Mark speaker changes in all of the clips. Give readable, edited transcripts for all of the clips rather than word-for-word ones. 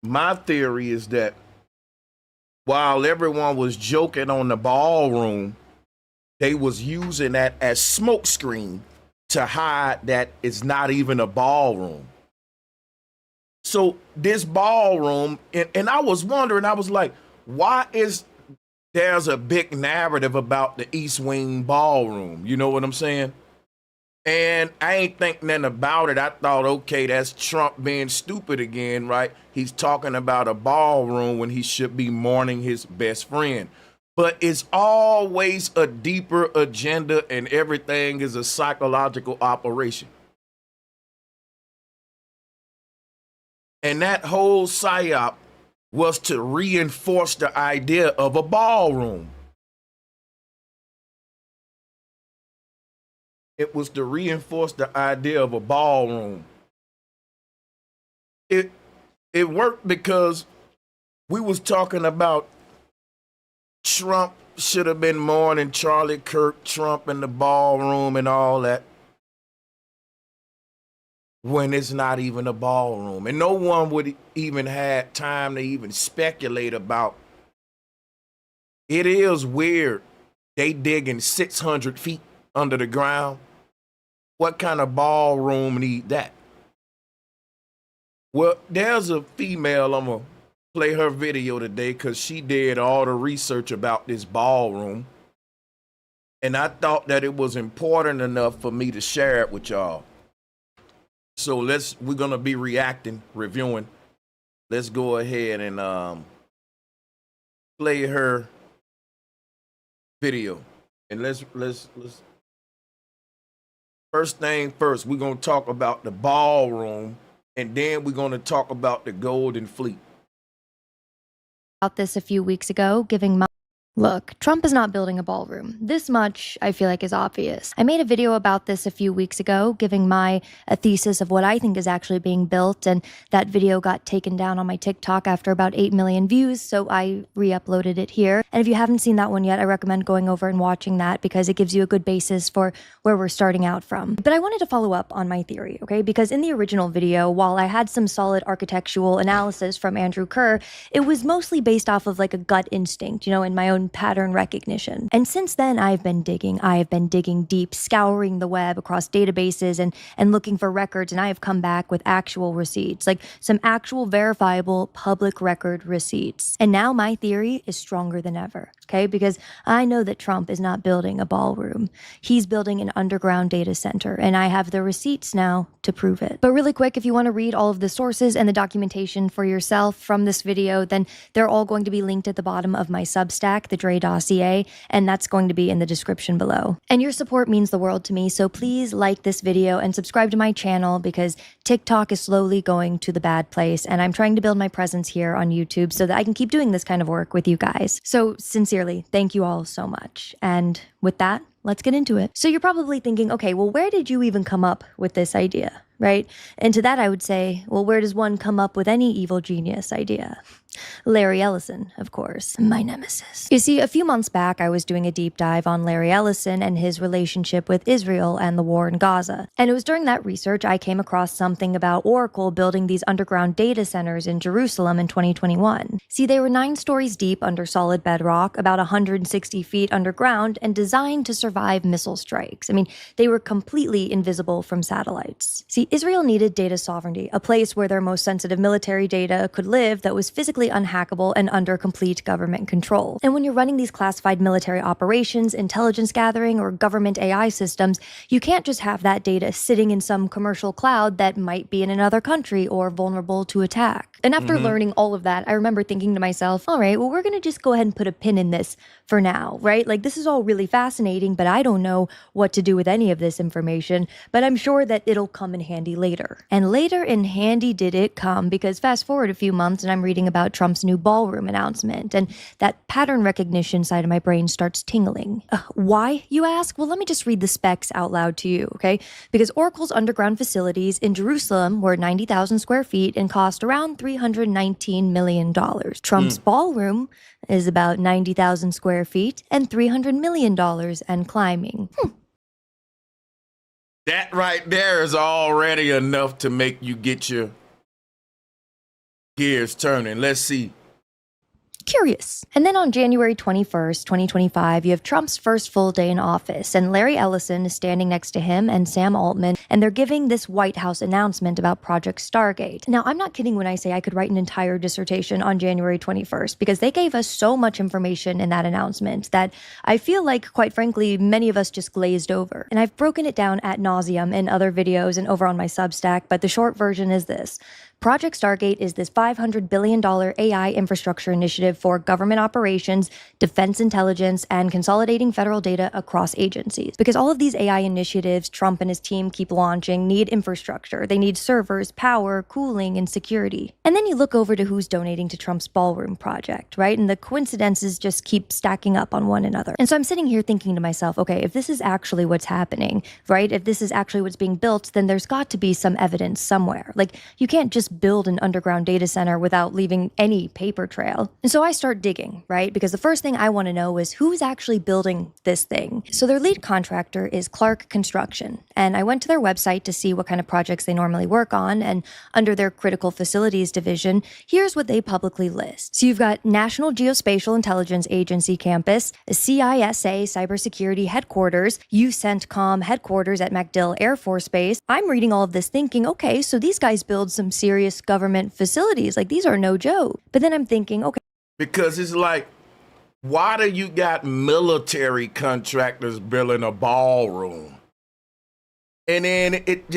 Speaker 1: my theory is that while everyone was joking on the ballroom, they was using that as smokescreen to hide that it's not even a ballroom. So this ballroom, and I was wondering, I was like, why is there's a big narrative about the East Wing ballroom? You know what I'm saying? And I ain't think nothing about it. I thought, okay, that's Trump being stupid again, right? He's talking about a ballroom when he should be mourning his best friend. But it's always a deeper agenda, and everything is a psychological operation. And that whole psyop was to reinforce the idea of a ballroom. It was to reinforce the idea of a ballroom. It worked because we was talking about Trump should have been mourning Charlie Kirk, Trump in the ballroom and all that, when it's not even a ballroom. And no one would even had time to even speculate about. It is weird. They digging 600 feet under the ground. What kind of ballroom need that? Well, there's a female, I'm gonna play her video today because she did all the research about this ballroom. And I thought that it was important enough for me to share it with y'all. So we're gonna be reviewing. Let's go ahead and play her video. And let's first thing first, we're gonna talk about the ballroom, and then we're gonna talk about the Golden Fleet.
Speaker 2: About this a few weeks ago, giving my Look, Trump is not building a ballroom. This much, I feel like, is obvious. I made a video about this a few weeks ago, giving a thesis of what I think is actually being built, and that video got taken down on my TikTok after about 8 million views, so I re-uploaded it here. And if you haven't seen that one yet, I recommend going over and watching that because it gives you a good basis for where we're starting out from. But I wanted to follow up on my theory, okay? Because in the original video, while I had some solid architectural analysis from Andrew Kerr, it was mostly based off of like a gut instinct, you know, in my own pattern recognition. And since then, I have been digging deep, scouring the web across databases and looking for records, and I have come back with actual receipts, like some actual verifiable public record receipts. And now my theory is stronger than ever, okay? Because I know that Trump is not building a ballroom. He's building an underground data center, and I have the receipts now to prove it. But really quick, if you want to read all of the sources and the documentation for yourself from this video, then they're all going to be linked at the bottom of my Substack, the Dre Dossier, and that's going to be in the description below. And your support means the world to me, so please like this video and subscribe to my channel because TikTok is slowly going to the bad place, and I'm trying to build my presence here on YouTube so that I can keep doing this kind of work with you guys. So sincerely, thank you all so much. And with that, let's get into it. So you're probably thinking, okay, well, where did you even come up with this idea, right? And to that I would say, well, where does one come up with any evil genius idea? Larry Ellison, of course, my nemesis. You see, a few months back, I was doing a deep dive on Larry Ellison and his relationship with Israel and the war in Gaza. And it was during that research I came across something about Oracle building these underground data centers in Jerusalem in 2021. See, they were 9 stories deep under solid bedrock, about 160 feet underground, and designed to survive missile strikes. I mean, they were completely invisible from satellites. See, Israel needed data sovereignty, a place where their most sensitive military data could live that was physically unhackable and under complete government control. And when you're running these classified military operations, intelligence gathering, or government AI systems, you can't just have that data sitting in some commercial cloud that might be in another country or vulnerable to attack. And after learning all of that, I remember thinking to myself, all right, well, we're going to just go ahead and put a pin in this for now, right? Like, this is all really fascinating, but I don't know what to do with any of this information, but I'm sure that it'll come in handy later. And later in handy did it come, because fast forward a few months and I'm reading about Trump's new ballroom announcement, and that pattern recognition side of my brain starts tingling. Why, you ask? Well, let me just read the specs out loud to you, okay? Because Oracle's underground facilities in Jerusalem were 90,000 square feet and cost around $319 million. Trump's ballroom is about 90,000 square feet and $300 million and climbing.
Speaker 1: That right there is already enough to make you get your Gears turning. Let's see.
Speaker 2: Curious. And then on January 21st, 2025, you have Trump's first full day in office, and Larry Ellison is standing next to him and Sam Altman, and they're giving this White House announcement about Project Stargate. Now, I'm not kidding when I say I could write an entire dissertation on January 21st, because they gave us so much information in that announcement that I feel like, quite frankly, many of us just glazed over. And I've broken it down ad nauseum in other videos and over on my Substack, but the short version is this. Project Stargate is this $500 billion AI infrastructure initiative for government operations, defense intelligence, and consolidating federal data across agencies. Because all of these AI initiatives Trump and his team keep launching need infrastructure. They need servers, power, cooling, and security. And then you look over to who's donating to Trump's Ballroom project, right? And the coincidences just keep stacking up on one another. And so I'm sitting here thinking to myself, okay, if this is actually what's happening, right? If this is actually what's being built, then there's got to be some evidence somewhere. Like, you can't just build an underground data center without leaving any paper trail. And so I start digging, right? Because the first thing I want to know is who's actually building this thing. So their lead contractor is Clark Construction. And I went to their website to see what kind of projects they normally work on. And under their critical facilities division, here's what they publicly list. So you've got National Geospatial Intelligence Agency campus, a CISA cybersecurity headquarters, UCENTCOM headquarters at MacDill Air Force Base. I'm reading all of this thinking, okay, so these guys build some serious government facilities. Like, these are no joke. But then I'm thinking, okay.
Speaker 1: Because it's like, why do you got military contractors building a ballroom? And then it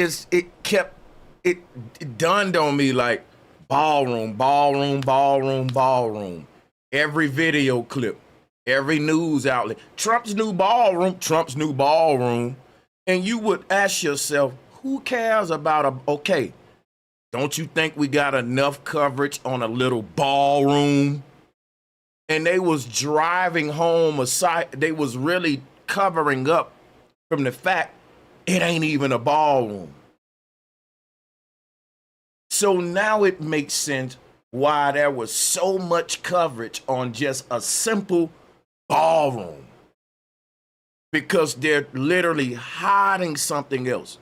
Speaker 1: dawned on me like, ballroom. Every video clip, every news outlet, Trump's new ballroom. And you would ask yourself, who cares about okay, don't you think we got enough coverage on a little ballroom? And they was driving home they was really covering up from the fact it ain't even a ballroom. So now it makes sense why there was so much coverage on just a simple ballroom. Because they're literally hiding something else.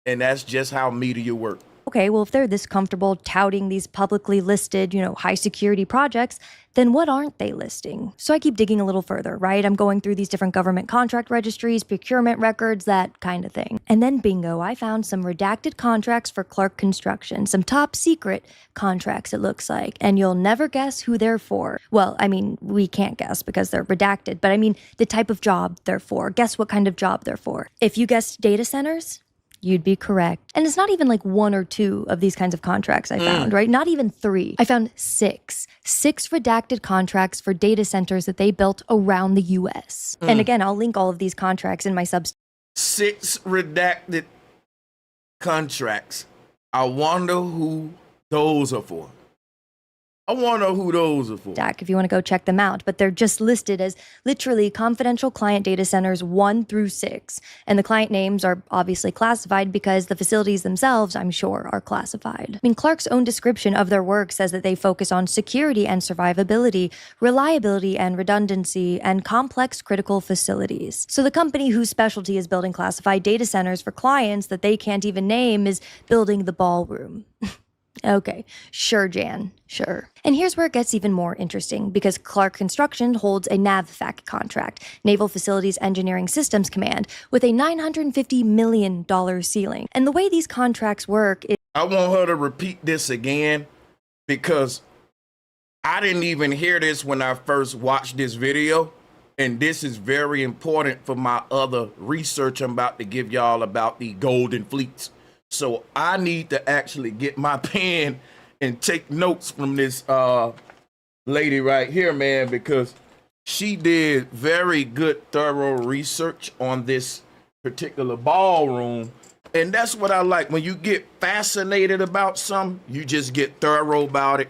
Speaker 1: And that's just how media works.
Speaker 2: Okay, well, if they're this comfortable touting these publicly listed, high security projects, then what aren't they listing? So I keep digging a little further, right? I'm going through these different government contract registries, procurement records, that kind of thing. And then bingo, I found some redacted contracts for Clark Construction, some top secret contracts, it looks like. And you'll never guess who they're for. Well, I mean, we can't guess because they're redacted, but I mean the type of job they're for. Guess what kind of job they're for. If you guessed data centers, you'd be correct. And it's not even like one or two of these kinds of contracts I found, right? Not even three. I found six redacted contracts for data centers that they built around the US. And again, I'll link all of these contracts in my Substack.
Speaker 1: 6 redacted contracts. I wonder who those are for.
Speaker 2: If you want to go check them out, but they're just listed as literally confidential client data centers 1 through 6. And the client names are obviously classified because the facilities themselves, I'm sure, are classified. I mean, Clark's own description of their work says that they focus on security and survivability, reliability and redundancy, and complex critical facilities. So the company whose specialty is building classified data centers for clients that they can't even name is building the Ballroom. Okay, sure, Jan, sure. And here's where it gets even more interesting, because Clark Construction holds a NAVFAC contract, Naval Facilities Engineering Systems Command, with a $950 million ceiling. And the way these contracts work is...
Speaker 1: I want her to repeat this again, because I didn't even hear this when I first watched this video. And this is very important for my other research I'm about to give y'all about the Golden Fleets. So I need to actually get my pen and take notes from this lady right here, man, because she did very good, thorough research on this particular ballroom. And that's what I like. When you get fascinated about something, you just get thorough about it.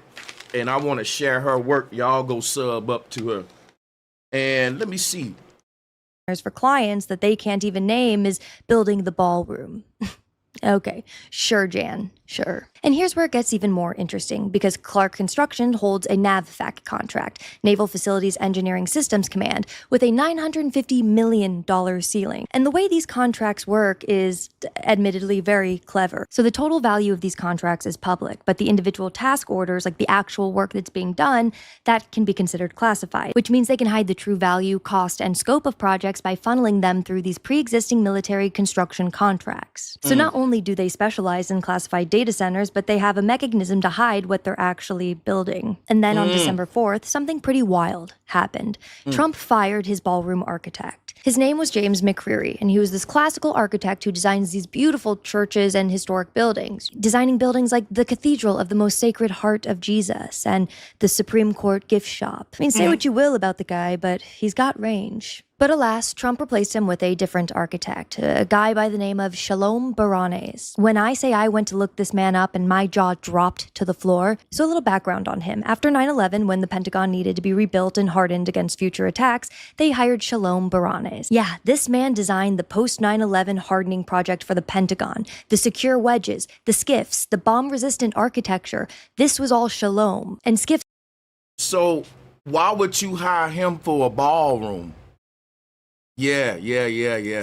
Speaker 1: And I want to share her work. Y'all go sub up to her. And let me see.
Speaker 2: For clients that they can't even name is building the Ballroom. Okay, sure, Jan, Sure. And here's where it gets even more interesting, because Clark Construction holds a NAVFAC contract, Naval Facilities Engineering Systems Command, with a $950 million ceiling. And the way these contracts work is admittedly very clever. So the total value of these contracts is public, but the individual task orders, like the actual work that's being done, that can be considered classified, which means they can hide the true value, cost, and scope of projects by funneling them through these pre-existing military construction contracts. So not only do they specialize in classified data centers, but they have a mechanism to hide what they're actually building. And then on December 4th, something pretty wild happened. Trump fired his ballroom architect. His name was James McCreary, and he was this classical architect who designs these beautiful churches and historic buildings, designing buildings like the Cathedral of the Most Sacred Heart of Jesus and the Supreme Court gift shop. I mean, say what you will about the guy, but he's got range. But alas, Trump replaced him with a different architect, a guy by the name of Shalom Baranes. When I say I went to look this man up and my jaw dropped to the floor, so a little background on him. After 9/11, when the Pentagon needed to be rebuilt and hardened against future attacks, they hired Shalom Baranes. Yeah, this man designed the post-9/11 hardening project for the Pentagon, the secure wedges, the skiffs, the bomb-resistant architecture. This was all Shalom. And skiffs.
Speaker 1: So why would you hire him for a ballroom? Yeah.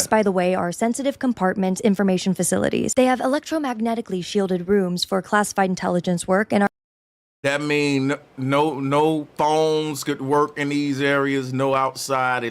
Speaker 2: By the way, are sensitive compartment information facilities. They have electromagnetically shielded rooms for classified intelligence work and are.
Speaker 1: That mean no phones could work in these areas, no outside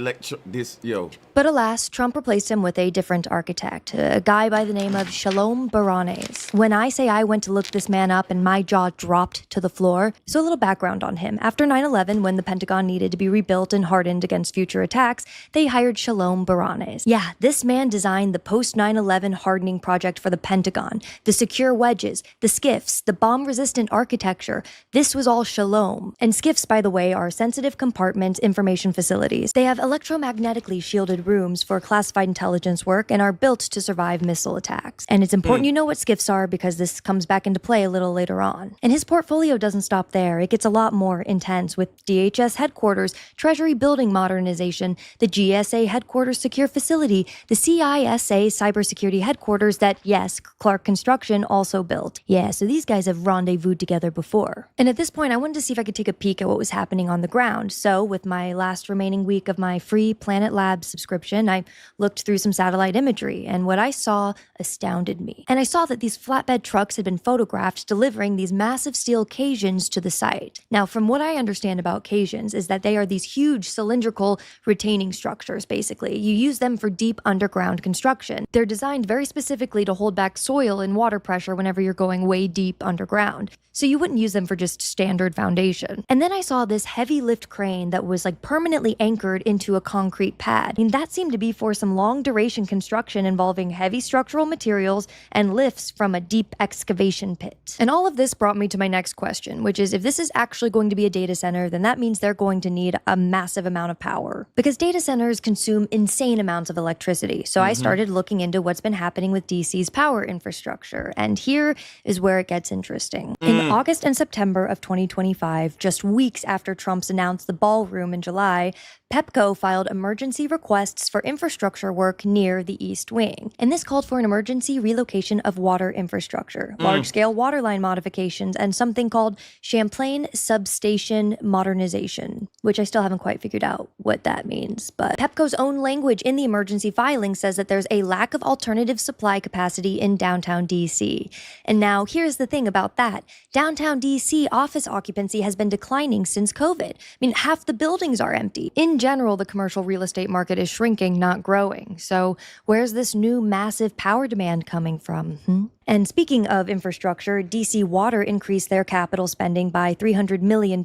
Speaker 2: But alas, Trump replaced him with a different architect, a guy by the name of Shalom Baranes. When I say I went to look this man up and my jaw dropped to the floor, so a little background on him. After 9/11, when the Pentagon needed to be rebuilt and hardened against future attacks, they hired Shalom Baranes. Yeah, this man designed the post-9/11 hardening project for the Pentagon, the secure wedges, the skiffs, the bomb-resistant architecture. This was all Shalom. And skiffs, by the way, are sensitive compartment information facilities. They have electromagnetically shielded rooms for classified intelligence work and are built to survive missile attacks. And it's important you know what skiffs are, because this comes back into play a little later on. And his portfolio doesn't stop there. It gets a lot more intense, with DHS headquarters, Treasury building modernization, the GSA headquarters secure facility, the CISA cybersecurity headquarters that, yes, Clark Construction also built. Yeah, so these guys have rendezvoused together before. And at this point, I wanted to see if I could take a peek at what was happening on the ground. So with my last remaining week of my free Planet Labs subscription, I looked through some satellite imagery, and what I saw astounded me. And I saw that these flatbed trucks had been photographed delivering these massive steel caissons to the site. Now, from what I understand about caissons is that they are these huge cylindrical retaining structures, basically. You use them for deep underground construction. They're designed very specifically to hold back soil and water pressure whenever you're going way deep underground. So you wouldn't use them for just standard foundation. And then I saw this heavy lift crane that was like permanently anchored into a concrete pad. I mean, that seemed to be for some long duration construction involving heavy structural materials and lifts from a deep excavation pit. And all of this brought me to my next question, which is, if this is actually going to be a data center, then that means they're going to need a massive amount of power, because data centers consume insane amounts of electricity. So I started looking into what's been happening with DC's power infrastructure. And here is where it gets interesting. In August and September of 2025, just weeks after Trump's announced the ballroom in July, PEPCO filed emergency requests for infrastructure work near the East Wing. And this called for an emergency relocation of water infrastructure, large-scale waterline modifications, and something called Champlain Substation Modernization, which I still haven't quite figured out what that means. But PEPCO's own language in the emergency filing says that there's a lack of alternative supply capacity in downtown DC. And now here's the thing about that. Downtown DC office occupancy has been declining since COVID. I mean, half the buildings are empty. In general, the commercial real estate market is shrinking, not growing. So where's this new massive power demand coming from? And speaking of infrastructure, DC Water increased their capital spending by $300 million.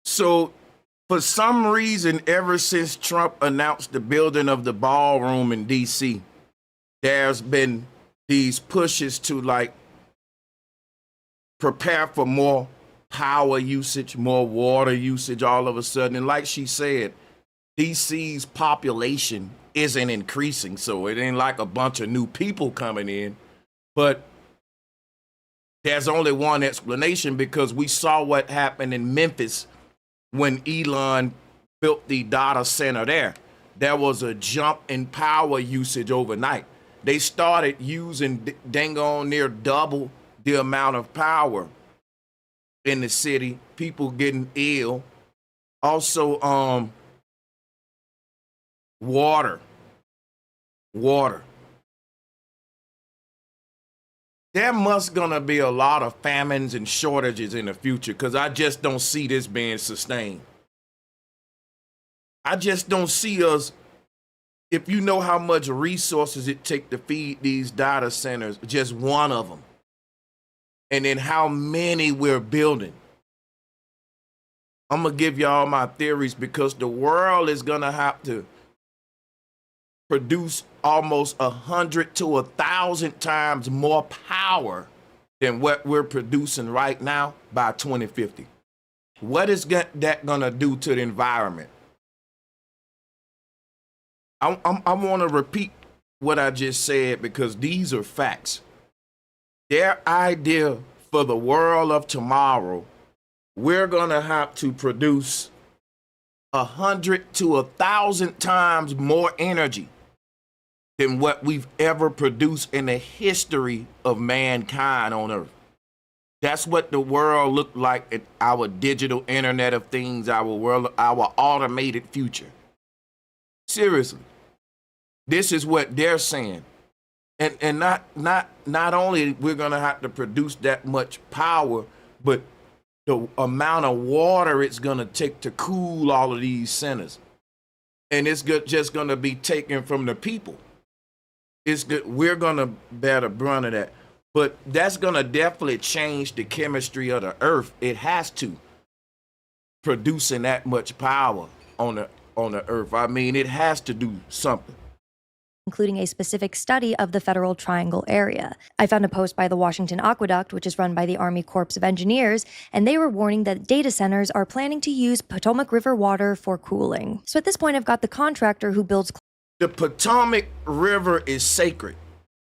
Speaker 1: So for some reason, ever since Trump announced the building of the ballroom in DC, there's been these pushes to prepare for more power usage, more water usage all of a sudden. And like she said, DC's population isn't increasing, so it ain't like a bunch of new people coming in. But there's only one explanation, because we saw what happened in Memphis when Elon built the data center there. There was a jump in power usage overnight. They started using dang on near double the amount of power in the city. People getting ill. Also, water. There must gonna be a lot of famines and shortages in the future because I just don't see this being sustained. I just don't see us, if you know how much resources it take to feed these data centers, just one of them, and then how many we're building. I'm gonna give y'all my theories because the world is gonna have to produce almost 100 to 1,000 times more power than what we're producing right now by 2050. What is that gonna do to the environment? I want to repeat what I just said because these are facts. Their idea for the world of tomorrow, we're gonna have to produce 100 to 1,000 times more energy than what we've ever produced in the history of mankind on Earth. That's what the world looked like at our digital internet of things, our world, our automated future. Seriously, this is what they're saying. And not only we're gonna have to produce that much power, but the amount of water it's gonna take to cool all of these centers. And it's just gonna be taken from the people. It's good. We're gonna bear the brunt of that. But that's gonna definitely change the chemistry of the earth. It has to, producing that much power on the earth. I mean, it has to do something.
Speaker 2: Including a specific study of the Federal Triangle area. I found a post by the Washington Aqueduct, which is run by the Army Corps of Engineers, and they were warning that data centers are planning to use Potomac River water for cooling. So at this point, I've got the contractor who builds.
Speaker 1: The Potomac River is sacred.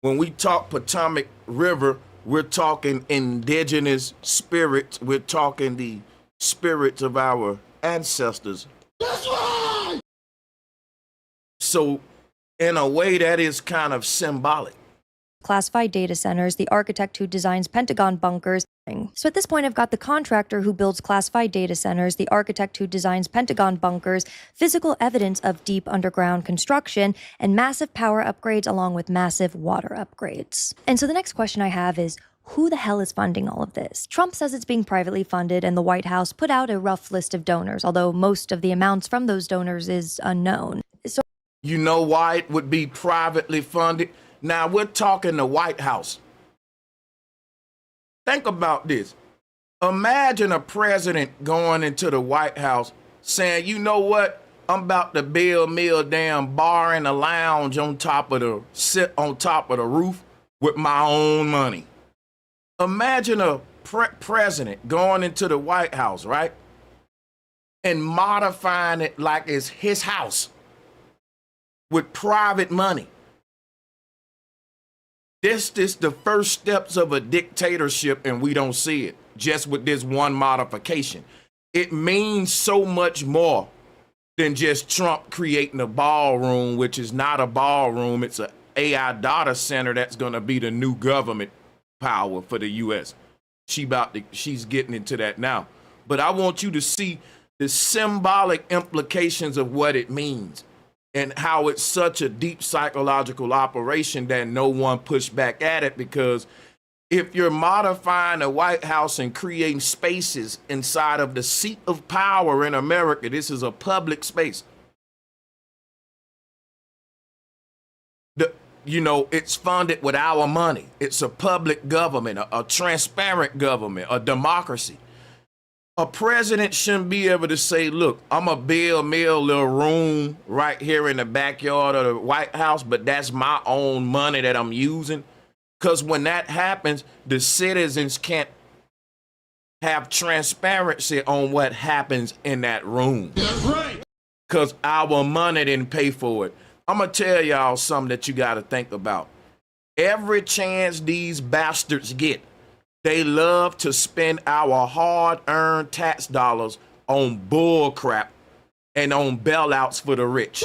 Speaker 1: When we talk Potomac River, we're talking indigenous spirits. We're talking the spirits of our ancestors. That's right! So, in a way, that is kind of symbolic.
Speaker 2: Classified data centers, the architect who designs Pentagon bunkers. So at this point, I've got the contractor who builds classified data centers, the architect who designs Pentagon bunkers, physical evidence of deep underground construction, and massive power upgrades along with massive water upgrades. And so the next question I have is, who the hell is funding all of this? Trump says it's being privately funded, and the White House put out a rough list of donors, although most of the amounts from those donors is unknown. So
Speaker 1: you know why it would be privately funded? Now, we're talking the White House. Think about this. Imagine a president going into the White House saying, you know what? I'm about to build me a damn bar and a lounge on top of the roof with my own money. Imagine a president going into the White House, right? And modifying it like it's his house with private money. This is the first steps of a dictatorship, and we don't see it just with this one modification. It means so much more than just Trump creating a ballroom, which is not a ballroom. It's an AI data center that's going to be the new government power for the U.S. She's getting into that now. But I want you to see the symbolic implications of what it means and how it's such a deep psychological operation that no one pushed back at it, because if you're modifying the White House and creating spaces inside of the seat of power in America, this is a public space. It's funded with our money. It's a public government, a transparent government, a democracy. A president shouldn't be able to say, look, I'm going to build me a little room right here in the backyard of the White House, but that's my own money that I'm using. Because when that happens, the citizens can't have transparency on what happens in that room. That's right. Because our money didn't pay for it. I'm going to tell y'all something that you got to think about. Every chance these bastards get, they love to spend our hard-earned tax dollars on bull crap and on bailouts for the rich.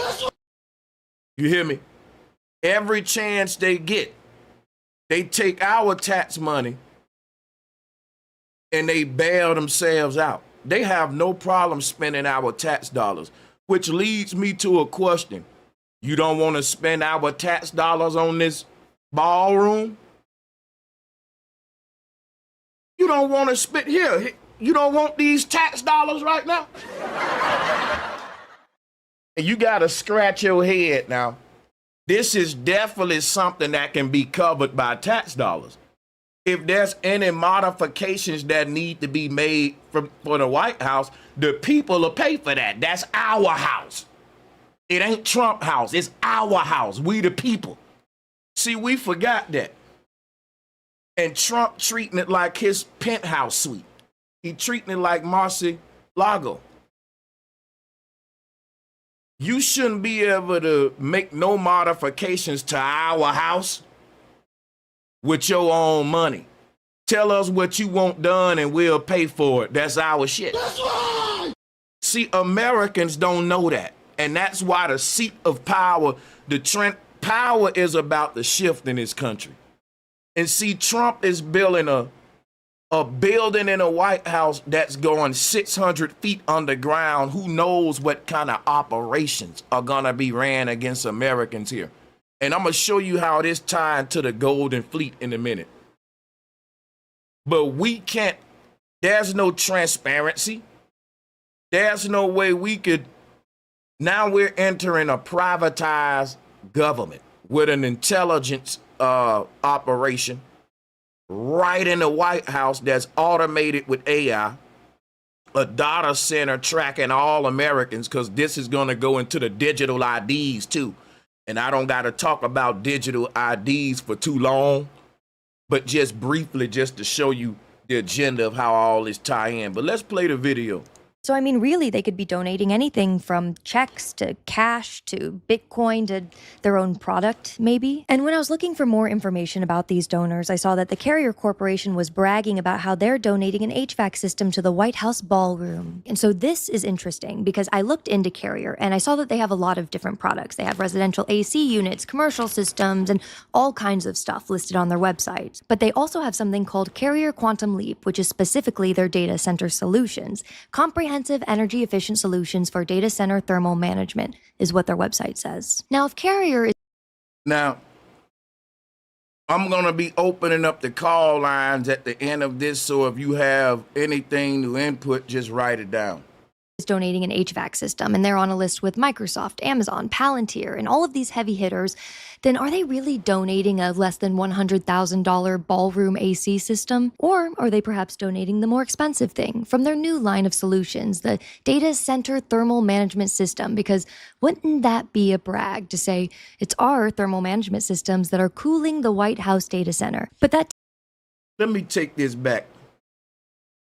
Speaker 1: You hear me? Every chance they get, they take our tax money and they bail themselves out. They have no problem spending our tax dollars, which leads me to a question. You don't want to spend our tax dollars on this ballroom? You don't want to spend here. You don't want these tax dollars right now? And you got to scratch your head now. This is definitely something that can be covered by tax dollars. If there's any modifications that need to be made for the White House, the people will pay for that. That's our house. It ain't Trump house. It's our house. We the people. See, we forgot that. And Trump treating it like his penthouse suite. He treating it like Mar-a-Lago. You shouldn't be able to make no modifications to our house with your own money. Tell us what you want done and we'll pay for it. That's our shit. That's right. See, Americans don't know that. And that's why the seat of power, power is about to shift in this country. And see, Trump is building a building in a White House that's going 600 feet underground. Who knows what kind of operations are gonna be ran against Americans here. And I'm gonna show you how it is tied to the Golden Fleet in a minute. But we can't, there's no transparency. There's no way we could, now we're entering a privatized government with an intelligence operation right in the White House that's automated with AI, a data center tracking all Americans, because this is going to go into the digital IDs too. And I don't got to talk about digital IDs for too long, but just briefly, just to show you the agenda of how all this tie in. But let's play the video.
Speaker 2: So, I mean, really, they could be donating anything from checks to cash to Bitcoin to their own product, maybe. And when I was looking for more information about these donors, I saw that the Carrier Corporation was bragging about how they're donating an HVAC system to the White House Ballroom. And so this is interesting because I looked into Carrier and I saw that they have a lot of different products. They have residential AC units, commercial systems, and all kinds of stuff listed on their website. But they also have something called Carrier Quantum Leap, which is specifically their data center solutions. Comprehensive energy efficient solutions for data center thermal management is what their website says. Now, if Carrier is
Speaker 1: Now, I'm going to be opening up the call lines at the end of this, so if you have anything to input, just write it down.
Speaker 2: donating an HVAC system and they're on a list with Microsoft, Amazon, Palantir, and all of these heavy hitters, then are they really donating a less than $100,000 ballroom AC system? Or are they perhaps donating the more expensive thing from their new line of solutions, the data center thermal management system? Because wouldn't that be a brag to say it's our thermal management systems that are cooling the White House data center? But that
Speaker 1: Let me take this back.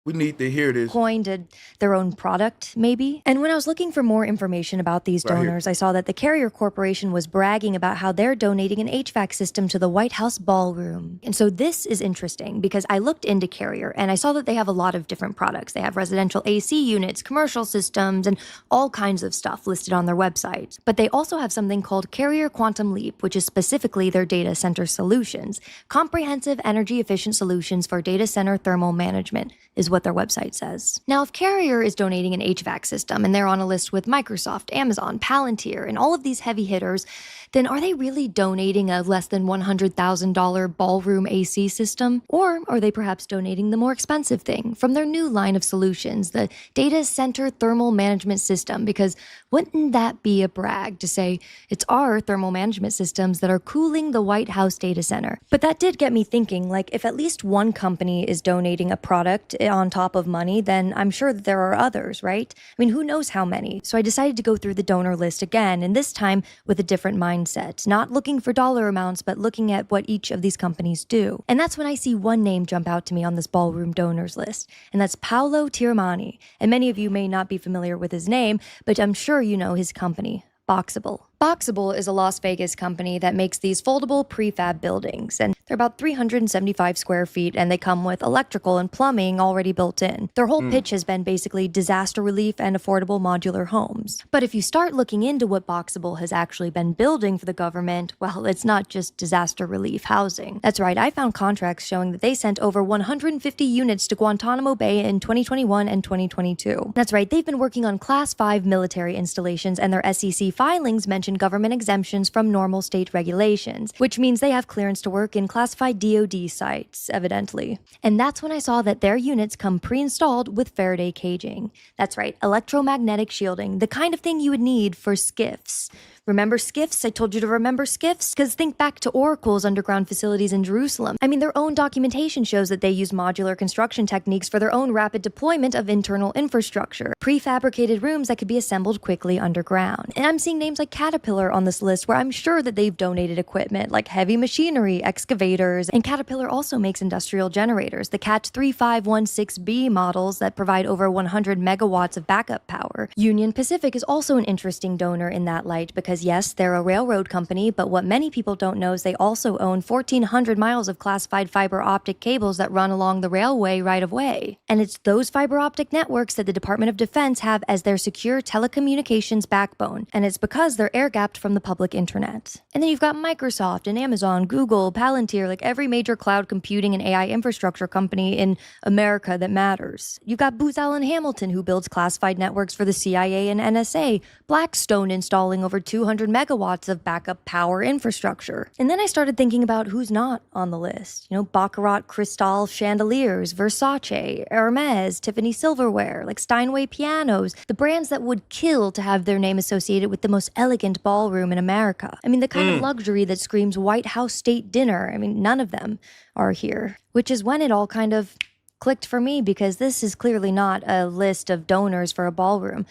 Speaker 1: We need to hear this.
Speaker 2: coined their own product, maybe. And when I was looking for more information about these
Speaker 1: Right here.
Speaker 2: donors, I saw that the Carrier Corporation was bragging about how they're donating an HVAC system to the White House Ballroom. And so this is interesting because I looked into Carrier and I saw that they have a lot of different products. They have residential AC units, commercial systems, and all kinds of stuff listed on their website. But they also have something called Carrier Quantum Leap, which is specifically their data center solutions. Comprehensive energy efficient solutions for data center thermal management is what their website says. Now, if Carrier is donating an HVAC system and they're on a list with Microsoft, Amazon, Palantir, and all of these heavy hitters, then are they really donating a less than $100,000 ballroom AC system? Or are they perhaps donating the more expensive thing from their new line of solutions, the data center thermal management system? Because wouldn't that be a brag to say it's our thermal management systems that are cooling the White House data center? But that did get me thinking, like, if at least one company is donating a product on top of money, then I'm sure that there are others, right? I mean, who knows how many? So I decided to go through the donor list again, and this time with a different mindset, not looking for dollar amounts, but looking at what each of these companies do. And that's when I see one name jump out to me on this ballroom donors list, and that's Paolo Tiramani. And many of you may not be familiar with his name, but I'm sure you know his company, Boxable. Boxable is a Las Vegas company that makes these foldable prefab buildings, and they're about 375 square feet, and they come with electrical and plumbing already built in. Their whole pitch has been basically disaster relief and affordable modular homes. But if you start looking into what Boxable has actually been building for the government, well, it's not just disaster relief housing. That's right, I found contracts showing that they sent over 150 units to Guantanamo Bay in 2021 and 2022. That's right, they've been working on Class 5 military installations, and their SEC filings mention government exemptions from normal state regulations, which means they have clearance to work in classified DoD sites, evidently. And that's when I saw that their units come pre-installed with Faraday caging. That's right, electromagnetic shielding, the kind of thing you would need for skiffs. Remember skiffs? I told you to remember skiffs? Because think back to Oracle's underground facilities in Jerusalem. I mean, their own documentation shows that they use modular construction techniques for their own rapid deployment of internal infrastructure, prefabricated rooms that could be assembled quickly underground. And I'm seeing names like Caterpillar on this list where I'm sure that they've donated equipment like heavy machinery, excavators, and Caterpillar also makes industrial generators, the Cat 3516B models that provide over 100 megawatts of backup power. Union Pacific is also an interesting donor in that light because yes, they're a railroad company, but what many people don't know is they also own 1,400 miles of classified fiber optic cables that run along the railway right of way. And it's those fiber optic networks that the Department of Defense have as their secure telecommunications backbone, and it's because they're air-gapped from the public internet. And then you've got Microsoft and Amazon, Google, Palantir, like every major cloud computing and AI infrastructure company in America that matters. You've got Booz Allen Hamilton, who builds classified networks for the CIA and NSA, Blackstone installing over 200 megawatts of backup power infrastructure. And then I started thinking about who's not on the list. You know, Baccarat Cristal chandeliers, Versace, Hermes, Tiffany silverware, like Steinway pianos, the brands that would kill to have their name associated with the most elegant ballroom in America. I mean, the kind of luxury that screams White House state dinner. I mean, none of them are here, which is when it all kind of clicked for me, because this is clearly not a list of donors for a ballroom.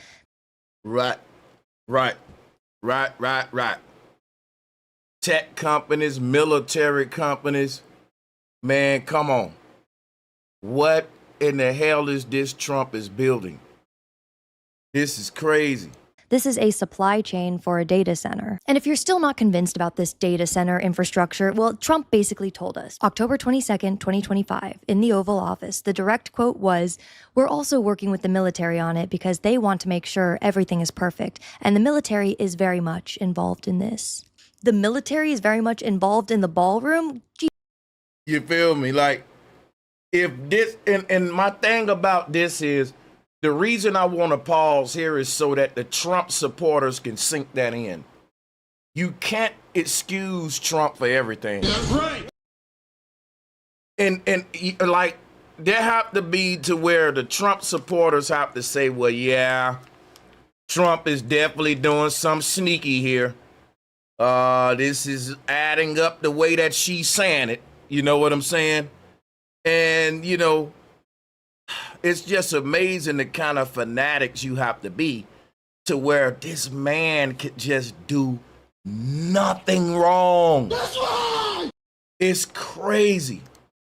Speaker 1: Right. Tech companies, military companies. Man, come on. What in the hell is this Trump is building? This is crazy.
Speaker 2: This is a supply chain for a data center. And if you're still not convinced about this data center infrastructure, well, Trump basically told us, October 22nd, 2025, in the Oval Office, the direct quote was, "We're also working with the military on it because they want to make sure everything is perfect. And the military is very much involved in this." The military is very much involved in the ballroom?
Speaker 1: You feel me? Like, if this, and my thing about this is, the reason I want to pause here is so that the Trump supporters can sink that in. You can't excuse Trump for everything. That's right. And like, there have to be to where the Trump supporters have to say, well, yeah, Trump is definitely doing something sneaky here. This is adding up the way that she's saying it. You know what I'm saying? And, you know, it's just amazing the kind of fanatics you have to be to where this man could just do nothing wrong. That's right. It's crazy.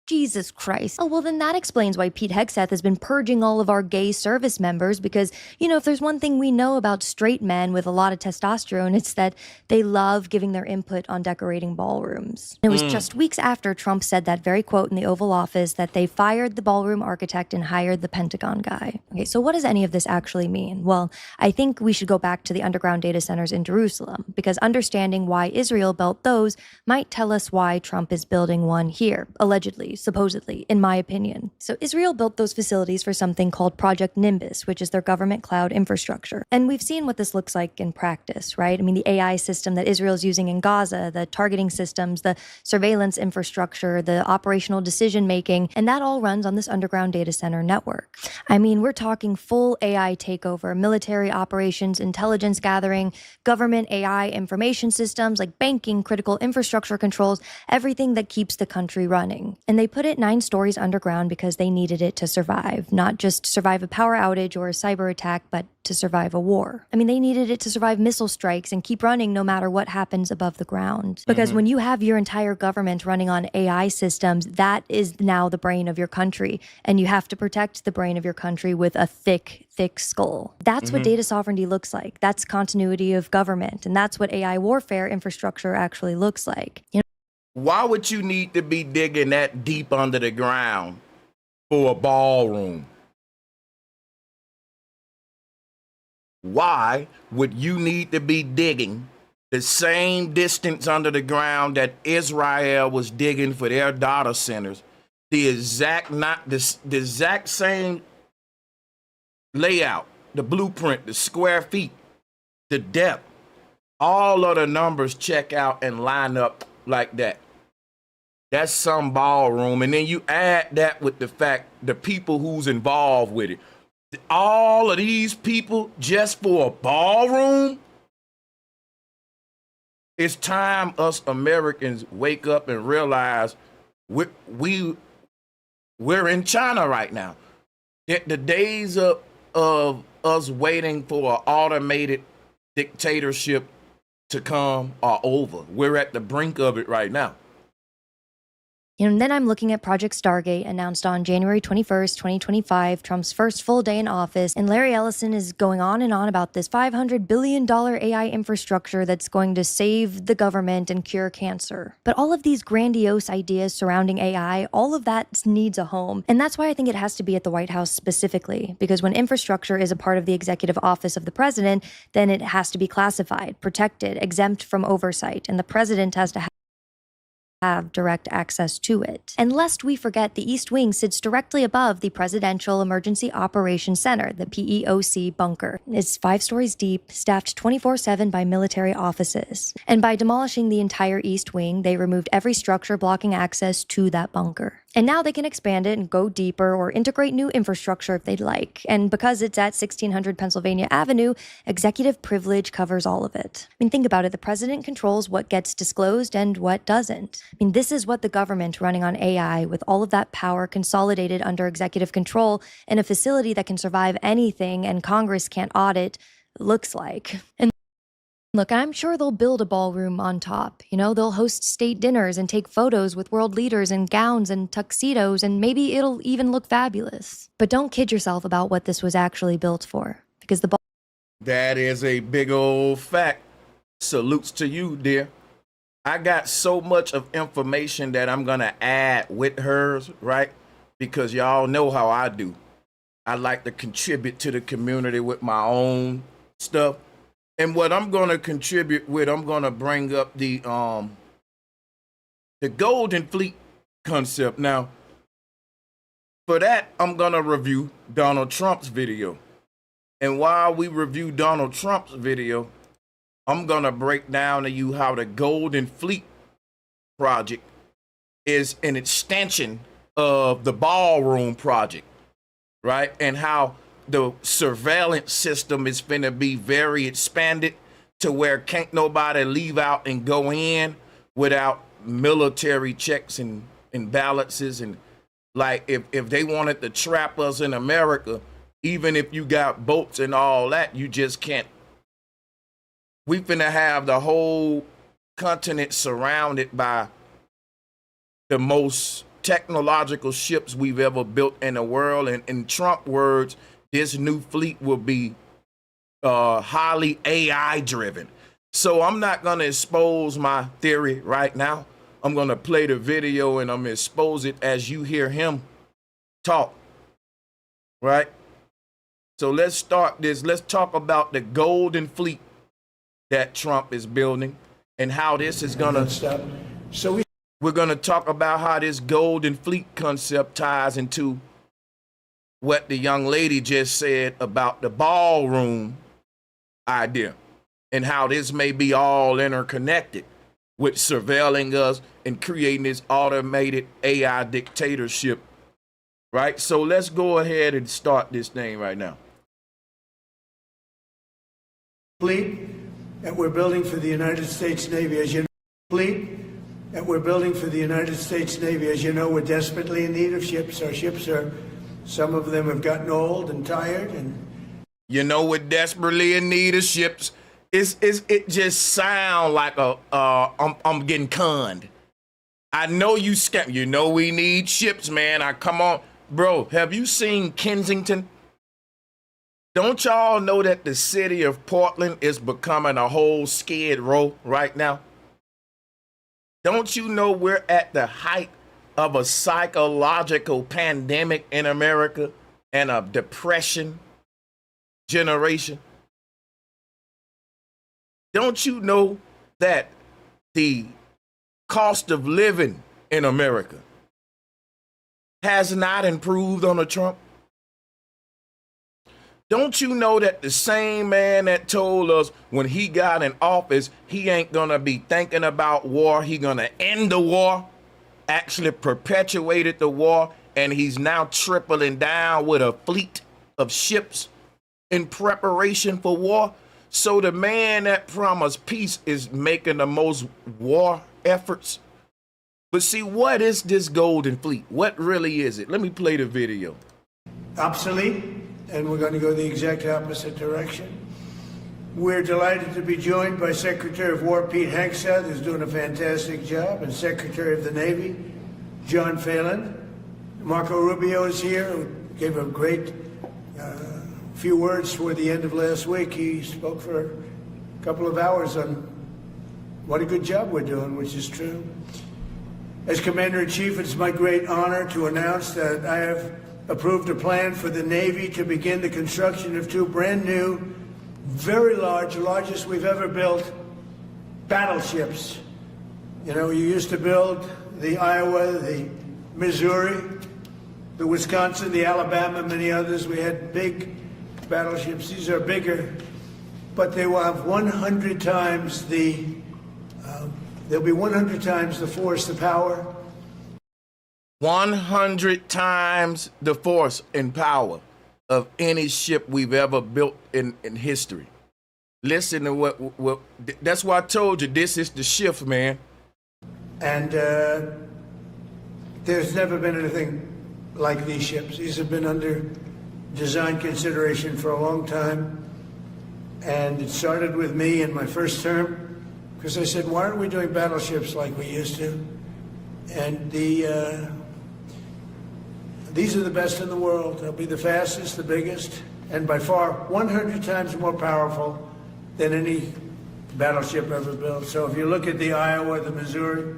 Speaker 2: Jesus Christ. Oh, well, then that explains why Pete Hegseth has been purging all of our gay service members because, you know, if there's one thing we know about straight men with a lot of testosterone, it's that they love giving their input on decorating ballrooms. It was just weeks after Trump said that very quote in the Oval Office that they fired the ballroom architect and hired the Pentagon guy. Okay, so what does any of this actually mean? Well, I think we should go back to the underground data centers in Jerusalem because understanding why Israel built those might tell us why Trump is building one here, allegedly, supposedly, in my opinion. So Israel built those facilities for something called Project Nimbus, which is their government cloud infrastructure. And we've seen what this looks like in practice, right? I mean, the AI system that Israel's using in Gaza, the targeting systems, the surveillance infrastructure, the operational decision-making, and that all runs on this underground data center network. I mean, we're talking full AI takeover, military operations, intelligence gathering, government AI information systems like banking, critical infrastructure controls, everything that keeps the country running. And they put it 9 stories underground because they needed it to survive, not just survive a power outage or a cyber attack, but to survive a war. I mean, they needed it to survive missile strikes and keep running no matter what happens above the ground. Because when you have your entire government running on AI systems, that is now the brain of your country, and you have to protect the brain of your country with a thick skull. That's what data sovereignty looks like. That's continuity of government, and that's what AI warfare infrastructure actually looks like. You know,
Speaker 1: Why would you need to be digging that deep under the ground for a ballroom? Why would you need to be digging the same distance under the ground that Israel was digging for their data centers? The exact same layout, the blueprint, the square feet, the depth, all of the numbers check out and line up like that. That's some ballroom. And then you add that with the fact, the people who's involved with it. All of these people just for a ballroom? It's time us Americans wake up and realize we're in China right now. The days of us waiting for an automated dictatorship to come are over. We're at the brink of it right now.
Speaker 2: And then I'm looking at Project Stargate, announced on January 21st, 2025, Trump's first full day in office. And Larry Ellison is going on and on about this $500 billion AI infrastructure that's going to save the government and cure cancer. But all of these grandiose ideas surrounding AI, all of that needs a home. And that's why I think it has to be at the White House specifically, because when infrastructure is a part of the executive office of the president, then it has to be classified, protected, exempt from oversight, and the president has to have direct access to it. And lest we forget, the East Wing sits directly above the Presidential Emergency Operations Center, the PEOC bunker. It's 5 stories deep, staffed 24/7 by military offices. And by demolishing the entire East Wing, they removed every structure blocking access to that bunker. And now they can expand it and go deeper or integrate new infrastructure if they'd like. And because it's at 1600 Pennsylvania Avenue, executive privilege covers all of it. I mean, think about it. The president controls what gets disclosed and what doesn't. I mean, this is what the government running on AI, with all of that power consolidated under executive control in a facility that can survive anything and Congress can't audit, looks like. And look, I'm sure they'll build a ballroom on top. You know, they'll host state dinners and take photos with world leaders in gowns and tuxedos, and maybe it'll even look fabulous. But don't kid yourself about what this was actually built for, because the
Speaker 1: That is a big old fact. Salutes to you, dear. I got so much of information that I'm going to add with hers, right? Because y'all know how I do. I like to contribute to the community with my own stuff. And what I'm going to contribute with, I'm going to bring up the Golden Fleet concept. Now, for that, I'm going to review Donald Trump's video. And while we review Donald Trump's video, I'm going to break down to you how the Golden Fleet project is an extension of the Ballroom project, right? And how the surveillance system is going to be very expanded to where can't nobody leave out and go in without military checks and balances. And like if they wanted to trap us in America, even if you got boats and all that, you just can't. We finna have the whole continent surrounded by the most technological ships we've ever built in the world. And in Trump words, this new fleet will be highly AI driven. So I'm not gonna expose my theory right now. I'm gonna play the video and I'm gonna expose it as you hear him talk, right? So let's start this. Let's talk about the Golden Fleet that Trump is building and how this is gonna stop. So we're gonna talk about how this Golden Fleet concept ties into what the young lady just said about the ballroom idea and how this may be all interconnected with surveilling us and creating this automated AI dictatorship, right? So let's go ahead and start this thing right now.
Speaker 3: Fleet that we're building for the United States Navy, as you know, fleet that we're building for the United States Navy. As you know, we're desperately in need of ships. Our ships are, some of them have gotten old and tired, and
Speaker 1: you know, we're desperately in need of ships. It just sound like I'm getting conned. I know you scam. You know we need ships, man. Come on, bro. Have you seen Kensington? Don't y'all know that the city of Portland is becoming a whole Skid Row right now? Don't you know we're at the height of a psychological pandemic in America and a depression generation? Don't you know that the cost of living in America has not improved under Trump? Don't you know that the same man that told us when he got in office he ain't gonna be thinking about war, he gonna end the war, actually perpetuated the war, and he's now tripling down with a fleet of ships in preparation for war? So the man that promised peace is making the most war efforts. But see, what is this Golden Fleet? What really is it? Let me play the video.
Speaker 3: obsolete, and we're going to go the exact opposite direction. We're delighted to be joined by Secretary of War Pete Hegseth, who's doing a fantastic job, and Secretary of the Navy John Phelan. Marco Rubio is here, who gave a great few words toward the end of last week. He spoke for a couple of hours on what a good job we're doing, which is true. As Commander-in-Chief, it's my great honor to announce that I have approved a plan for the Navy to begin the construction of two brand new, very large, largest we've ever built, battleships. You know, you used to build the Iowa, the Missouri, the Wisconsin, the Alabama, many others. We had big battleships. These are bigger, but they will have 100 times the, they'll be 100 times the force, the power.
Speaker 1: 100 times the force and power of any ship we've ever built in history. Listen to what that's why I told you, this is the shift, man.
Speaker 3: And there's never been anything like these ships. These have been under design consideration for a long time. And it started with me in my first term, because I said, why aren't we doing battleships like we used to? And these are the best in the world. They'll be the fastest, the biggest, and by far 100 times more powerful than any battleship ever built. So if you look at the Iowa, the Missouri,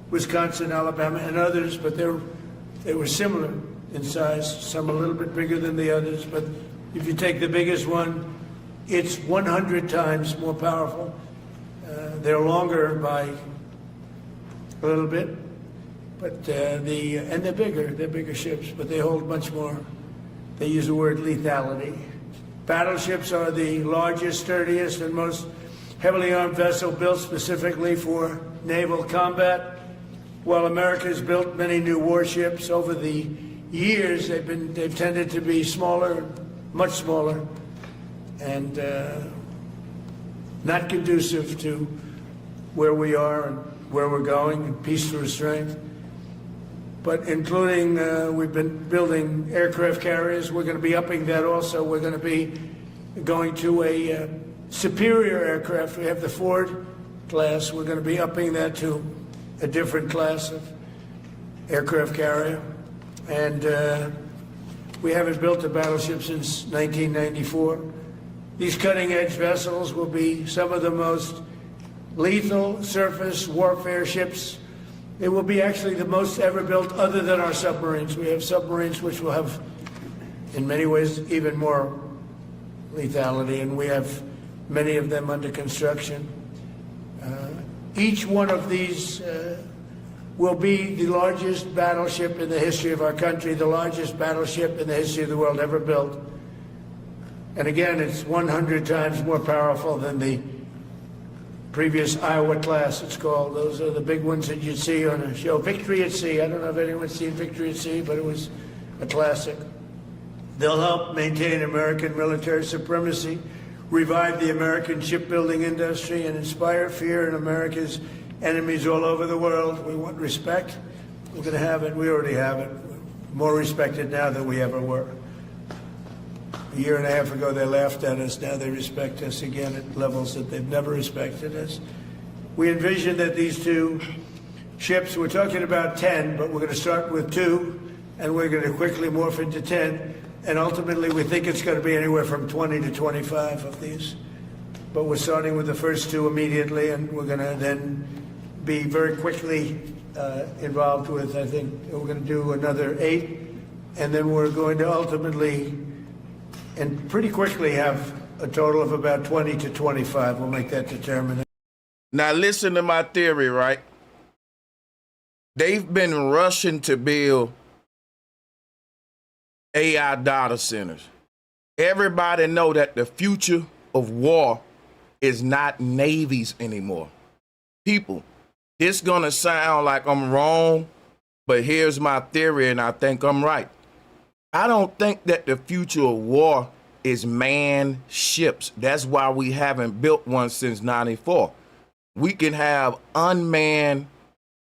Speaker 3: Wisconsin, Alabama, and others, but they were similar in size, some a little bit bigger than the others, but if you take the biggest one, it's 100 times more powerful. They're longer by a little bit, but and they're bigger ships, but they hold much more. They use the word lethality. Battleships are the largest, sturdiest, and most heavily armed vessel built specifically for naval combat. While America has built many new warships over the years, they've tended to be smaller, much smaller, and not conducive to where we are and where we're going, peace through strength. But including, we've been building aircraft carriers. We're going to be upping that also. We're going to be going to a superior aircraft. We have the Ford class. We're going to be upping that to a different class of aircraft carrier. And we haven't built a battleship since 1994. These cutting-edge vessels will be some of the most lethal surface warfare ships. They will be actually the most ever built other than our submarines. We have submarines which will have, in many ways, even more lethality, and we have many of them under construction. Each one of these will be the largest battleship in the history of our country, the largest battleship in the history of the world ever built. And again, it's 100 times more powerful than the previous Iowa class, it's called. Those are the big ones that you'd see on a show. Victory at Sea. I don't know if anyone's seen Victory at Sea, but it was a classic. They'll help maintain American military supremacy, revive the American shipbuilding industry, and inspire fear in America's enemies all over the world. We want respect. We're going to have it. We already have it. More respected now than we ever were. A year and a half ago, they laughed at us. Now they respect us again at levels that they've never respected us. We envision that these two ships, we're talking about 10, but we're going to start with 2, and we're going to quickly morph into 10. And ultimately, we think it's going to be anywhere from 20 to 25 of these. But we're starting with the first 2 immediately, and we're going to then be very quickly involved with, I think, we're going to do another 8. And then we're going to ultimately, and pretty quickly, have a total of about 20 to 25. We'll make that determination.
Speaker 1: Now listen to my theory, right? They've been rushing to build AI data centers. Everybody know that the future of war is not navies anymore. People, it's gonna sound like I'm wrong, but here's my theory, and I think I'm right. I don't think that the future of war is manned ships. That's why we haven't built one since '94. We can have unmanned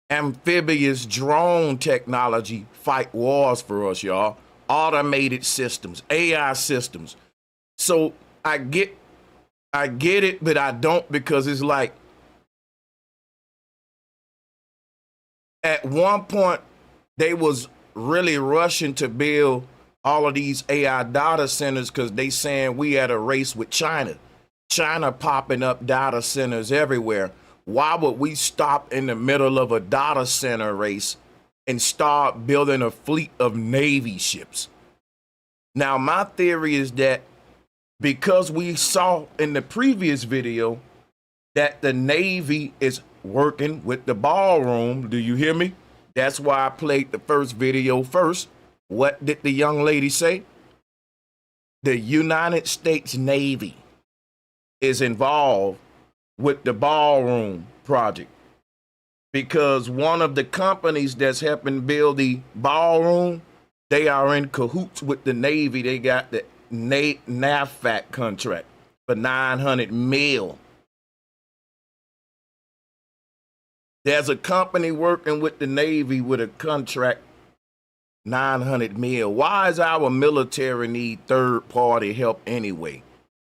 Speaker 1: amphibious drone technology fight wars for us, y'all. Automated systems, AI systems. So I get it, but I don't, because it's like at one point they was really rushing to build all of these AI data centers because they saying we at a race with China. China popping up data centers everywhere. Why would we stop in the middle of a data center race and start building a fleet of Navy ships? Now, my theory is that because we saw in the previous video that the Navy is working with the Ballroom, do you hear me? That's why I played the first video first. What did the young lady say? The United States Navy is involved with the Ballroom project, because one of the companies that's helping build the Ballroom, they are in cahoots with the Navy. They got the NAVFAC contract for $900 million. There's a company working with the Navy with a contract, $900 million. Why is our military need third-party help anyway?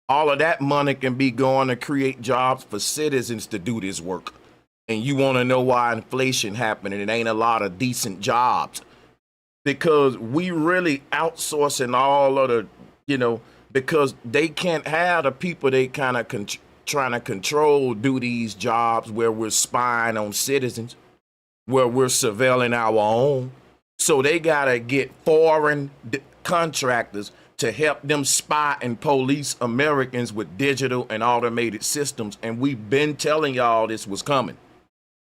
Speaker 1: All of that money can be going to create jobs for citizens to do this work. And you want to know why inflation happening? It ain't a lot of decent jobs. Because we really outsourcing all of the, because they can't have the people they kind of trying to control do these jobs where we're spying on citizens, where we're surveilling our own. So they got to get foreign contractors to help them spy and police Americans with digital and automated systems. And we've been telling y'all this was coming.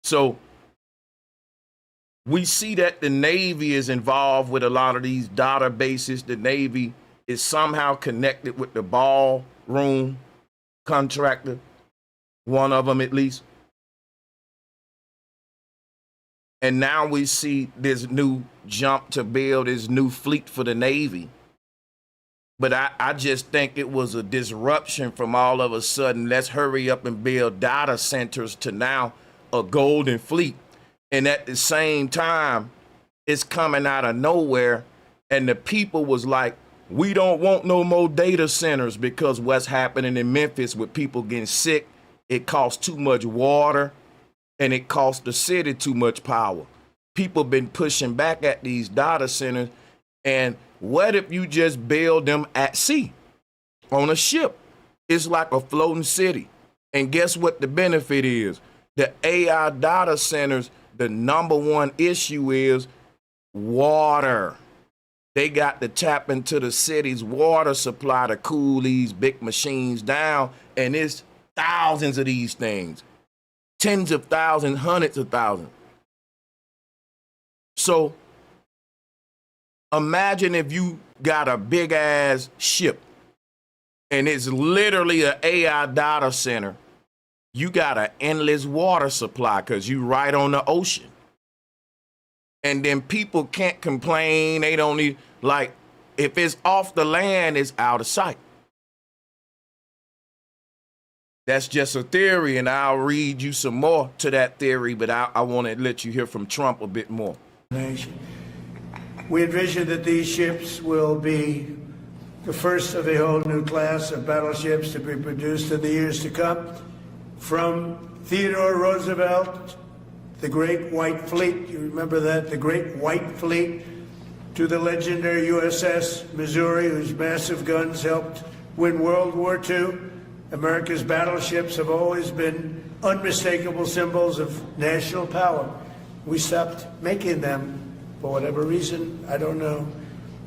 Speaker 1: So we see that the Navy is involved with a lot of these databases. The Navy is somehow connected with the Ballroom contractor, one of them at least. And now we see this new jump to build this new fleet for the Navy. But I just think it was a disruption from all of a sudden, let's hurry up and build data centers, to now a golden fleet. And at the same time, it's coming out of nowhere. And the people was like, we don't want no more data centers, because what's happening in Memphis with people getting sick, it costs too much water and it costs the city too much power. People been pushing back at these data centers. And what if you just build them at sea on a ship? It's like a floating city. And guess what the benefit is? The AI data centers, the number one issue is water. They got to tap into the city's water supply to cool these big machines down. And it's thousands of these things, tens of thousands, hundreds of thousands. So imagine if you got a big ass ship and it's literally an AI data center. You got an endless water supply because you right on the ocean. And then people can't complain. They don't need, like, if it's off the land, it's out of sight. That's just a theory, and I'll read you some more to that theory, but I want to let you hear from Trump a bit more.
Speaker 3: We envision that these ships will be the first of a whole new class of battleships to be produced in the years to come. From Theodore Roosevelt, the Great White Fleet, you remember that, the Great White Fleet, to the legendary USS Missouri, whose massive guns helped win World War II. America's battleships have always been unmistakable symbols of national power. We stopped making them for whatever reason, I don't know.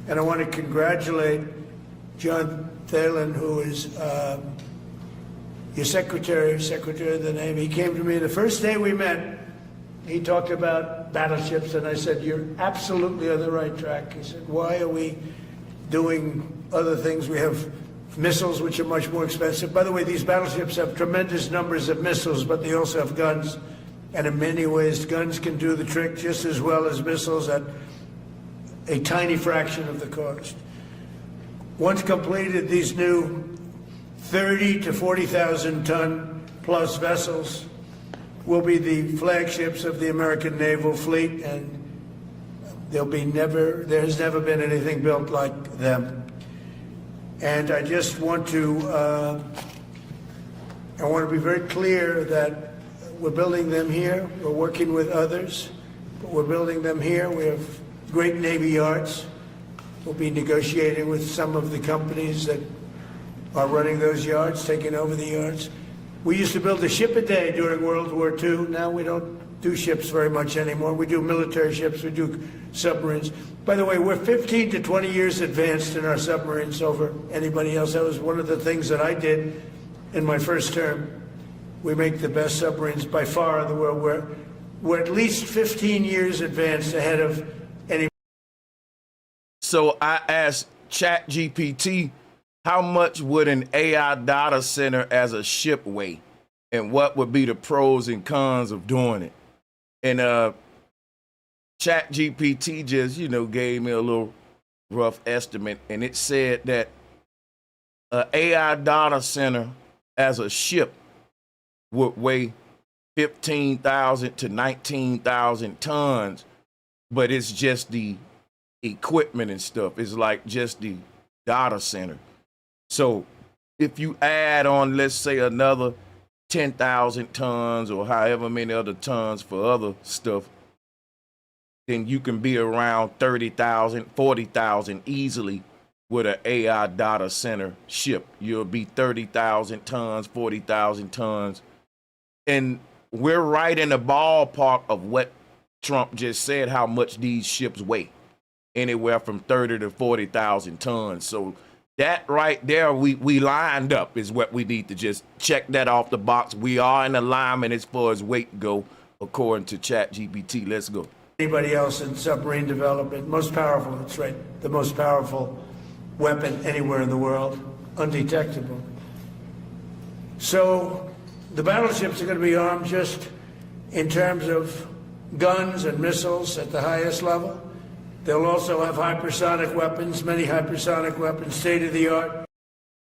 Speaker 3: And I want to congratulate John Thalen, who is your secretary of the Navy. He came to me the first day we met. He talked about battleships, and I said, you're absolutely on the right track. He said, why are we doing other things? We have missiles, which are much more expensive. By the way, these battleships have tremendous numbers of missiles, but they also have guns. And in many ways, guns can do the trick just as well as missiles at a tiny fraction of the cost. Once completed, these new 30 to 40,000 ton plus vessels will be the flagships of the American naval fleet, and there has never been anything built like them. And I just want to, be very clear that we're building them here. We're working with others, but we're building them here. We have great Navy yards. We'll be negotiating with some of the companies that are running those yards, taking over the yards. We used to build a ship a day during World War II. Now we don't do ships very much anymore. We do military ships, we do submarines. By the way, we're 15 to 20 years advanced in our submarines over anybody else. That was one of the things that I did in my first term. We make the best submarines by far in the world. We're at least 15 years advanced ahead of any.
Speaker 1: So I asked ChatGPT, how much would an AI data center as a ship weigh? And what would be the pros and cons of doing it? And ChatGPT just, gave me a little rough estimate. And it said that an AI data center as a ship would weigh 15,000 to 19,000 tons. But it's just the equipment and stuff. It's like just the data center. So if you add on, let's say, another 10,000 tons or however many other tons for other stuff, then you can be around 30,000, 40,000 easily with an AI data center ship. You'll be 30,000 tons, 40,000 tons. And we're right in the ballpark of what Trump just said, how much these ships weigh. Anywhere from 30 to 40,000 tons. So that right there, we lined up is what we need to just check that off the box. We are in alignment as far as weight go, according to ChatGPT. Let's go.
Speaker 3: Anybody else in submarine development, most powerful, that's right, the most powerful weapon anywhere in the world, undetectable. So the battleships are going to be armed just in terms of guns and missiles at the highest level. They'll also have hypersonic weapons, many hypersonic weapons, state-of-the-art.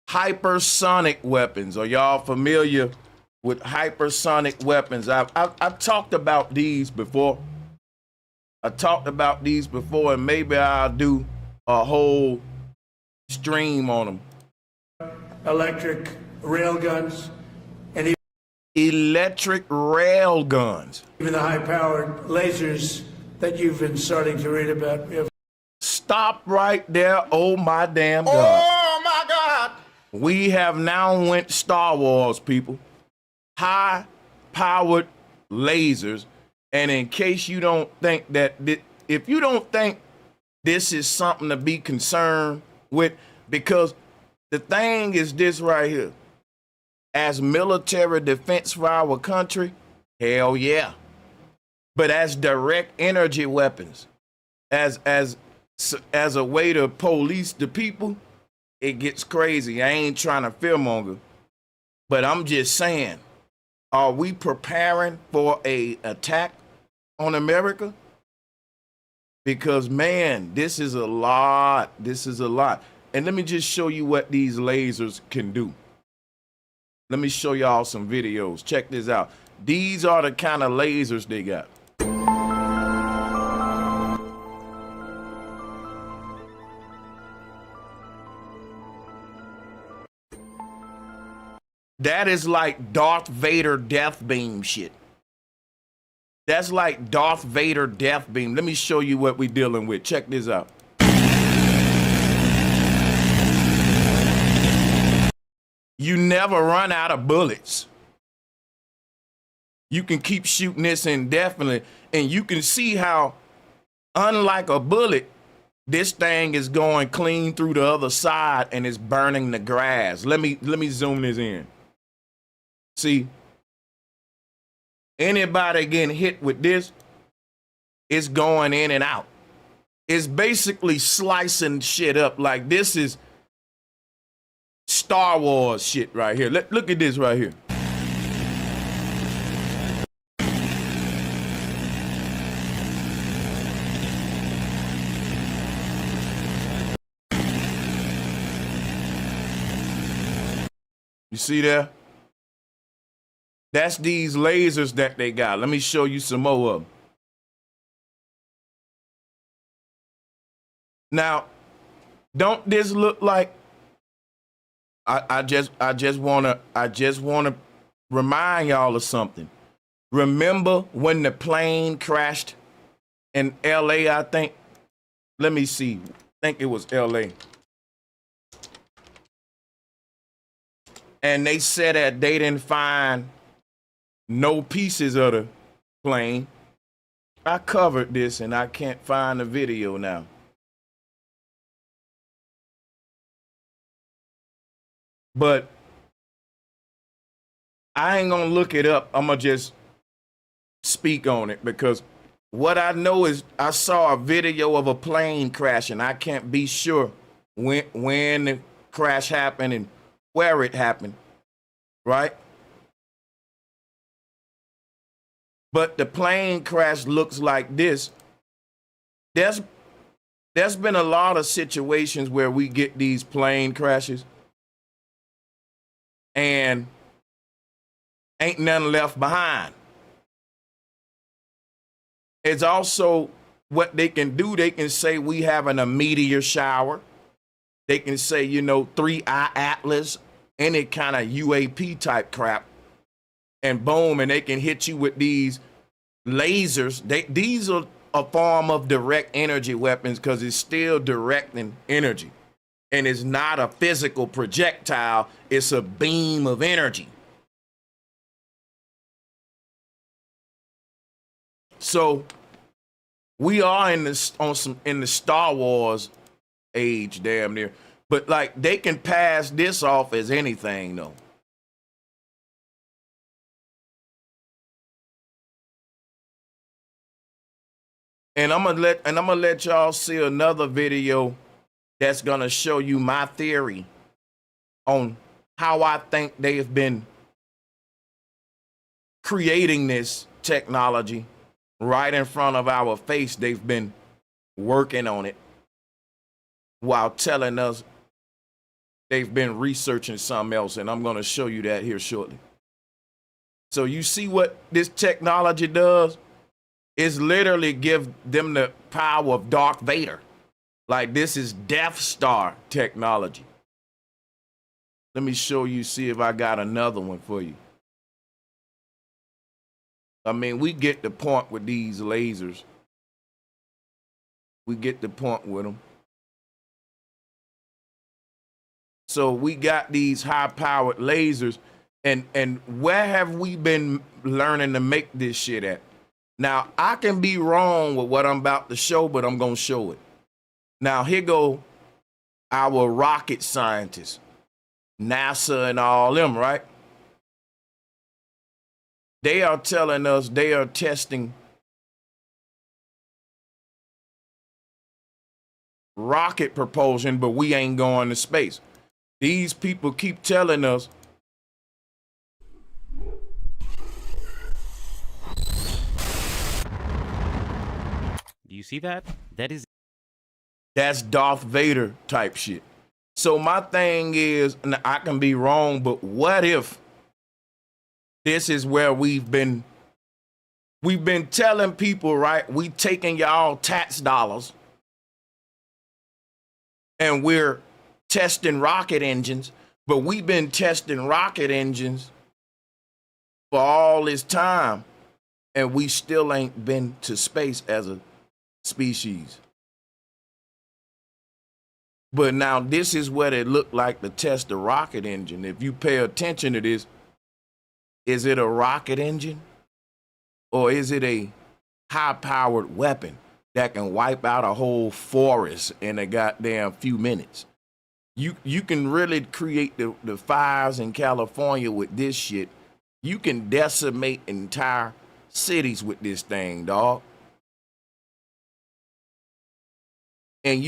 Speaker 1: Hypersonic weapons. Are y'all familiar with hypersonic weapons? I've talked about these before. And maybe I'll do a whole stream on them.
Speaker 3: Electric rail guns. And
Speaker 1: electric rail guns.
Speaker 3: Even the high-powered lasers that you've been starting to read about.
Speaker 1: Stop right there. Oh, my damn God.
Speaker 4: Oh, my God.
Speaker 1: We have now went Star Wars, people. High-powered lasers. And in case you don't think that, if you don't think this is something to be concerned with, because the thing is this right here. As military defense for our country, hell yeah. But as direct energy weapons, as a way to police the people, it gets crazy. I ain't trying to fearmonger, but I'm just saying, are we preparing for an attack on America? Because, man, this is a lot. And let me just show you what these lasers can do. Let me show y'all some videos. Check this out. These are the kind of lasers they got. That is like Darth Vader death beam shit. That's like Darth Vader death beam. Let me show you what we're dealing with. Check this out. You never run out of bullets. You can keep shooting this indefinitely, and you can see how, unlike a bullet, this thing is going clean through the other side and it's burning the grass. Let me zoom this in. See, anybody getting hit with this, it's going in and out. It's basically slicing shit up. Like, this is Star Wars shit right here. Look at this right here. You see that? That's these lasers that they got. Let me show you some more of them. Now, don't this look like, I just wanna remind y'all of something. Remember when the plane crashed in LA, I think? Let me see. I think it was LA. And they said that they didn't find no pieces of the plane. I covered this and I can't find the video now. But I ain't gonna look it up. I'm gonna just speak on it, because what I know is I saw a video of a plane crashing. I can't be sure when the crash happened and where it happened, right? But the plane crash looks like this. There's been a lot of situations where we get these plane crashes and ain't nothing left behind. It's also what they can do. They can say we having a meteor shower. They can say, you know, 3-eye atlas, any kind of UAP type crap. And boom, and they can hit you with these lasers. These are a form of direct energy weapons, because it's still directing energy. And it's not a physical projectile, it's a beam of energy. So we are in the Star Wars age, damn near. But like, they can pass this off as anything though. And I'm gonna let y'all see another video that's gonna show you my theory on how I think they have been creating this technology right in front of our face. They've been working on it while telling us they've been researching something else, and I'm gonna show you that here shortly. So you see what this technology does? It's literally give them the power of Darth Vader. Like, this is Death Star technology. Let me show you, see if I got another one for you. I mean, we get the point with these lasers. We get the point with them. So we got these high-powered lasers, and where have we been learning to make this shit at? Now, I can be wrong with what I'm about to show, but I'm going to show it. Now, here go our rocket scientists, NASA and all them, right? They are telling us they are testing rocket propulsion, but we ain't going to space. These people keep telling us
Speaker 4: Do you see that?
Speaker 1: that's Darth Vader type shit. So my thing is, and I can be wrong, but what if This is where we've been telling people, right? We taking y'all tax dollars and we're testing rocket engines, but we've been testing rocket engines for all this time, and we still ain't been to space as a species. But now this is what it looked like to test a rocket engine. If you pay attention to this, is it a rocket engine or is it a high-powered weapon that can wipe out a whole forest in a goddamn few minutes? You can really create the fires in California with this shit. You can decimate entire cities with this thing, dog. And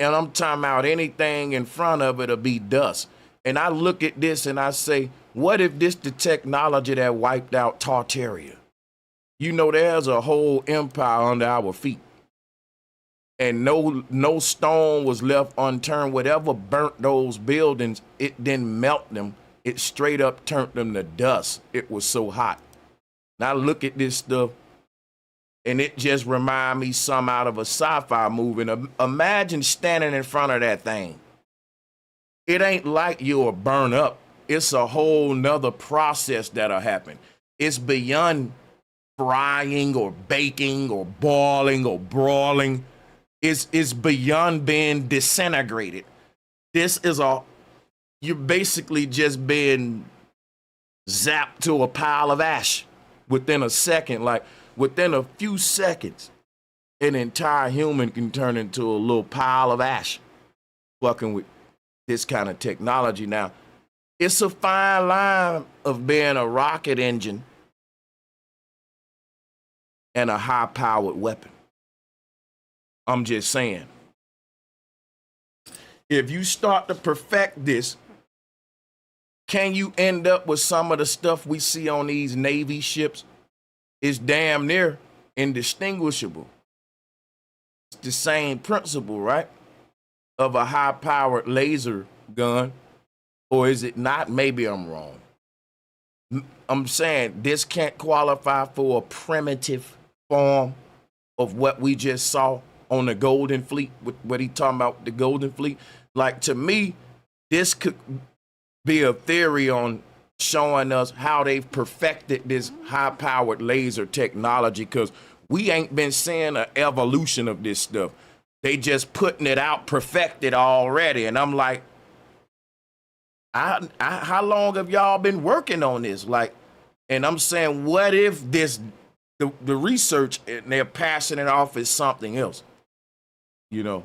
Speaker 1: I'm talking about anything in front of it'll be dust. And I look at this and I say, what if this the technology that wiped out Tartaria? You know, there's a whole empire under our feet. And no stone was left unturned. Whatever burnt those buildings, it didn't melt them. It straight up turned them to dust. It was so hot. Now look at this stuff, and it just remind me some out of a sci-fi movie. And imagine standing in front of that thing. It ain't like you'll burn up. It's a whole nother process that'll happen. It's beyond frying or baking or boiling or broiling. It's beyond being disintegrated. You're basically just being zapped to a pile of ash within a second. Like within a few seconds, an entire human can turn into a little pile of ash fucking with this kind of technology. Now, it's a fine line of being a rocket engine and a high-powered weapon. I'm just saying. If you start to perfect this, can you end up with some of the stuff we see on these Navy ships? It's damn near indistinguishable. It's the same principle, right? Of a high-powered laser gun. Or is it not? Maybe I'm wrong. I'm saying this can't qualify for a primitive form of what we just saw on the Golden Fleet, with what he talking about, the Golden Fleet. Like, to me, this could be a theory on showing us how they've perfected this high-powered laser technology, because we ain't been seeing an evolution of this stuff. They just putting it out perfected already. And I'm like, how long have y'all been working on this? Like, and I'm saying, what if the research, and they're passing it off as something else? You know,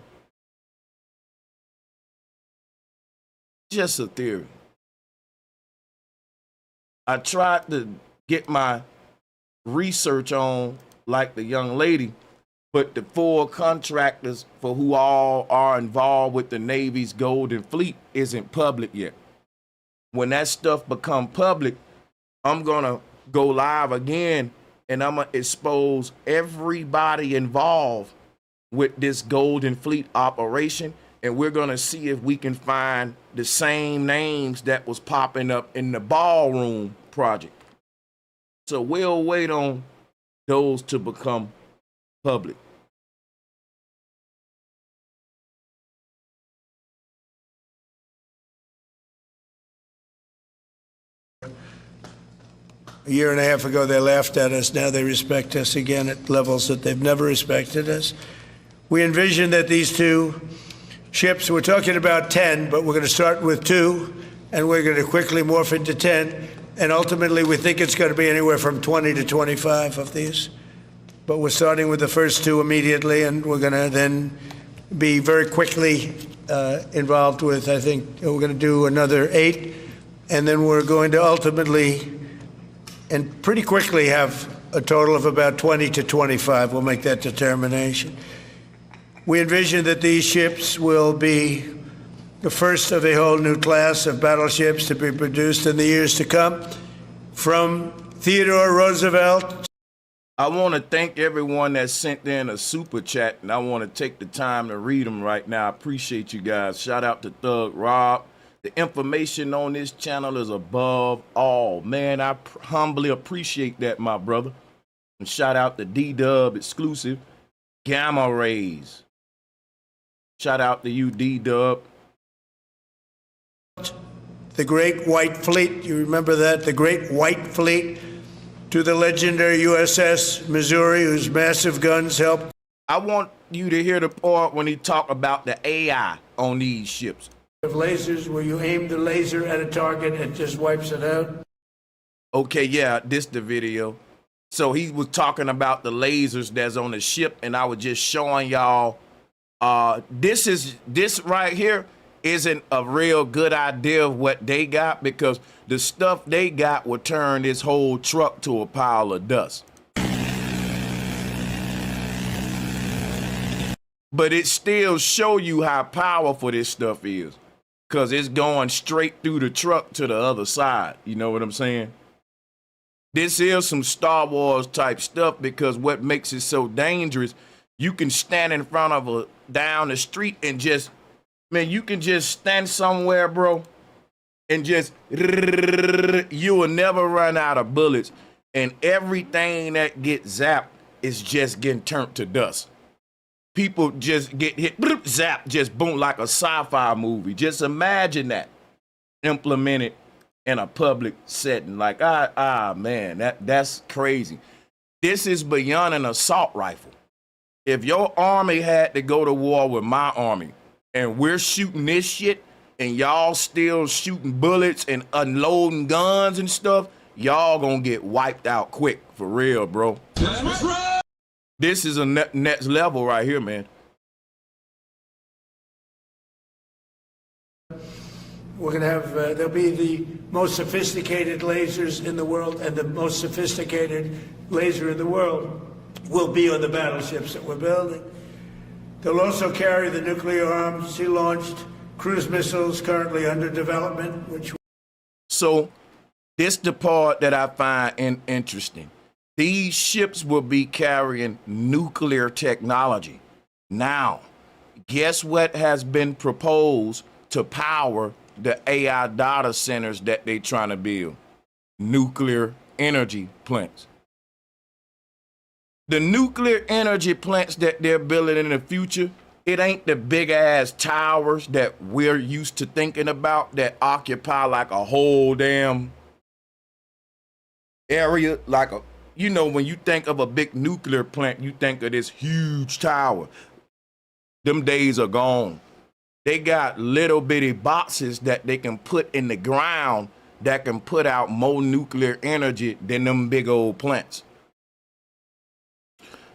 Speaker 1: just a theory. I tried to get my research on, like the young lady, but the full contractors for who all are involved with the Navy's Golden Fleet isn't public yet. When that stuff become public, I'm gonna go live again and I'm gonna expose everybody involved with this Golden Fleet operation, and we're gonna see if we can find the same names that was popping up in the Ballroom project. So we'll wait on those to become public.
Speaker 3: A year and a half ago, they laughed at us. Now they respect us again at levels that they've never respected us. We envision that these two ships, we're talking about 10, but we're going to start with 2, and we're going to quickly morph into 10. And ultimately, we think it's going to be anywhere from 20 to 25 of these. But we're starting with the first 2 immediately, and we're going to then be very quickly involved with, I think, we're going to do another 8. And then we're going to ultimately and pretty quickly have a total of about 20 to 25. We'll make that determination. We envision that these ships will be the first of a whole new class of battleships to be produced in the years to come. From Theodore Roosevelt.
Speaker 1: I want to thank everyone that sent in a super chat, and I want to take the time to read them right now. I appreciate you guys. Shout out to Thug Rob. The information on this channel is above all. Man, I humbly appreciate that, my brother. And shout out to D-Dub exclusive, Gamma Rays. Shout out to you, D-Dub.
Speaker 3: The Great White Fleet, you remember that? The Great White Fleet to the legendary USS Missouri, whose massive guns helped.
Speaker 1: I want you to hear the part when he talk about the AI on these ships.
Speaker 3: Of lasers, where you aim the laser at a target, it just wipes it out.
Speaker 1: Okay, yeah, this the video. So he was talking about the lasers that's on the ship, and I was just showing y'all. This right here isn't a real good idea of what they got, because the stuff they got will turn this whole truck to a pile of dust. But it still show you how powerful this stuff is, because it's going straight through the truck to the other side. You know what I'm saying? This is some Star Wars type stuff, because what makes it so dangerous, you can stand in front of a down the street and just, man, you can just stand somewhere, bro, and just, you will never run out of bullets, and everything that gets zapped is just getting turned to dust. People just get hit, zap, just boom, like a sci-fi movie. Just imagine that implemented in a public setting. Like, man, that's crazy. This is beyond an assault rifle. If your army had to go to war with my army, and we're shooting this shit, and y'all still shooting bullets and unloading guns and stuff, y'all gonna get wiped out quick, for real, bro. This is a next level right here, man.
Speaker 3: We're going to have, there'll be the most sophisticated lasers in the world, and the most sophisticated laser in the world will be on the battleships that we're building. They'll also carry the nuclear armed, sea-launched cruise missiles currently under development, which...
Speaker 1: So, this the part that I find interesting. These ships will be carrying nuclear technology. Now, guess what has been proposed to power the AI data centers that they're trying to build? Nuclear energy plants. The nuclear energy plants that they're building in the future, it ain't the big ass towers that we're used to thinking about that occupy like a whole damn area, like a, you know, when you think of a big nuclear plant, you think of this huge tower. Them days are gone. They got little bitty boxes that they can put in the ground that can put out more nuclear energy than them big old plants.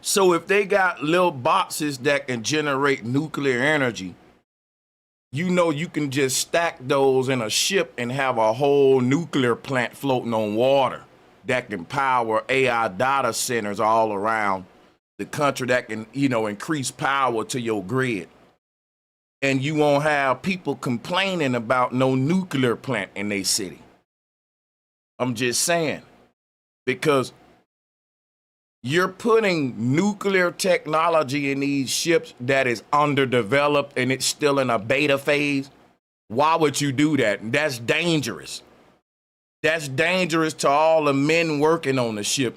Speaker 1: So if they got little boxes that can generate nuclear energy, you know you can just stack those in a ship and have a whole nuclear plant floating on water that can power AI data centers all around the country that can, you know, increase power to your grid. And you won't have people complaining about no nuclear plant in their city. I'm just saying, because you're putting nuclear technology in these ships that is underdeveloped and it's still in a beta phase. Why would you do that? That's dangerous. That's dangerous to all the men working on the ship.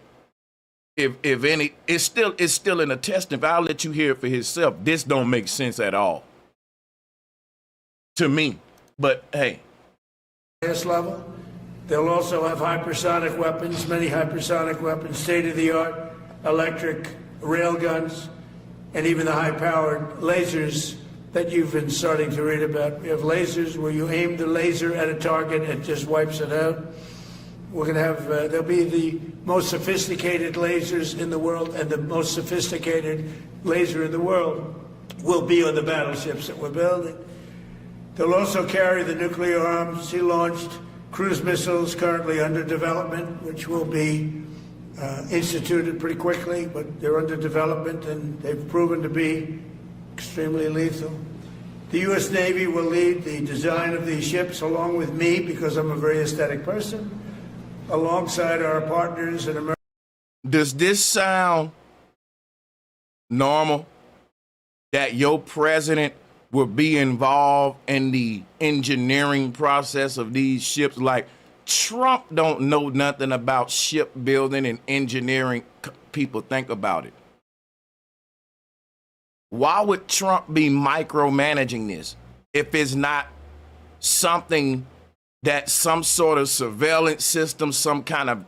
Speaker 1: If any, it's still in a testing. If I'll let you hear it for yourself, this don't make sense at all to me. But hey,
Speaker 3: highest level. They'll also have hypersonic weapons, many hypersonic weapons, state-of-the-art electric rail guns, and even the high-powered lasers that you've been starting to read about. We have lasers where you aim the laser at a target, it just wipes it out. We're going to have, there'll be the most sophisticated lasers in the world, and the most sophisticated laser in the world will be on the battleships that we're building. They'll also carry the nuclear armed, sea-launched cruise missiles currently under development, which will be instituted pretty quickly, but they're under development and they've proven to be extremely lethal. The U.S. Navy will lead the design of these ships along with me, because I'm a very aesthetic person, alongside our partners in America.
Speaker 1: Does this sound normal? That your president will be involved in the engineering process of these ships. Like, Trump don't know nothing about shipbuilding and engineering. People think about it. Why would Trump be micromanaging this if it's not something that some sort of surveillance system, some kind of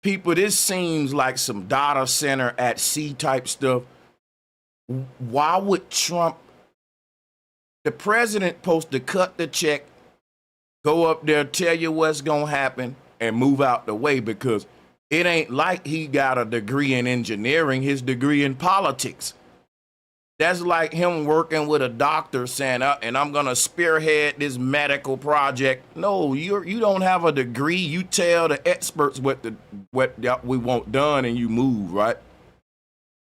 Speaker 1: people? This seems like some data center at sea type stuff. Why would Trump? The president supposed to cut the check, go up there, tell you what's gonna happen, and move out the way, because it ain't like he got a degree in engineering, his degree in politics. That's like him working with a doctor saying, and I'm gonna spearhead this medical project. No, you don't have a degree. You tell the experts what we want done, and you move, right?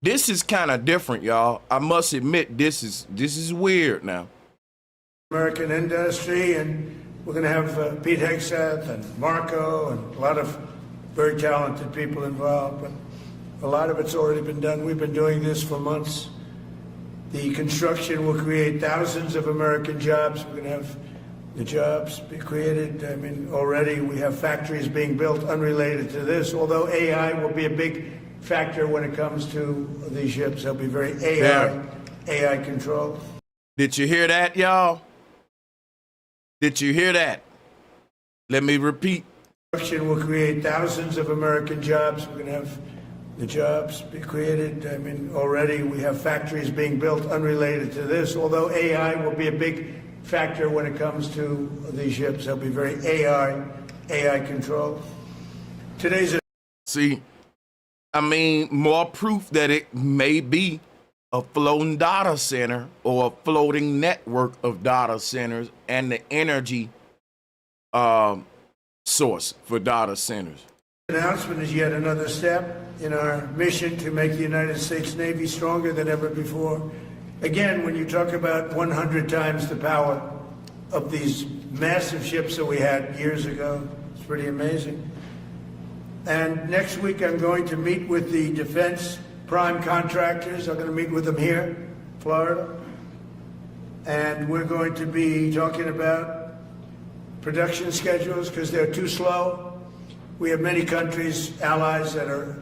Speaker 1: This is kind of different, y'all. I must admit, this is weird now.
Speaker 3: American industry, and we're going to have Pete Hegseth and Marco and a lot of very talented people involved, but a lot of it's already been done. We've been doing this for months. The construction will create thousands of American jobs. We're going to have the jobs be created. I mean, already we have factories being built unrelated to this, although AI will be a big factor when it comes to these ships. They'll be very AI controlled.
Speaker 1: Did you hear that, y'all? Did you hear that? Let me repeat.
Speaker 3: Construction will create thousands of American jobs. We're going to have the jobs be created. I mean, already we have factories being built unrelated to this, although AI will be a big factor when it comes to these ships. They'll be very AI controlled.
Speaker 1: See, I mean, more proof that it may be a floating data center or a floating network of data centers, and the energy source for data centers.
Speaker 3: Announcement is yet another step in our mission to make the United States Navy stronger than ever before. Again, when you talk about 100 times the power of these massive ships that we had years ago, it's pretty amazing. And next week I'm going to meet with the defense prime contractors. I'm going to meet with them here, Florida. And we're going to be talking about production schedules because they're too slow. We have many countries, allies, that are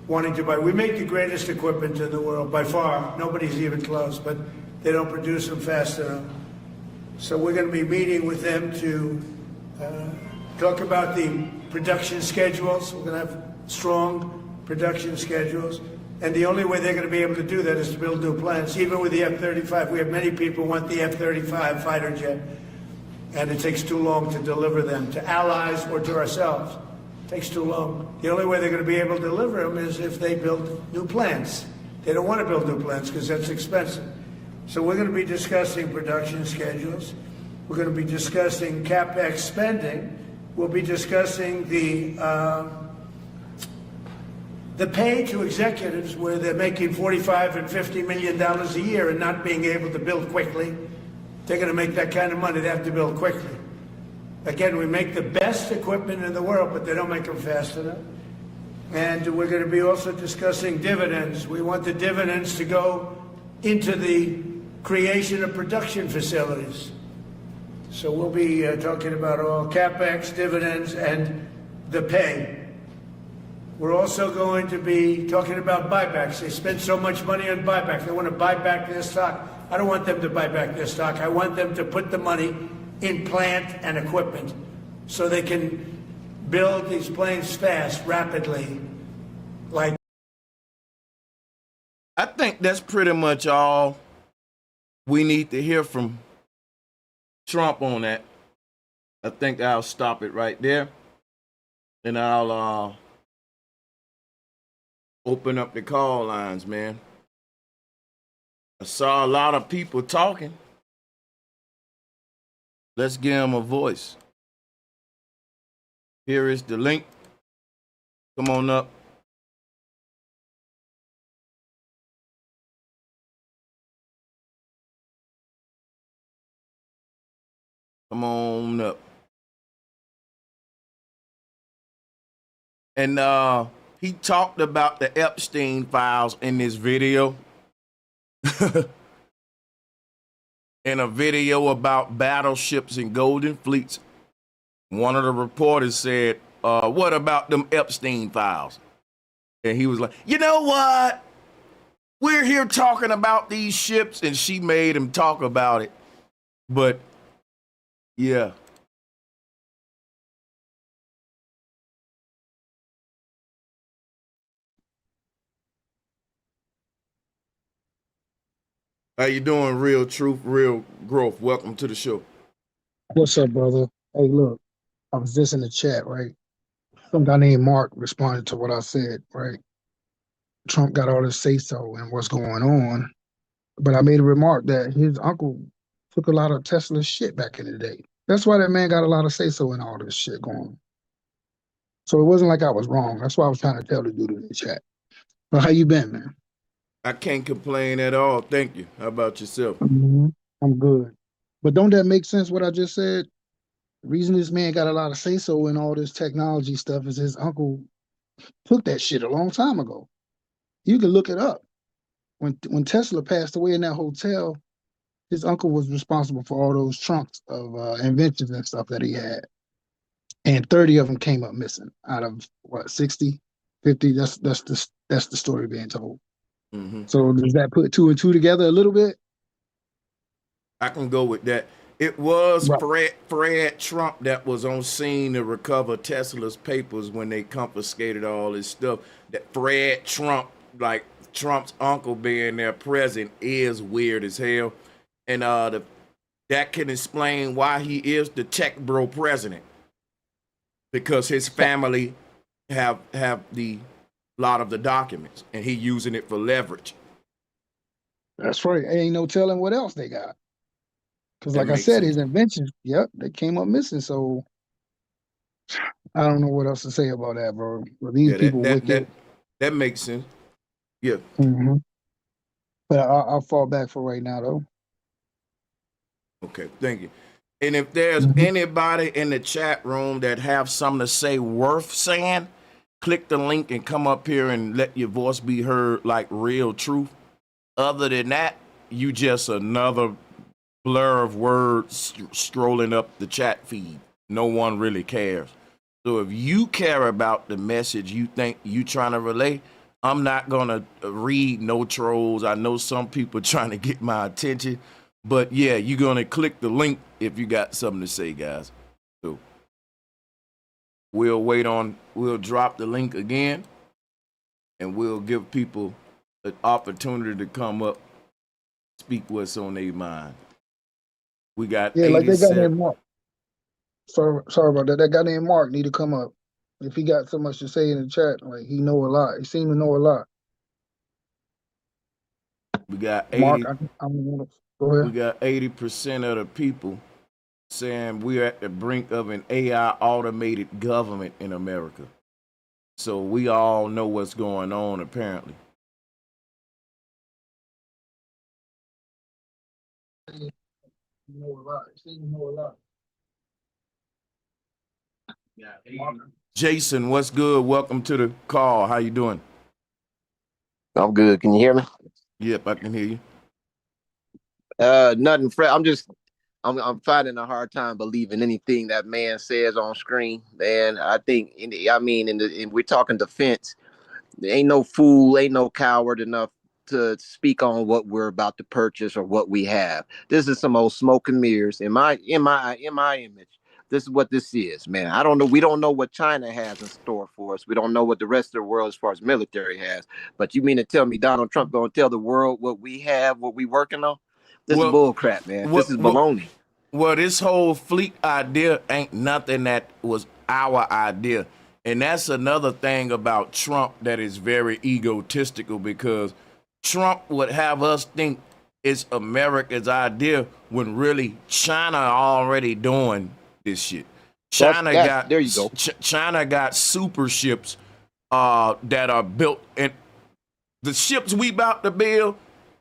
Speaker 3: wanting to buy. We make the greatest equipment in the world by far. Nobody's even close, but they don't produce them fast enough. So we're going to be meeting with them to talk about the production schedules. We're going to have strong production schedules. And the only way they're going to be able to do that is to build new plants. Even with the F-35, we have many people who want the F-35 fighter jet, and it takes too long to deliver them to allies or to ourselves. It takes too long. The only way they're going to be able to deliver them is if they build new plants. They don't want to build new plants because that's expensive. So we're going to be discussing production schedules. We're going to be discussing CapEx spending. We'll be discussing the pay to executives where they're making $45 and $50 million a year and not being able to build quickly. They're going to make that kind of money. They have to build quickly. Again, we make the best equipment in the world, but they don't make them fast enough. And we're going to be also discussing dividends. We want the dividends to go into the creation of production facilities. So we'll be talking about all CapEx, dividends, and the pay. We're also going to be talking about buybacks. They spend so much money on buybacks. They want to buy back their stock. I don't want them to buy back their stock. I want them to put the money in plant and equipment so they can build these planes fast, rapidly. Like,
Speaker 1: I think that's pretty much all we need to hear from Trump on that. I think I'll stop it right there, and I'll open up the call lines, man. I saw a lot of people talking. Let's give them a voice. Here is the link. Come on up. Come on up. And he talked about the Epstein files in this video. in a video about battleships and golden fleets. One of the reporters said, what about them Epstein files? And he was like, you know what? We're here talking about these ships, and she made him talk about it. But yeah. How you doing, Real Truth, Real Growth? Welcome to the show.
Speaker 5: What's up, brother? Hey, look, I was just in the chat, right? Some guy named Mark responded to what I said, right? Trump got all this say-so and what's going on. But I made a remark that his uncle took a lot of Tesla's shit back in the day. That's why that man got a lot of say-so in all this shit going on. So it wasn't like I was wrong. That's why I was trying to tell the dude in the chat. But how you been, man?
Speaker 1: I can't complain at all. Thank you. How about yourself?
Speaker 5: I'm good. But don't that make sense what I just said? The reason this man got a lot of say-so in all this technology stuff is his uncle took that shit a long time ago. You can look it up. When Tesla passed away in that hotel, his uncle was responsible for all those trunks of inventions and stuff that he had. And 30 of them came up missing out of what, 60, 50? That's the story being told. So does that put two and two together a little bit?
Speaker 1: I can go with that. It was
Speaker 5: Right.
Speaker 1: Fred Trump that was on scene to recover Tesla's papers when they confiscated all his stuff. That Fred Trump, like Trump's uncle being there present, is weird as hell. And that can explain why he is the tech bro president. Because his family have the lot of the documents and he using it for leverage.
Speaker 5: That's right. Ain't no telling what else they got. Because
Speaker 1: That
Speaker 5: like I
Speaker 1: makes
Speaker 5: said,
Speaker 1: sense.
Speaker 5: his inventions, yep, they came up missing. So I don't know what else to say about that, bro. But these
Speaker 1: Yeah,
Speaker 5: people wicked.
Speaker 1: that makes sense. Yeah.
Speaker 5: But I'll fall back for right now, though.
Speaker 1: Okay, thank you. And if there's anybody in the chat room that have something to say worth saying, click the link and come up here and let your voice be heard like Real Truth. Other than that, you just another blur of words scrolling up the chat feed. No one really cares. So if you care about the message you think you trying to relay, I'm not going to read no trolls. I know some people trying to get my attention. But yeah, you're going to click the link if you got something to say, guys. So we'll drop the link again and we'll give people an opportunity to come up, speak what's on their mind. We got
Speaker 5: Like that guy
Speaker 1: 87.
Speaker 5: named Mark. Sorry about that. That guy named Mark need to come up. If he got so much to say in the chat, like he know a lot. He seemed to know a lot.
Speaker 1: We got 80.
Speaker 5: Mark, I'm gonna go ahead.
Speaker 1: We got 80% of the people saying we're at the brink of an AI automated government in America. So we all know what's going on, apparently.
Speaker 5: You know a lot. He seemed to know a lot.
Speaker 1: Jason, what's good? Welcome to the call. How you doing?
Speaker 6: I'm good. Can you hear me?
Speaker 1: Yep, I can hear you.
Speaker 6: Nothing. I'm finding a hard time believing anything that man says on screen. Man, I think. We're talking defense. There ain't no fool, ain't no coward enough to speak on what we're about to purchase or what we have. This is some old smoke and mirrors in my image. This is what this is, man. I don't know. We don't know what China has in store for us. We don't know what the rest of the world, as far as military, has. But you mean to tell me Donald Trump gonna tell the world what we have, what we working on? This is bull crap, man. This is baloney.
Speaker 1: Well, this whole fleet idea ain't nothing that was our idea. And that's another thing about Trump that is very egotistical, because Trump would have us think it's America's idea when really China already doing this shit.
Speaker 6: There you go.
Speaker 1: China got super ships that are built, and the ships we about to build,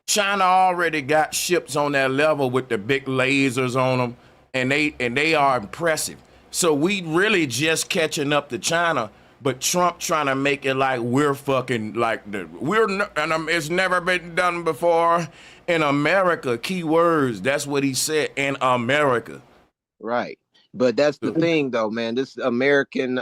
Speaker 1: China already got ships on that level with the big lasers on them, and they are impressive. So we really just catching up to China. But Trump trying to make it like we're fucking like it's never been done before in America. Key words. That's what he said, in America.
Speaker 6: Right. But that's the thing though, man. This American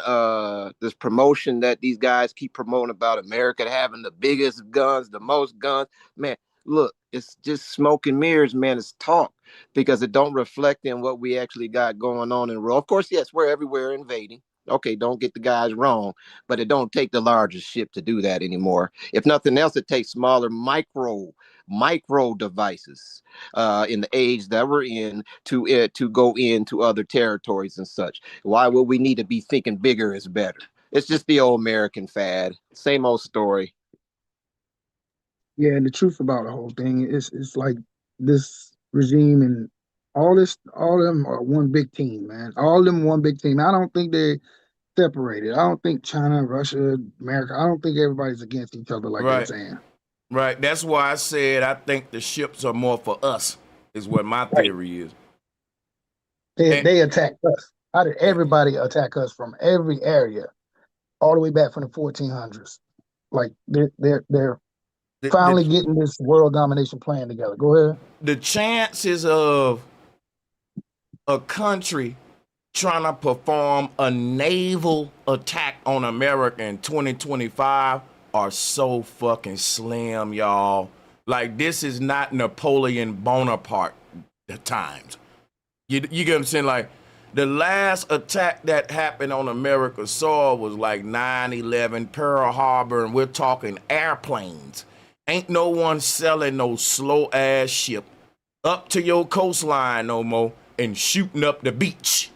Speaker 6: this promotion that these guys keep promoting about America having the biggest guns, the most guns, man, look, it's just smoke and mirrors, man. It's talk because it don't reflect in what we actually got going on in real. Of course, yes, we're everywhere invading. Okay, don't get the guys wrong, but it don't take the largest ship to do that anymore. If nothing else, it takes smaller micro devices in the age that we're in to go into other territories and such. Why would we need to be thinking bigger is better? It's just the old American fad, same old story.
Speaker 5: Yeah, and the truth about the whole thing is it's like this regime and all of them are one big team, man. All of them one big team. I don't think they separated. I don't think China, Russia, America, I don't think everybody's against each other like they're
Speaker 1: Right.
Speaker 5: saying.
Speaker 1: Right. That's why I said I think the ships are more for us, is what my
Speaker 5: Right.
Speaker 1: theory is.
Speaker 5: They attacked us. How did everybody attack us from every area, all the way back from the 1400s? Like they're finally getting this world domination plan together. Go ahead.
Speaker 1: The chances of a country trying to perform a naval attack on America in 2025 are so fucking slim, y'all. Like, this is not Napoleon Bonaparte times. You get what I'm saying? Like, the last attack that happened on America's soil was like 9/11, Pearl Harbor, and we're talking airplanes. Ain't no one selling no slow ass ship up to your coastline no more and shooting up the beach.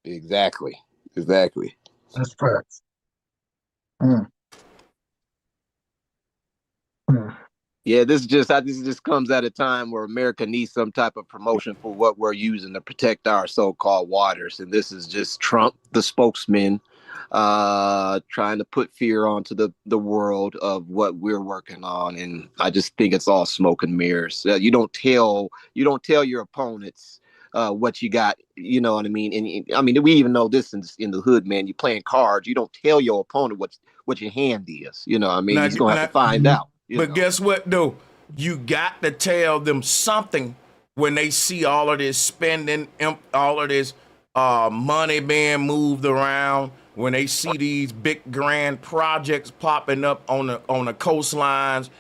Speaker 6: Exactly.
Speaker 5: That's facts. Mm. Mm.
Speaker 6: Yeah, this just comes at a time where America needs some type of promotion for what we're using to protect our so-called waters, and this is just Trump, the spokesman, trying to put fear onto the world of what we're working on, and I just think it's all smoke and mirrors. You don't tell your opponents what you got, you know what I mean? And I mean, we even know this in the hood, man. You playing cards, you don't tell your opponent what your hand is. You know what I mean? He's gonna have to find out.
Speaker 1: But guess what, though? You got to tell them something when they see all of this spending, all of this money being moved around. When they see these big grand projects popping up on the coastlines,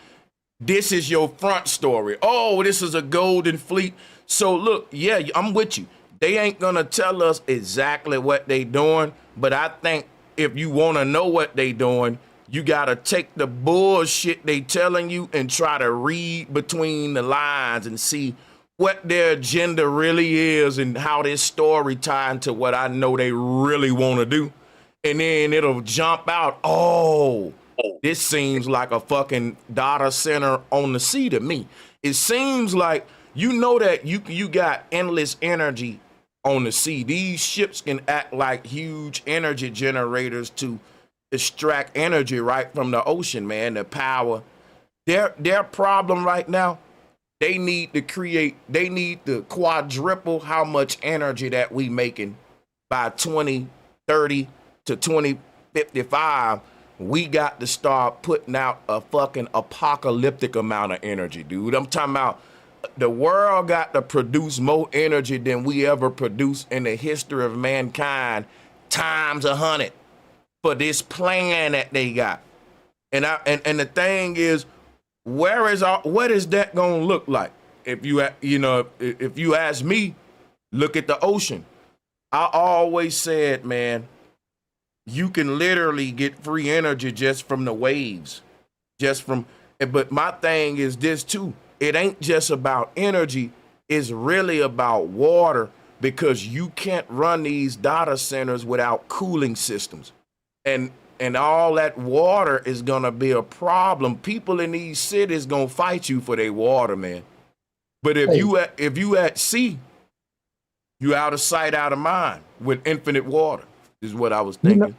Speaker 1: this is your front story. Oh, this is a golden fleet. So look, yeah, I'm with you. They ain't gonna tell us exactly what they doing, but I think if you want to know what they doing, you gotta take the bullshit they telling you and try to read between the lines and see what their agenda really is and how this story tie into what I know they really want to do. And then it'll jump out, oh, this seems like a fucking data center on the sea to me. It seems like, you know, that you got endless energy on the sea. These ships can act like huge energy generators to extract energy right from the ocean, man, the power. Their problem right now, they need to quadruple how much energy that we making by 2030 to 2055. We got to start putting out a fucking apocalyptic amount of energy, dude. I'm talking about the world got to produce more energy than we ever produced in the history of mankind times 100 for this plan that they got. And the thing is, what is that gonna look like? If you ask me, look at the ocean. I always said, man, you can literally get free energy just from the waves, but my thing is this too. It ain't just about energy. It's really about water, because you can't run these data centers without cooling systems. And all that water is gonna be a problem. People in these cities gonna fight you for their water, man. But if you at sea, you out of sight, out of mind with infinite water, is what I was thinking.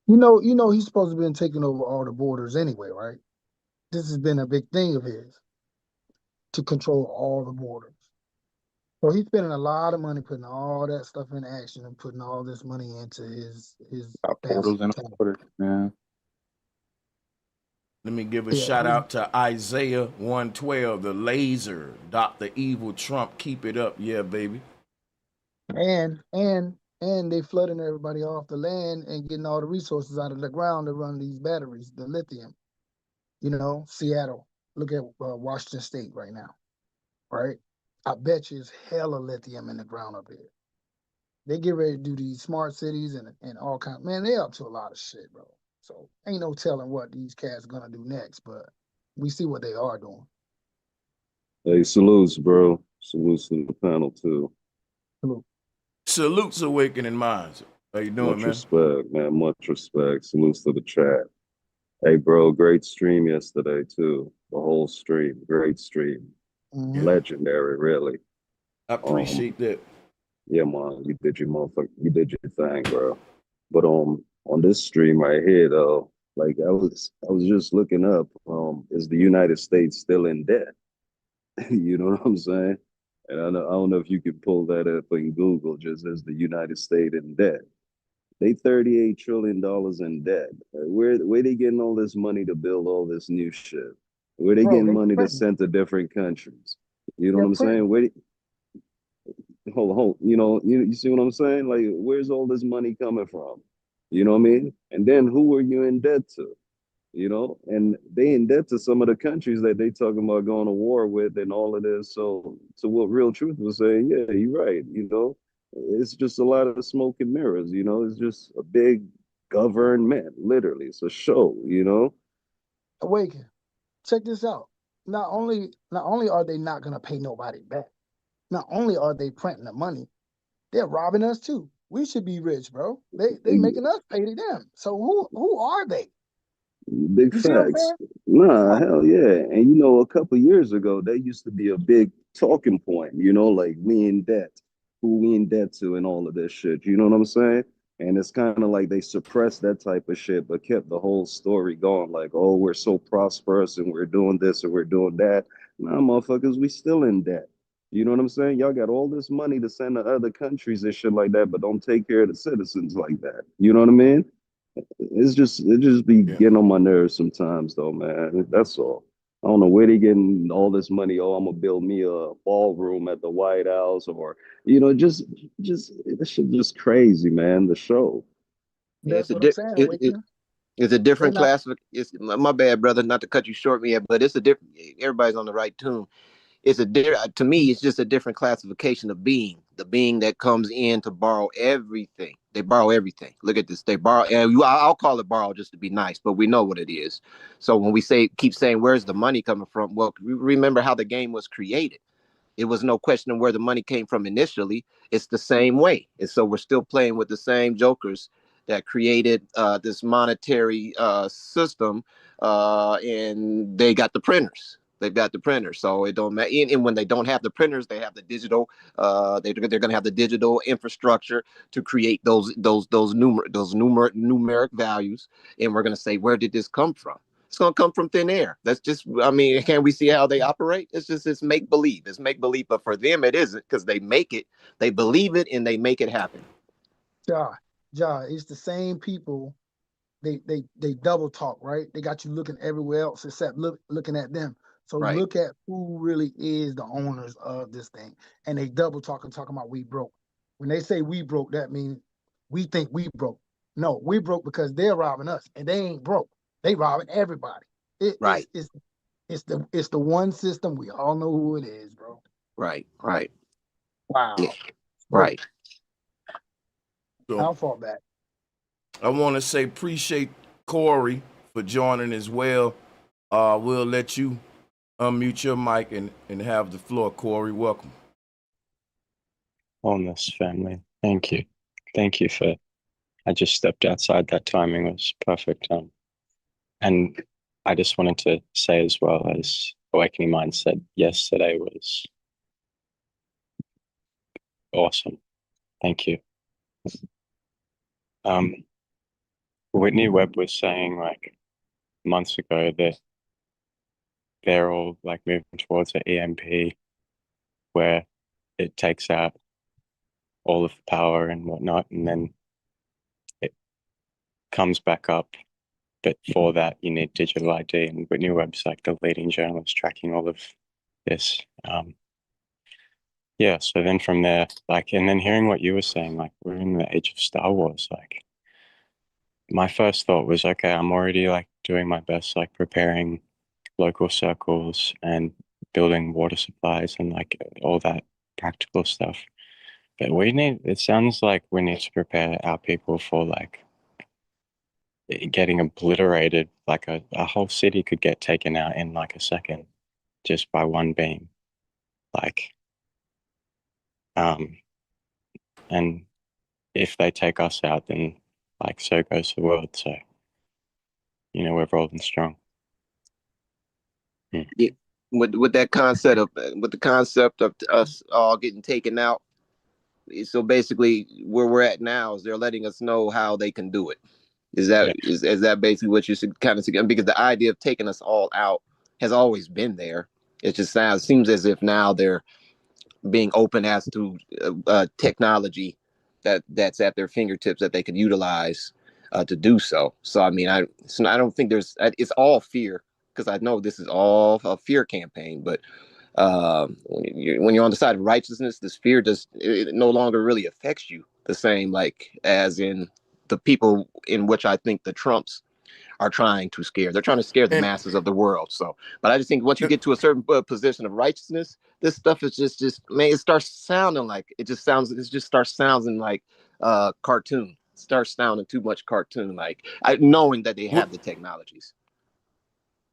Speaker 5: You know, he's supposed to have been taking over all the borders anyway, right? This has been a big thing of his, to control all the borders. So he's spending a lot of money putting all that stuff in action and putting all this money into his
Speaker 7: Got portals
Speaker 5: massive
Speaker 7: in
Speaker 5: talent.
Speaker 7: order. Yeah.
Speaker 1: Let me give a
Speaker 5: Yeah,
Speaker 1: shout out to Isaiah 112, the laser, Dr. Evil Trump. Keep it up. Yeah, baby.
Speaker 5: and they flooding everybody off the land and getting all the resources out of the ground to run these batteries, the lithium. Seattle. Look at Washington State right now, right? I bet you it's hella lithium in the ground up there. They get ready to do these smart cities and all kinds. Man, they up to a lot of shit, bro. So ain't no telling what these cats gonna do next, but we see what they are doing.
Speaker 8: Hey, salutes, bro. Salutes to the panel too.
Speaker 5: Salute.
Speaker 1: Salutes Awakening Minds. How you doing,
Speaker 8: Much
Speaker 1: man?
Speaker 8: respect, man. Much respect. Salutes to the chat. Hey, bro, great stream yesterday too. The whole stream, great stream,
Speaker 5: Mm-hmm.
Speaker 8: legendary, really.
Speaker 1: I appreciate that.
Speaker 8: Yeah, man, you did your motherfucker, you did your thing, bro. But on this stream right here, though, like I was just looking up, is the United States still in debt? You know what I'm saying? And I don't know if you could pull that up in Google, just as the United States in debt. They $38 trillion in debt. Where they getting all this money to build all this new shit? Where they
Speaker 5: Bro,
Speaker 8: getting
Speaker 5: they
Speaker 8: money to
Speaker 5: printing.
Speaker 8: send to different countries? You know what
Speaker 5: They're
Speaker 8: I'm saying?
Speaker 5: printing.
Speaker 8: Hold. You see what I'm saying? Like, where's all this money coming from? You know what I mean? And then who are you in debt to? And they in debt to some of the countries that they talking about going to war with and all of this. So to what Real Truth was saying, yeah, you're right. It's just a lot of smoke and mirrors. It's just a big government, literally. It's a show.
Speaker 5: Awaken. Check this out. Not only are they not gonna pay nobody back, not only are they printing the money, they're robbing us too. We should be rich, bro. They making us pay to them. So who are they?
Speaker 8: Big
Speaker 5: You see what I'm
Speaker 8: facts.
Speaker 5: saying?
Speaker 8: Nah,
Speaker 5: Right.
Speaker 8: hell yeah. And a couple years ago, that used to be a big talking point, like we in debt, who we in debt to, and all of this shit. You know what I'm saying? And it's kind of like they suppressed that type of shit, but kept the whole story going. Like, oh, we're so prosperous and we're doing this and we're doing that. Nah, motherfuckers, we still in debt. You know what I'm saying? Y'all got all this money to send to other countries and shit like that, but don't take care of the citizens like that. You know what I mean? It just be
Speaker 1: Yeah.
Speaker 8: getting on my nerves sometimes though, man. That's all. I don't know where they getting all this money. Oh, I'm gonna build me a ballroom at the White House, or just this shit just crazy, man. The show.
Speaker 5: That's what I'm saying, Awakening.
Speaker 6: It's a
Speaker 5: They're
Speaker 6: different
Speaker 5: not.
Speaker 6: class. It's my bad, brother. Not to cut you short, man, but it's a different. Everybody's on the right tune. To me, it's just a different classification of being. The being that comes in to borrow everything. They borrow everything. Look at this. They borrow, and I'll call it borrow just to be nice, but we know what it is. So when we keep saying, where's the money coming from? Well, remember how the game was created. It was no question of where the money came from initially. It's the same way. And so we're still playing with the same jokers that created this monetary system, and they got the printers. They've got the printers, so it don't matter. And when they don't have the printers, they have the digital. They're going to have the digital infrastructure to create those numeric values. And we're going to say, where did this come from? It's going to come from thin air. That's just, I mean, can we see how they operate? It's make believe. It's make believe, but for them it isn't, because they make it, they believe it, and they make it happen.
Speaker 5: It's the same people. They double talk, right? They got you looking everywhere else except looking at them. So
Speaker 6: Right.
Speaker 5: look at who really is the owners of this thing. And they double talking about we broke. When they say we broke, that means we think we broke. No, we broke because they're robbing us, and they ain't broke. They robbing everybody.
Speaker 6: Right.
Speaker 5: It's the one system. We all know who it is, bro.
Speaker 6: Right.
Speaker 5: Wow.
Speaker 6: Yeah. Right.
Speaker 1: So
Speaker 5: How far back?
Speaker 1: I want to say appreciate Corey for joining as well. We'll let you unmute your mic and have the floor. Corey, welcome.
Speaker 9: Wholeness family. Thank you. Thank you for, I just stepped outside. That timing was perfect. And I just wanted to say as well, as Awakening Mind said yesterday, was awesome. Thank you. Whitney Webb was saying like months ago that they're all like moving towards an EMP where it takes out all of the power and whatnot, and then it comes back up. But for that, you need digital ID, and Whitney Webb's like the leading journalist tracking all of this. Yeah, so then from there, like, and then hearing what you were saying, like, we're in the age of Star Wars, like, my first thought was, okay, I'm already like doing my best, like preparing local circles and building water supplies and like all that practical stuff. But it sounds like we need to prepare our people for like getting obliterated. Like a whole city could get taken out in like a second just by one beam. Like, and if they take us out, then like so goes the world. So, we're rolling strong.
Speaker 6: Yeah, with that concept of us all getting taken out. So basically, where we're at now is they're letting us know how they can do it. Is that basically what you should kind of see? Because the idea of taking us all out has always been there. It just seems as if now they're being open as to technology that's at their fingertips that they could utilize to do so. So I mean, I don't think it's all fear, because I know this is all a fear campaign. But when you're on the side of righteousness, this fear it no longer really affects you the same, like as in the people in which I think the Trumps are trying to scare. They're trying to scare the
Speaker 1: And
Speaker 6: masses of the world. So, but I just think once you get to a certain position of righteousness, this stuff is just man, it starts sounding like it just starts sounding like cartoon. It starts sounding too much cartoon, like knowing that they have the technologies.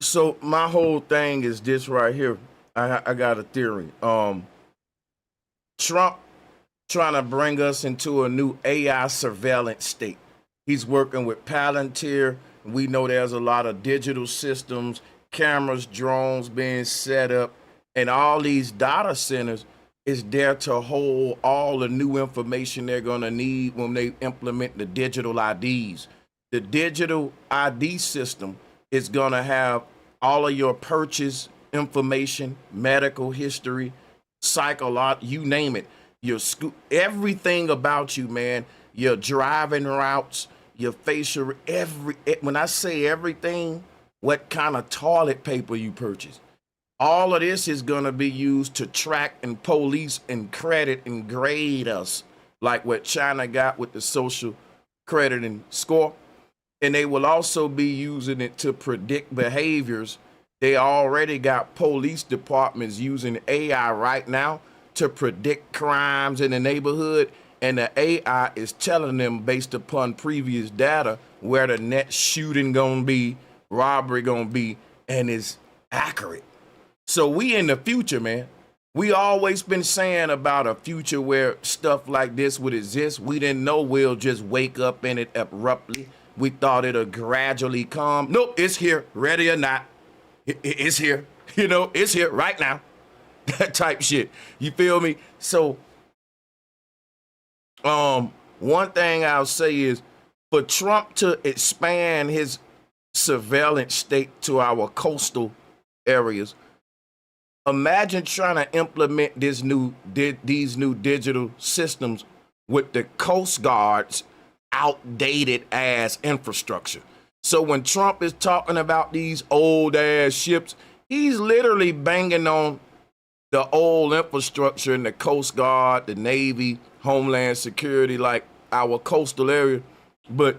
Speaker 1: so my whole thing is this right here. I got a theory. Trump trying to bring us into a new AI surveillance state. He's working with Palantir. We know there's a lot of digital systems, cameras, drones being set up, and all these data centers is there to hold all the new information they're going to need when they implement the digital IDs. The digital ID system is going to have all of your purchase information, medical history, psychology, you name it. Your everything about you, man. Your driving routes, your facial, when I say everything, what kind of toilet paper you purchase. All of this is going to be used to track and police and credit and grade us, like what China got with the social credit and score. And they will also be using it to predict behaviors. They already got police departments using AI right now to predict crimes in the neighborhood, and the AI is telling them based upon previous data where the next shooting gonna be, robbery gonna be, and it's accurate. So we in the future, man. We always been saying about a future where stuff like this would exist. We didn't know we'll just wake up in it abruptly. We thought it'll gradually come. Nope, it's here, ready or not. It's here. It's here right now. That type shit. You feel me? So, one thing I'll say is for Trump to expand his surveillance state to our coastal areas, imagine trying to implement these new digital systems with the Coast Guard's outdated ass infrastructure. So when Trump is talking about these old ass ships, he's literally banging on the old infrastructure in the Coast Guard, the Navy, Homeland Security, like our coastal area. But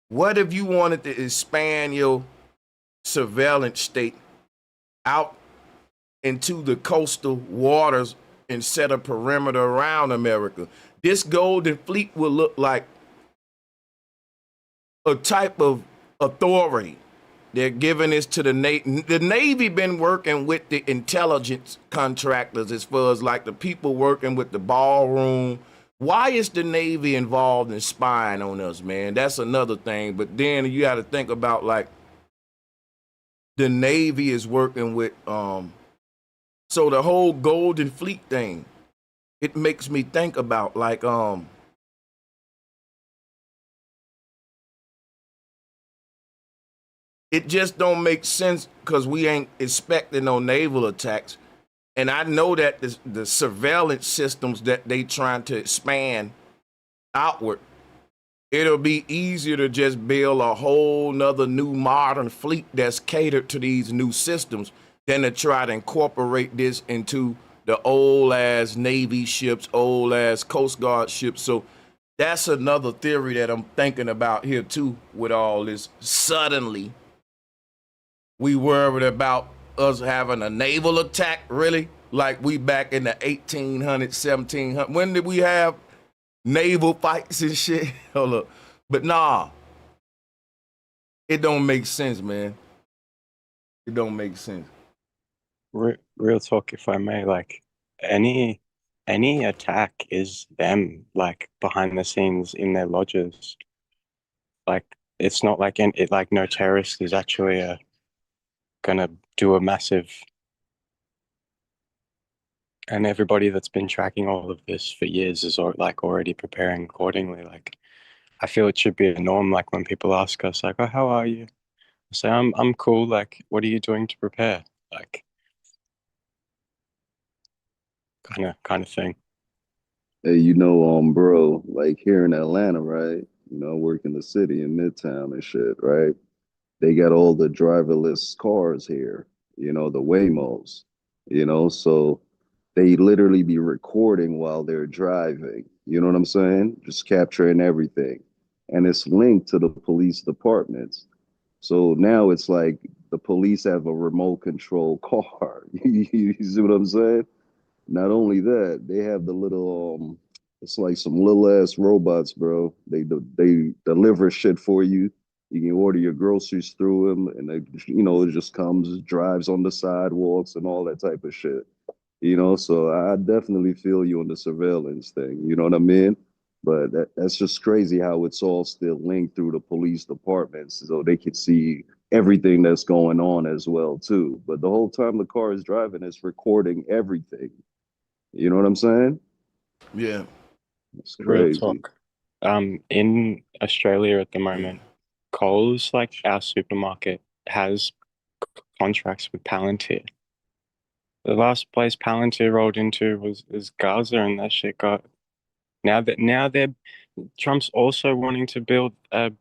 Speaker 1: what if you wanted to expand your surveillance state out into the coastal waters and set a perimeter around America? This Golden Fleet will look like a type of authority. They're giving this to the Navy. The Navy been working with the intelligence contractors as far as like the people working with the Ballroom. Why is the Navy involved in spying on us, man? That's another thing. But then you got to think about like the Navy is working with, so the whole Golden Fleet thing, it makes me think about like, it just don't make sense because we ain't expecting no naval attacks. And I know that the surveillance systems that they trying to expand outward, it'll be easier to just build a whole nother new modern fleet that's catered to these new systems than to try to incorporate this into the old ass Navy ships, old ass Coast Guard ships. So that's another theory that I'm thinking about here too with all this. Suddenly, we worried about us having a naval attack, really? Like we back in the 1800s, 1700s. When did we have naval fights and shit? Hold up. But nah, it don't make sense, man. It don't make sense.
Speaker 9: Real talk, if I may, like any attack is them, like behind the scenes in their lodges. Like it's not like no terrorist is actually gonna do a massive. And everybody that's been tracking all of this for years is already preparing accordingly. Like I feel it should be a norm. Like when people ask us, like, "Oh, how are you?" I say, "I'm cool." Like, what are you doing to prepare? Like, kind of thing.
Speaker 8: Hey, bro, like here in Atlanta, right? I work in the city in Midtown and shit, right? They got all the driverless cars here, the Waymos, so they literally be recording while they're driving. You know what I'm saying? Just capturing everything. And it's linked to the police departments. So now it's like the police have a remote control car. You see what I'm saying? Not only that, they have the little it's like some little ass robots, bro. They deliver shit for you. You can order your groceries through them, and it just comes, drives on the sidewalks and all that type of shit. So I definitely feel you on the surveillance thing. You know what I mean? But that's just crazy how it's all still linked through the police departments, so they can see everything that's going on as well too. But the whole time the car is driving, it's recording everything. You know what I'm saying?
Speaker 1: Yeah.
Speaker 8: It's
Speaker 9: Real
Speaker 8: crazy.
Speaker 9: talk. In Australia at the moment, Coles, like our supermarket, has contracts with Palantir. The last place Palantir rolled into was Gaza, and that shit got. Now they're Trump's also wanting to build a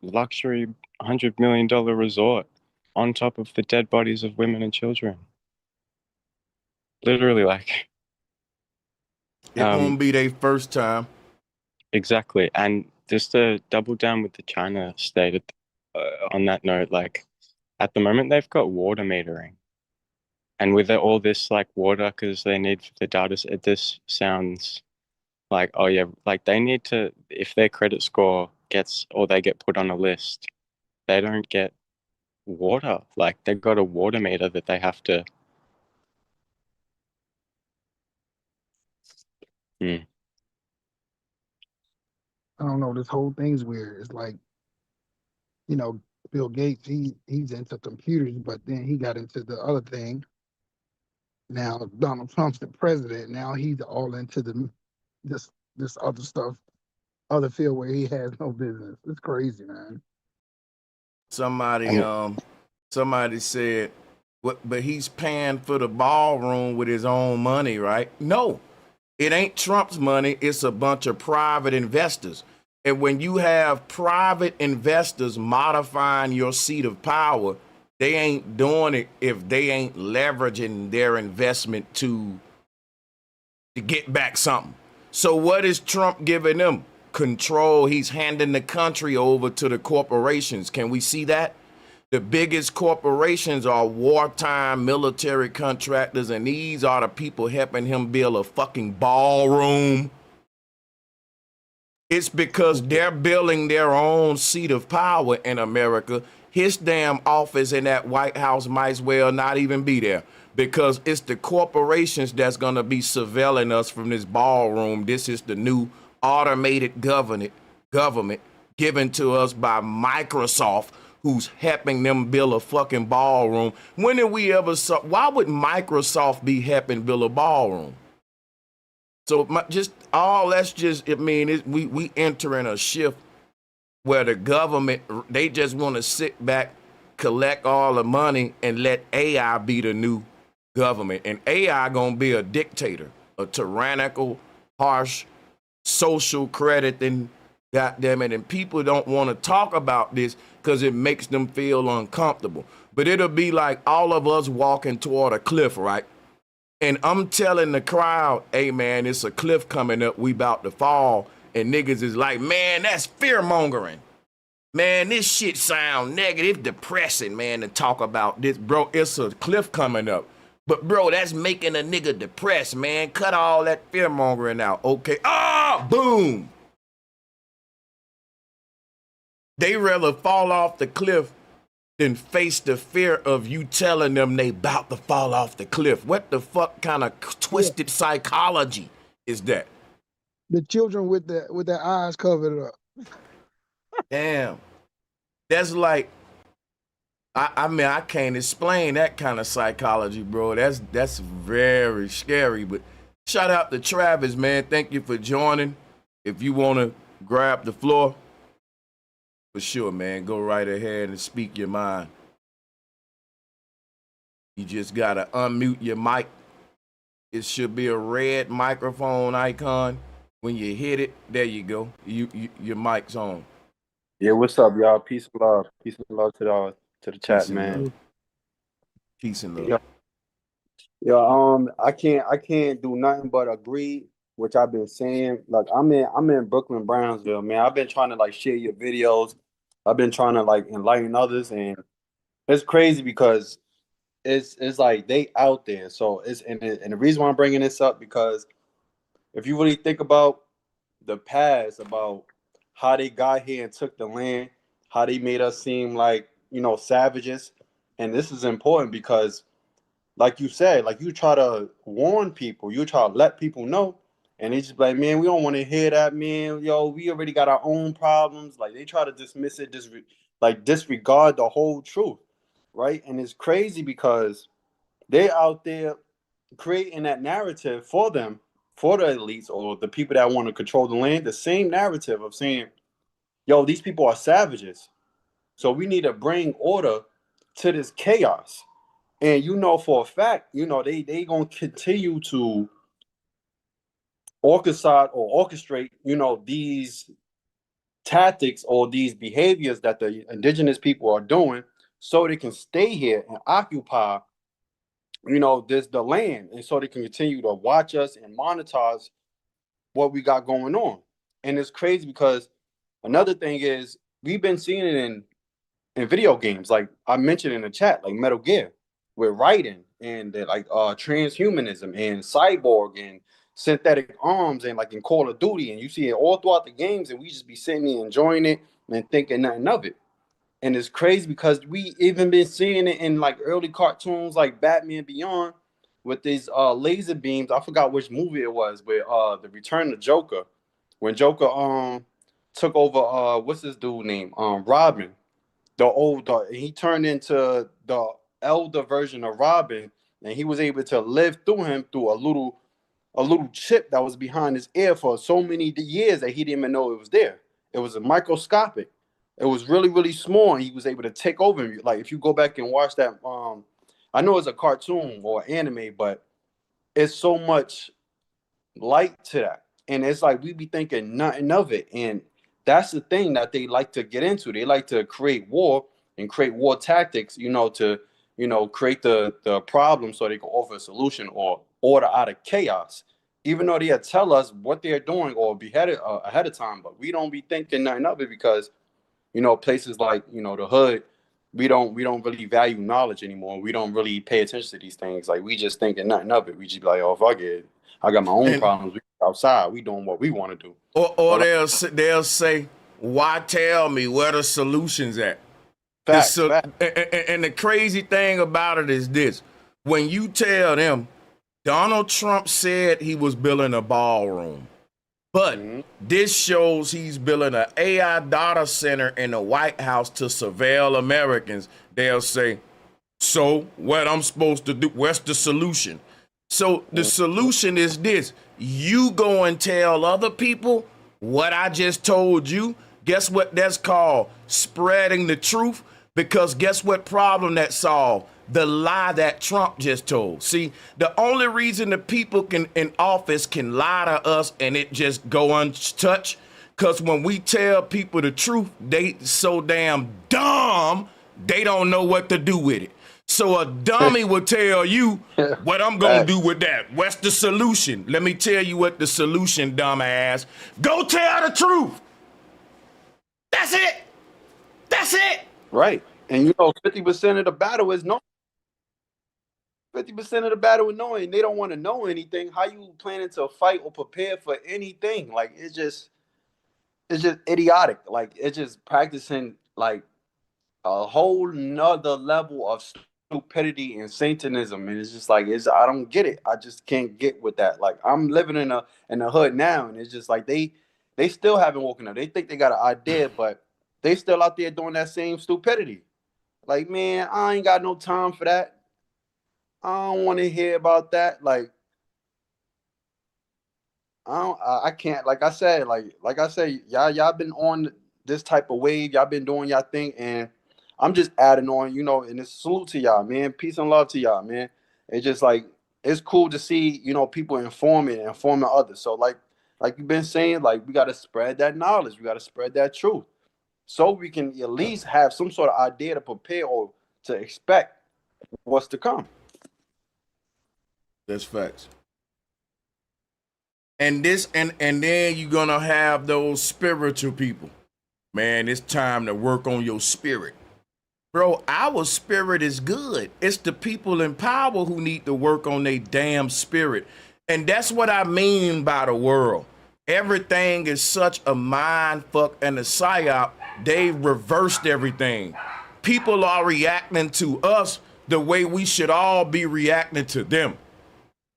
Speaker 9: luxury $100 million resort on top of the dead bodies of women and children. Literally, like.
Speaker 1: It won't be their first time.
Speaker 9: Exactly. And just to double down with the China state on that note, like at the moment they've got water metering. And with all this like water, because they need the data, this sounds like, oh yeah, like they need to, if their credit score gets, or they get put on a list, they don't get water. Like they've got a water meter that they have to. Hmm.
Speaker 5: I don't know. This whole thing's weird. It's like, Bill Gates, he's into computers, but then he got into the other thing. Now Donald Trump's the president. Now he's all into this other stuff, other field where he has no business. It's crazy, man.
Speaker 1: Somebody somebody said, but he's paying for the ballroom with his own money, right? No, it ain't Trump's money. It's a bunch of private investors. And when you have private investors modifying your seat of power, they ain't doing it if they ain't leveraging their investment to get back something. So what is Trump giving them? Control. He's handing the country over to the corporations. Can we see that? The biggest corporations are wartime military contractors, and these are the people helping him build a fucking ballroom. It's because they're building their own seat of power in America. His damn office in that White House might as well not even be there, because it's the corporations that's going to be surveilling us from this ballroom. This is the new automated government given to us by Microsoft, who's helping them build a fucking ballroom. When did we ever saw? Why would Microsoft be helping build a ballroom? So we entering a shift where the government, they just want to sit back, collect all the money, and let AI be the new government. And AI gonna be a dictator, a tyrannical, harsh, social crediting, goddamn it. And people don't want to talk about this because it makes them feel uncomfortable. But it'll be like all of us walking toward a cliff, right? And I'm telling the crowd, hey man, it's a cliff coming up, we about to fall. And niggas is like, man, that's fear mongering. Man, this shit sound negative, depressing, man, to talk about this. Bro, it's a cliff coming up. But bro, that's making a nigga depressed, man. Cut all that fear mongering out. Okay. Ah, boom. They rather fall off the cliff than face the fear of you telling them they about to fall off the cliff. What the fuck kind of twisted psychology is that?
Speaker 5: The children with their eyes covered up.
Speaker 1: Damn. That's like, I mean, I can't explain that kind of psychology, bro. That's very scary. But shout out to Travis, man. Thank you for joining. If you want to grab the floor, for sure, man, go right ahead and speak your mind. You just got to unmute your mic. It should be a red microphone icon. When you hit it, there you go. Your mic's on.
Speaker 7: Yeah, what's up, y'all? Peace and love. Peace and love to the chat, man.
Speaker 1: Peace and love.
Speaker 7: I can't do nothing but agree, which I've been saying. Like I'm in Brooklyn, Brownsville, man. I've been trying to like share your videos. I've been trying to like enlighten others, and it's crazy because it's like they out there. So and the reason why I'm bringing this up because if you really think about the past, about how they got here and took the land, how they made us seem like, savages. And this is important because, like you said, like you try to warn people, you try to let people know, and they just be like, man, we don't want to hear that, man. Yo, we already got our own problems. Like they try to dismiss it, disregard the whole truth, right? And it's crazy because they're out there creating that narrative for them, for the elites or the people that want to control the land, the same narrative of saying, yo, these people are savages. So we need to bring order to this chaos. And for a fact, they going to continue to orchestrate, these tactics or these behaviors that the indigenous people are doing so they can stay here and occupy the land, and so they can continue to watch us and monetize what we got going on. And it's crazy because another thing is we've been seeing it in video games, like I mentioned in the chat, like Metal Gear, with writing and transhumanism and cyborg and synthetic arms, and like in Call of Duty, and you see it all throughout the games, and we just be sitting there enjoying it and thinking nothing of it. And it's crazy because we even been seeing it in like early cartoons like Batman Beyond with these laser beams. I forgot which movie it was, with the Return of Joker, when Joker took over what's this dude name? Robin. He turned into the elder version of Robin, and he was able to live through him through a little chip that was behind his ear for so many years that he didn't even know it was there. It was a microscopic. It was really, really small, and he was able to take over him. Like if you go back and watch that, I know it's a cartoon or anime, but it's so much light to that. And it's like we be thinking nothing of it. And that's the thing that they like to get into. They like to create war and create war tactics, to create the problem so they can offer a solution or order out of chaos. Even though they tell us what they're doing or be ahead of time, but we don't be thinking nothing of it because places like the hood, we don't really value knowledge anymore. We don't really pay attention to these things. Like we just thinking nothing of it. We just be like, oh fuck it, I got my own problems. We outside, we doing what we want to do.
Speaker 1: Or they'll say, why tell me where the solution's at?
Speaker 7: Fact.
Speaker 1: And the crazy thing about it is this: when you tell them Donald Trump said he was building a ballroom, but this shows he's building an AI data center in the White House to surveil Americans, they'll say, so what I'm supposed to do? What's the solution? So the solution is this: you go and tell other people what I just told you. Guess what that's called? Spreading the truth. Because guess what problem that solved? the lie that Trump just told. See, the only reason the people in office can lie to us and it just go untouched, because when we tell people the truth, they so damn dumb, they don't know what to do with it. So a dummy will tell you what I'm going to do with that. What's the solution? Let me tell you what the solution, dumbass. Go tell the truth. That's it. That's it.
Speaker 7: Right. And you know, 50% of the battle is knowing. 50% of the battle is knowing. They don't want to know anything. How you planning to fight or prepare for anything? Like, it's just idiotic. Like, it's just practicing like a whole nother level of stupidity and Satanism. And it's just like, I don't get it. I just can't get with that. Like, I'm living in the hood now, and it's just like they still haven't woken up. They think they got an idea, but they still out there doing that same stupidity. Like, man, I ain't got no time for that. I don't want to hear about that. Like, I can't. Like I said, y'all been on this type of wave. Y'all been doing y'all thing, and I'm just adding on, you know. And it's salute to y'all, man. Peace and love to y'all, man. It's just like, it's cool to see, you know, people informing others. So like you've been saying, like, we got to spread that knowledge. We got to spread that truth, so we can at least have some sort of idea to prepare or to expect what's to come.
Speaker 1: That's facts. And then you're gonna have those spiritual people. Man, it's time to work on your spirit. Bro, our spirit is good. It's the people in power who need to work on their damn spirit. And that's what I mean by the world. Everything is such a mind fuck and a psyop. They reversed everything. People are reacting to us the way we should all be reacting to them.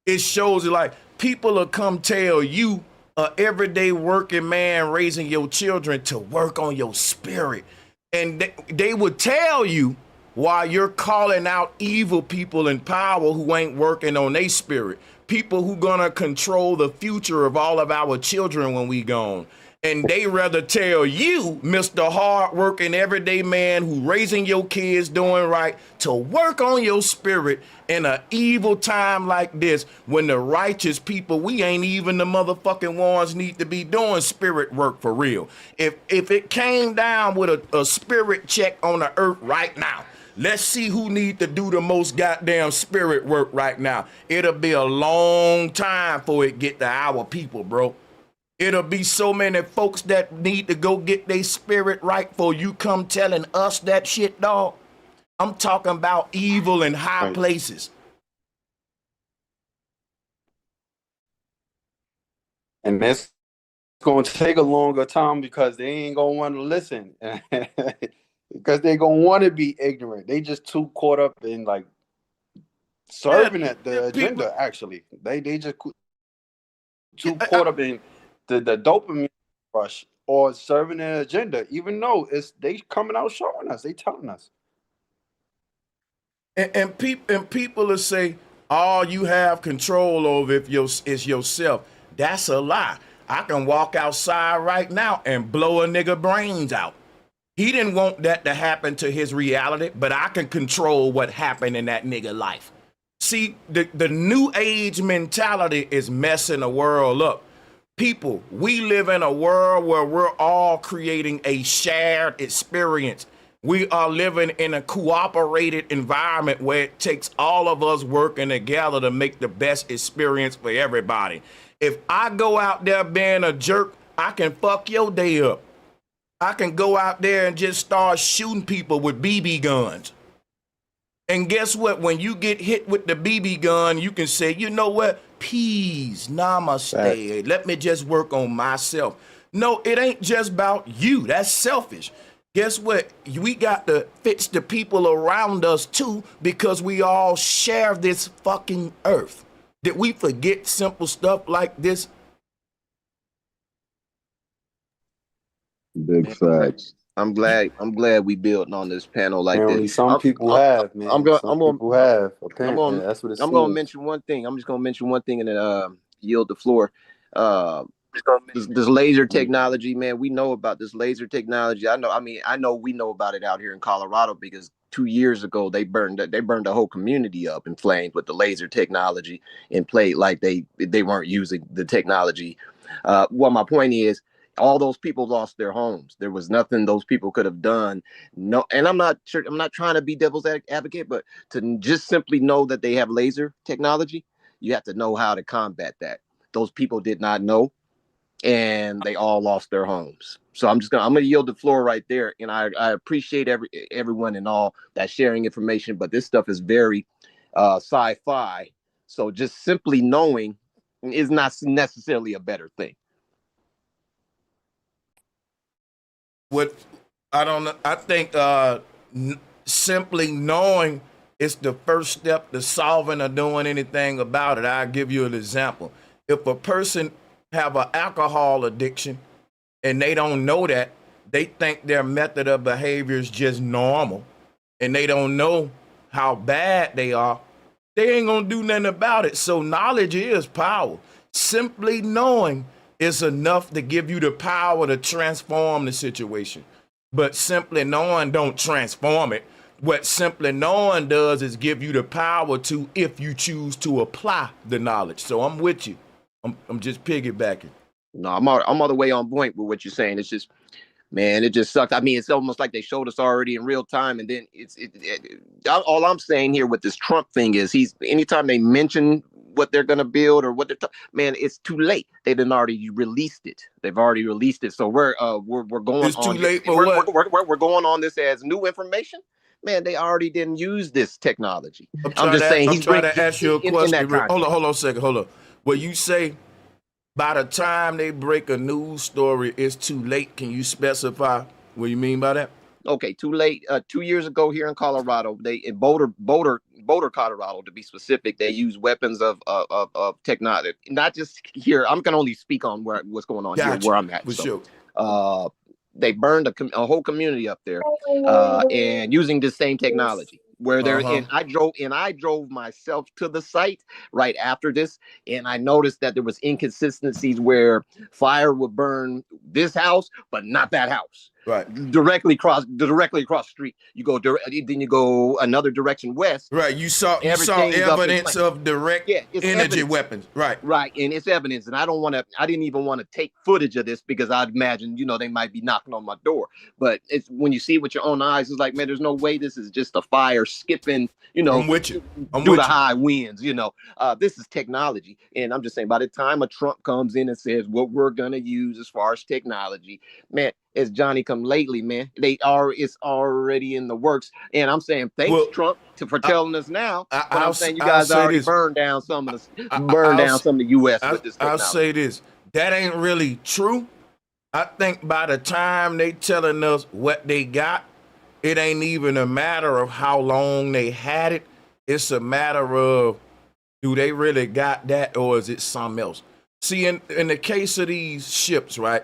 Speaker 1: It shows like people will come tell you, a everyday working man raising your children, to work on your spirit. And they would tell you while you're calling out evil people in power who ain't working on their spirit. People who gonna control the future of all of our children when we gone. And they rather tell you, Mr. Hard-working everyday man who raising your kids doing right, to work on your spirit in an evil time like this, when the righteous people, we ain't even the motherfucking ones need to be doing spirit work for real. If it came down with a spirit check on the earth right now, let's see who need to do the most goddamn spirit work right now. It'll be a long time before it get to our people, bro. It'll be so many folks that need to go get their spirit right before you come telling us that shit, dog. I'm talking about evil in high places.
Speaker 7: And that's going to take a longer time because they ain't going to want to listen. Because they're going to want to be ignorant. They just too caught up in like serving at the agenda, people, actually. They just too caught up in the dopamine rush or serving an agenda, even though they coming out showing us, they telling us.
Speaker 1: And people will say, all you have control over is yourself. That's a lie. I can walk outside right now and blow a nigga brains out. He didn't want that to happen to his reality, but I can control what happened in that nigga life. See, the new age mentality is messing the world up. People, we live in a world where we're all creating a shared experience. We are living in a cooperated environment where it takes all of us working together to make the best experience for everybody. If I go out there being a jerk, I can fuck your day up. I can go out there and just start shooting people with BB guns. And guess what? When you get hit with the BB gun, you can say, you know what? Peace, namaste. Let me just work on myself. No, it ain't just about you. That's selfish. Guess what? We got to fix the people around us too, because we all share this fucking earth. Did we forget simple stuff like this?
Speaker 8: Big facts.
Speaker 6: I'm glad we built on this panel like
Speaker 7: Apparently
Speaker 6: this.
Speaker 7: Some people have, man. I'm gonna
Speaker 6: mention one thing. I'm just gonna mention one thing and then yield the floor. This laser technology, man, we know about this laser technology. I know we know about it out here in Colorado because 2 years ago they burned the whole community up in flames with the laser technology and played like they weren't using the technology. Well, my point is, all those people lost their homes. There was nothing those people could have done. No, and I'm not trying to be devil's advocate, but to just simply know that they have laser technology, you have to know how to combat that. Those people did not know, and they all lost their homes. So I'm gonna yield the floor right there. And I appreciate everyone and all that sharing information, but this stuff is very sci-fi. So just simply knowing is not necessarily a better thing.
Speaker 1: What I don't know, I think simply knowing is the first step to solving or doing anything about it. I'll give you an example. If a person have an alcohol addiction and they don't know that, they think their method of behavior is just normal and they don't know how bad they are, they ain't gonna do nothing about it. So knowledge is power. Simply knowing is enough to give you the power to transform the situation. But simply knowing don't transform it. What simply knowing does is give you the power to, if you choose to apply the knowledge. So I'm with you. I'm just piggybacking.
Speaker 6: No, I'm all the way on point with what you're saying. It's just, man, it just sucks. I mean, it's almost like they showed us already in real time, and then all I'm saying here with this Trump thing is anytime they mention what they're gonna build or what man, it's too late. They've already released it. They've already released it. So we're going.
Speaker 1: It's too
Speaker 6: on
Speaker 1: late
Speaker 6: this.
Speaker 1: for what?
Speaker 6: We're going on this as new information. Man, they already didn't use this technology.
Speaker 1: I'm just saying. I'm trying to ask you a question. Hold on a second. Hold on. Well, you say by the time they break a news story, it's too late. Can you specify what you mean by that?
Speaker 6: Okay, too late. 2 years ago here in Colorado, in Boulder, Colorado, to be specific, they use weapons of technology. Not just here. I'm gonna only speak on what's going on here, where I'm at.
Speaker 1: For sure.
Speaker 6: They burned a whole community up there, and using this same technology. Where and I drove myself to the site right after this, and I noticed that there was inconsistencies where fire would burn this house, but not that house.
Speaker 1: Right.
Speaker 6: Directly across the street. You go then you go another direction west.
Speaker 1: Right. You saw evidence of direct energy weapons. Right.
Speaker 6: Right. And it's evidence. And I didn't even want to take footage of this because I'd imagine, they might be knocking on my door. But it's when you see it with your own eyes, it's like, man, there's no way this is just a fire skipping,
Speaker 1: I'm with you.
Speaker 6: Through the high winds, this is technology. And I'm just saying, by the time a Trump comes in and says what we're gonna use as far as technology, man, it's Johnny come lately, man. It's already in the works. And I'm saying thanks, Trump, for telling us now. I'm saying you guys already burned down some of the US with this technology.
Speaker 1: I'll say this. That ain't really true. I think by the time they telling us what they got, it ain't even a matter of how long they had it. It's a matter of, do they really got that, or is it something else? See, in the case of these ships, right?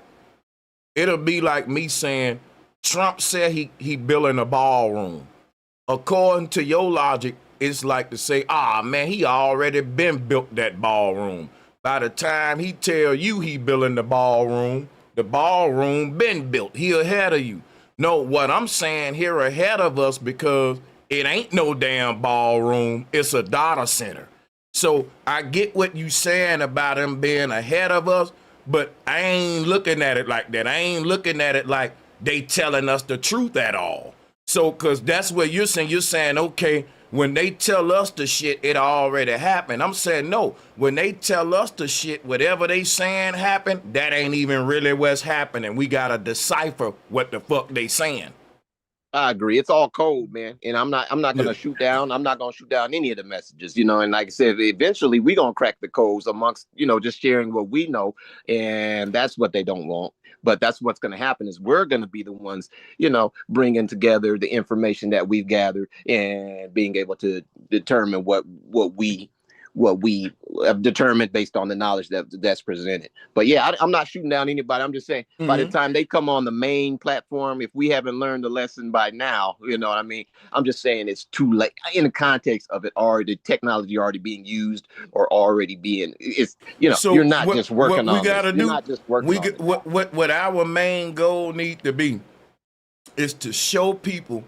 Speaker 1: It'll be like me saying, Trump said he building a ballroom. According to your logic, it's like to say, man, he already been built that ballroom. By the time he tell you he building the ballroom been built. He ahead of you. No, what I'm saying here ahead of us, because it ain't no damn ballroom. It's a data center. So I get what you saying about him being ahead of us, but I ain't looking at it like that. I ain't looking at it like they telling us the truth at all. So, because that's what you're saying. You're saying, okay, when they tell us the shit, it already happened. I'm saying, no, when they tell us the shit, whatever they saying happened, that ain't even really what's happening. We got to decipher what the fuck they saying.
Speaker 6: I agree. It's all code, man. And I'm not gonna shoot down. I'm not gonna shoot down any of the messages, And like I said, eventually we gonna crack the codes amongst, just sharing what we know. And that's what they don't want. But that's what's gonna happen is we're gonna be the ones, bringing together the information that we've gathered and being able to determine what we what we have determined based on the knowledge that's presented. But yeah, I'm not shooting down anybody. I'm just saying by the time they come on the main platform, if we haven't learned the lesson by now, you know what I mean? I'm just saying it's too late in the context of it already, technology already being used or already being, it's, you know,
Speaker 1: So
Speaker 6: you're not
Speaker 1: what
Speaker 6: just working
Speaker 1: we
Speaker 6: on this.
Speaker 1: gotta
Speaker 6: You're
Speaker 1: do?
Speaker 6: not just working on this.
Speaker 1: What our main goal need to be is to show people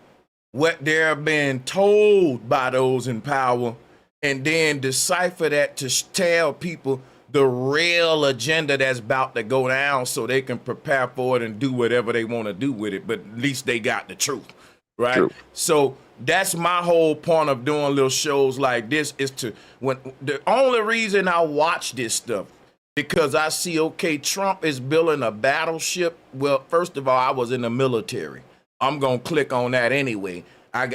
Speaker 1: what they're being told by those in power, and then decipher that to tell people the real agenda that's about to go down so they can prepare for it and do whatever they want to do with it. But at least they got the truth, right?
Speaker 6: True.
Speaker 1: So that's my whole point of doing little shows like this, is to, when the only reason I watch this stuff, because I see, okay, Trump is building a battleship. Well, first of all, I was in the military. I'm going to click on that anyway.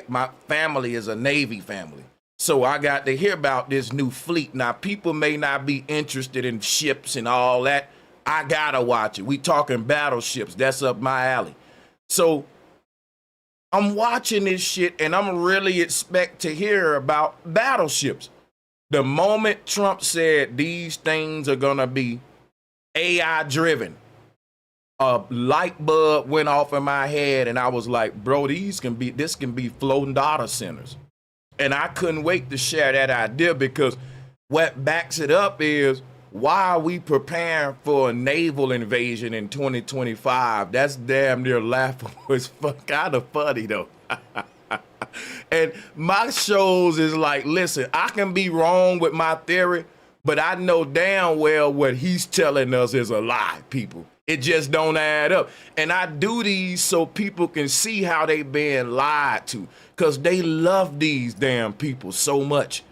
Speaker 1: My family is a Navy family. So I got to hear about this new fleet. Now, people may not be interested in ships and all that. I got to watch it. We talking battleships. That's up my alley. So I'm watching this shit, and I'm really expect to hear about battleships. The moment Trump said these things are going to be AI driven, a light bulb went off in my head, and I was like, bro, this can be floating data centers. And I couldn't wait to share that idea, because what backs it up is, why are we preparing for a naval invasion in 2025? That's damn near laughable. It's kind of funny though. And my shows is like, listen, I can be wrong with my theory, but I know damn well what he's telling us is a lie, people. It just don't add up. And I do these so people can see how they being lied to, because they love these damn people so much.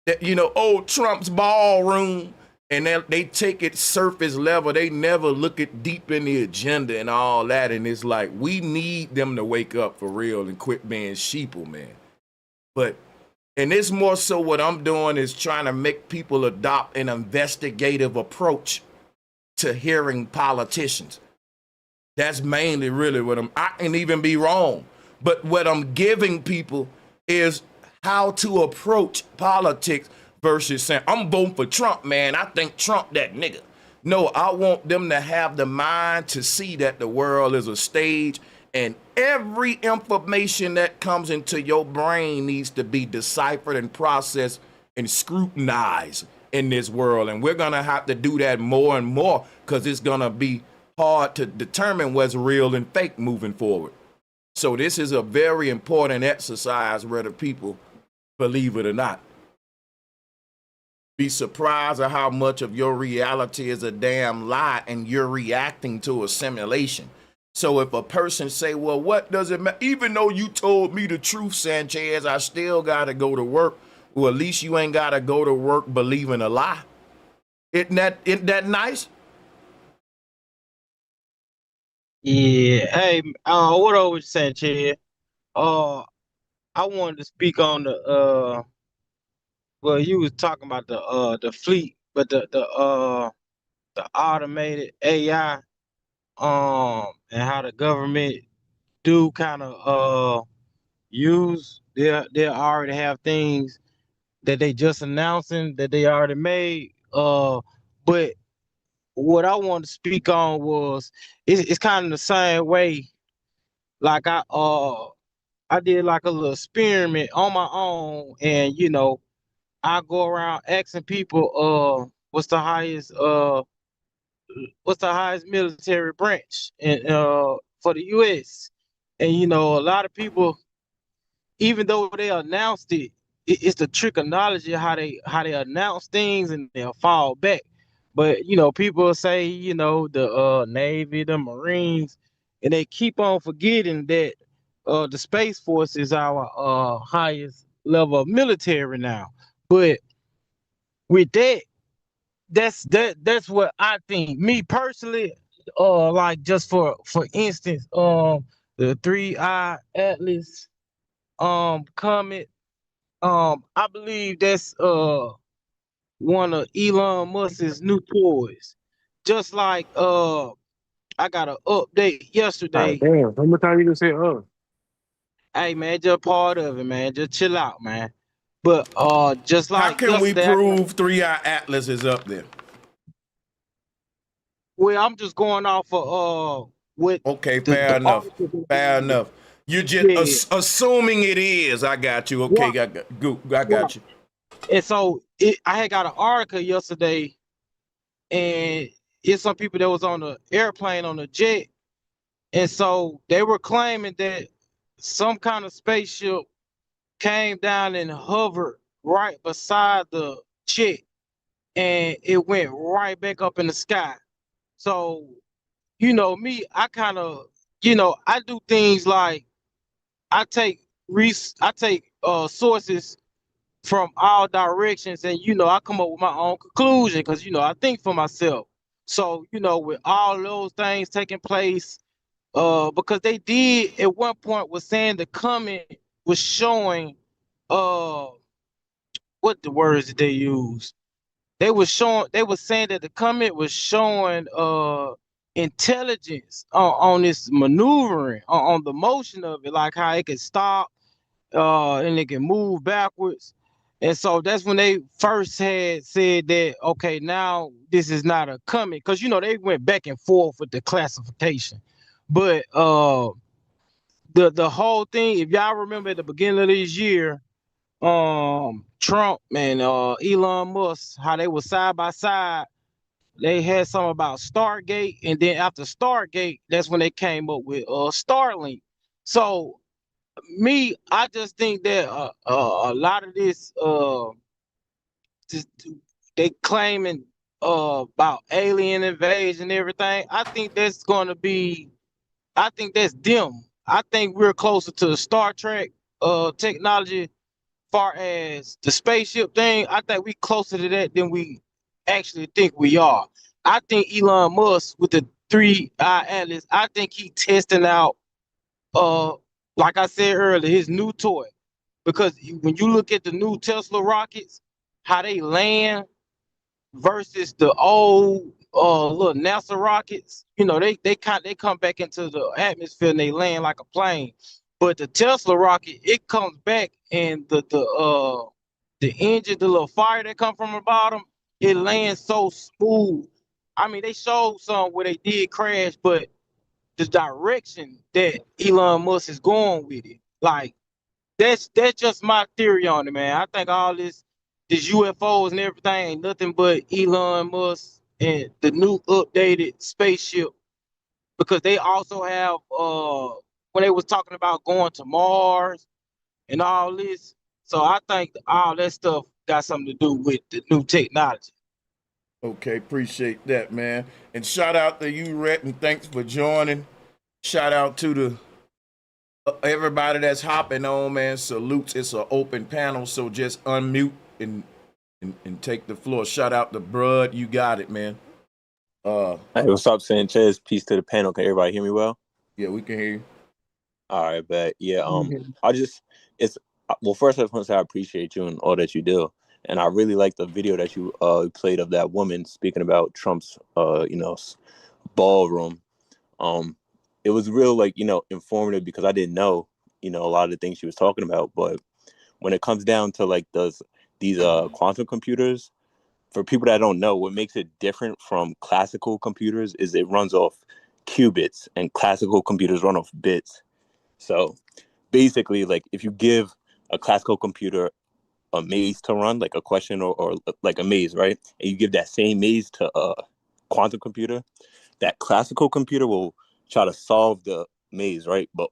Speaker 1: That, you know, oh, Trump's ballroom, and they take it surface level. They never look at deep in the agenda and all that. And it's like, we need them to wake up for real and quit being sheeple, man. And it's more so what I'm doing is trying to make people adopt an investigative approach to hearing politicians. That's mainly really what I can even be wrong, but what I'm giving people is how to approach politics versus saying, I'm voting for Trump, man. I think Trump that nigga. No, I want them to have the mind to see that the world is a stage, and every information that comes into your brain needs to be deciphered and processed and scrutinized in this world. And we're going to have to do that more and more, because it's going to be hard to determine what's real and fake moving forward. So this is a very important exercise, whether people believe it or not. Be surprised at how much of your reality is a damn lie, and you're reacting to a simulation. So if a person say, well, what does it matter? Even though you told me the truth, Sanchez, I still got to go to work. Well, at least you ain't got to go to work believing a lie. Isn't that nice?
Speaker 10: Yeah. Hey, what I was saying, Chad? I wanted to speak on well, you was talking about the fleet, but the automated AI, and how the government do kind of use, they already have things that they just announcing that they already made. But what I wanted to speak on was, it's kind of the same way. Like I did like a little experiment on my own, and I go around asking people, what's the highest military branch in for the US? And a lot of people, even though they announced it's the trickology how they announce things and they'll fall back. But people say, the Navy, the Marines, and they keep on forgetting that the Space Force is our highest level of military now. But with that, that's what I think. Me personally, like, just for instance, the 3-eye Atlas comet, I believe that's one of Elon Musk's new toys. Just like I got an update
Speaker 11: God
Speaker 10: yesterday.
Speaker 11: damn, how much time you gonna say,
Speaker 10: Hey man, just part of it, man. Just chill out, man. But just
Speaker 1: How
Speaker 10: like
Speaker 1: can we
Speaker 10: yesterday,
Speaker 1: prove 3-Eye Atlas is up there?
Speaker 10: well, I'm just going off of what
Speaker 1: Okay,
Speaker 10: the
Speaker 1: fair enough.
Speaker 10: article that
Speaker 1: Fair
Speaker 10: they did.
Speaker 1: enough. You're just
Speaker 10: Yeah,
Speaker 1: assuming it is. I got you. Okay,
Speaker 10: right,
Speaker 1: I
Speaker 10: right.
Speaker 1: got you.
Speaker 10: And so I had got an article yesterday, and it's some people that was on the airplane on the jet, and so they were claiming that some kind of spaceship came down and hovered right beside the jet, and it went right back up in the sky. So, me, I kind of, I do things like I take sources from all directions, and I come up with my own conclusion because I think for myself. So, with all those things taking place, because they did at one point was saying the comment was showing uh what the words that they use. They were saying that the comment was showing intelligence on this maneuvering on the motion of it, like how it could stop and it can move backwards. And so that's when they first had said that, okay, now this is not a comet, because they went back and forth with the classification. But the whole thing, if y'all remember at the beginning of this year, Trump and Elon Musk, how they were side by side. They had something about Stargate, and then after Stargate, that's when they came up with Starlink. So I just think that a lot of this just, they claiming about alien invasion and everything. I think that's dim. I think we're closer to the Star Trek technology far as the spaceship thing. I think we closer to that than we actually think we are. I think Elon Musk with the 3-Eye Atlas, I think he testing out like I said earlier, his new toy. Because when you look at the new Tesla rockets, how they land versus the old little NASA rockets, they come back into the atmosphere and they land like a plane. But the Tesla rocket, it comes back and the engine, the little fire that come from the bottom, it lands so smooth. I mean, they showed some where they did crash, but the direction that Elon Musk is going with it, like that's just my theory on it, man. I think all this UFOs and everything ain't nothing but Elon Musk and the new updated spaceship, because they also have when they was talking about going to Mars and all this. So I think all that stuff got something to do with the new technology.
Speaker 1: Okay, appreciate that, man. And shout out to you, Rhett, and thanks for joining. Shout out to the everybody that's hopping on, man. Salutes. It's an open panel, so just unmute and take the floor. Shout out to Brud. You got it, man.
Speaker 11: Hey, what's up, Sanchez? Peace to the panel. Can everybody hear me well?
Speaker 1: Yeah, we can hear you.
Speaker 11: All right, but yeah,
Speaker 5: Mhm.
Speaker 11: well, first I just want to say I appreciate you and all that you do. And I really like the video that you played of that woman speaking about Trump's ballroom. It was real, like, informative, because I didn't know, a lot of the things she was talking about. But when it comes down to like these quantum computers, for people that don't know, what makes it different from classical computers is it runs off qubits, and classical computers run off bits. So basically, like, if you give a classical computer a maze to run, like a question or like a maze, right? And you give that same maze to a quantum computer, that classical computer will try to solve the maze, right? But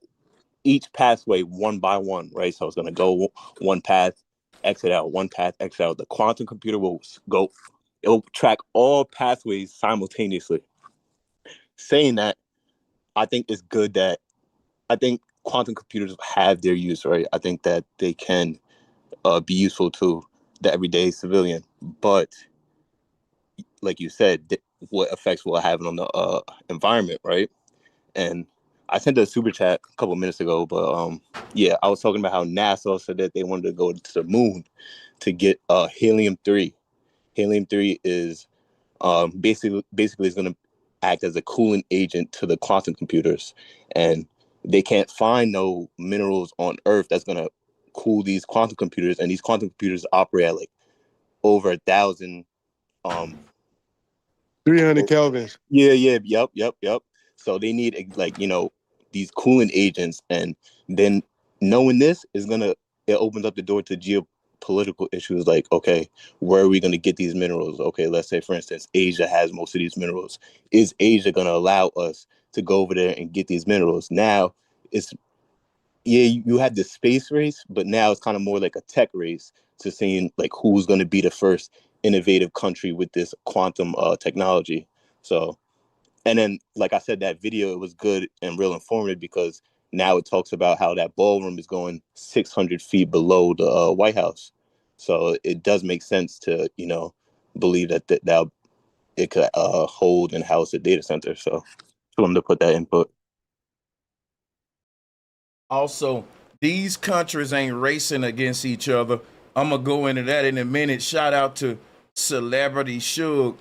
Speaker 11: each pathway one by one, right? So it's going to go one path, exit out, one path, exit out. The quantum computer it'll track all pathways simultaneously. Saying that, I think it's good that, I think quantum computers have their use, right? I think that they can be useful to the everyday civilian. But like you said, what effects will it have on the environment, right? And I sent a super chat a couple minutes ago, but yeah, I was talking about how NASA said that they wanted to go to the moon to get helium-3. Helium-3 is basically is going to act as a cooling agent to the quantum computers, and they can't find no minerals on Earth that's going to cool these quantum computers, and these quantum computers operate at like over 1,000
Speaker 12: 300 kelvins.
Speaker 11: Yep. So they need like, these cooling agents, and then knowing this is gonna, it opens up the door to geopolitical issues like, okay, where are we gonna get these minerals? Okay, let's say for instance Asia has most of these minerals. Is Asia gonna allow us to go over there and get these minerals? Now it's, yeah, you had the space race, but now it's kind of more like a tech race to seeing like who's going to be the first innovative country with this quantum technology. So, and then like I said, that video, it was good and real informative because now it talks about how that ballroom is going 600 feet below the White House. So it does make sense to believe that it could hold and house a data center. So just wanted to put that input.
Speaker 1: Also, these countries ain't racing against each other. I'm gonna go into that in a minute. Shout out to Celebrity Suge,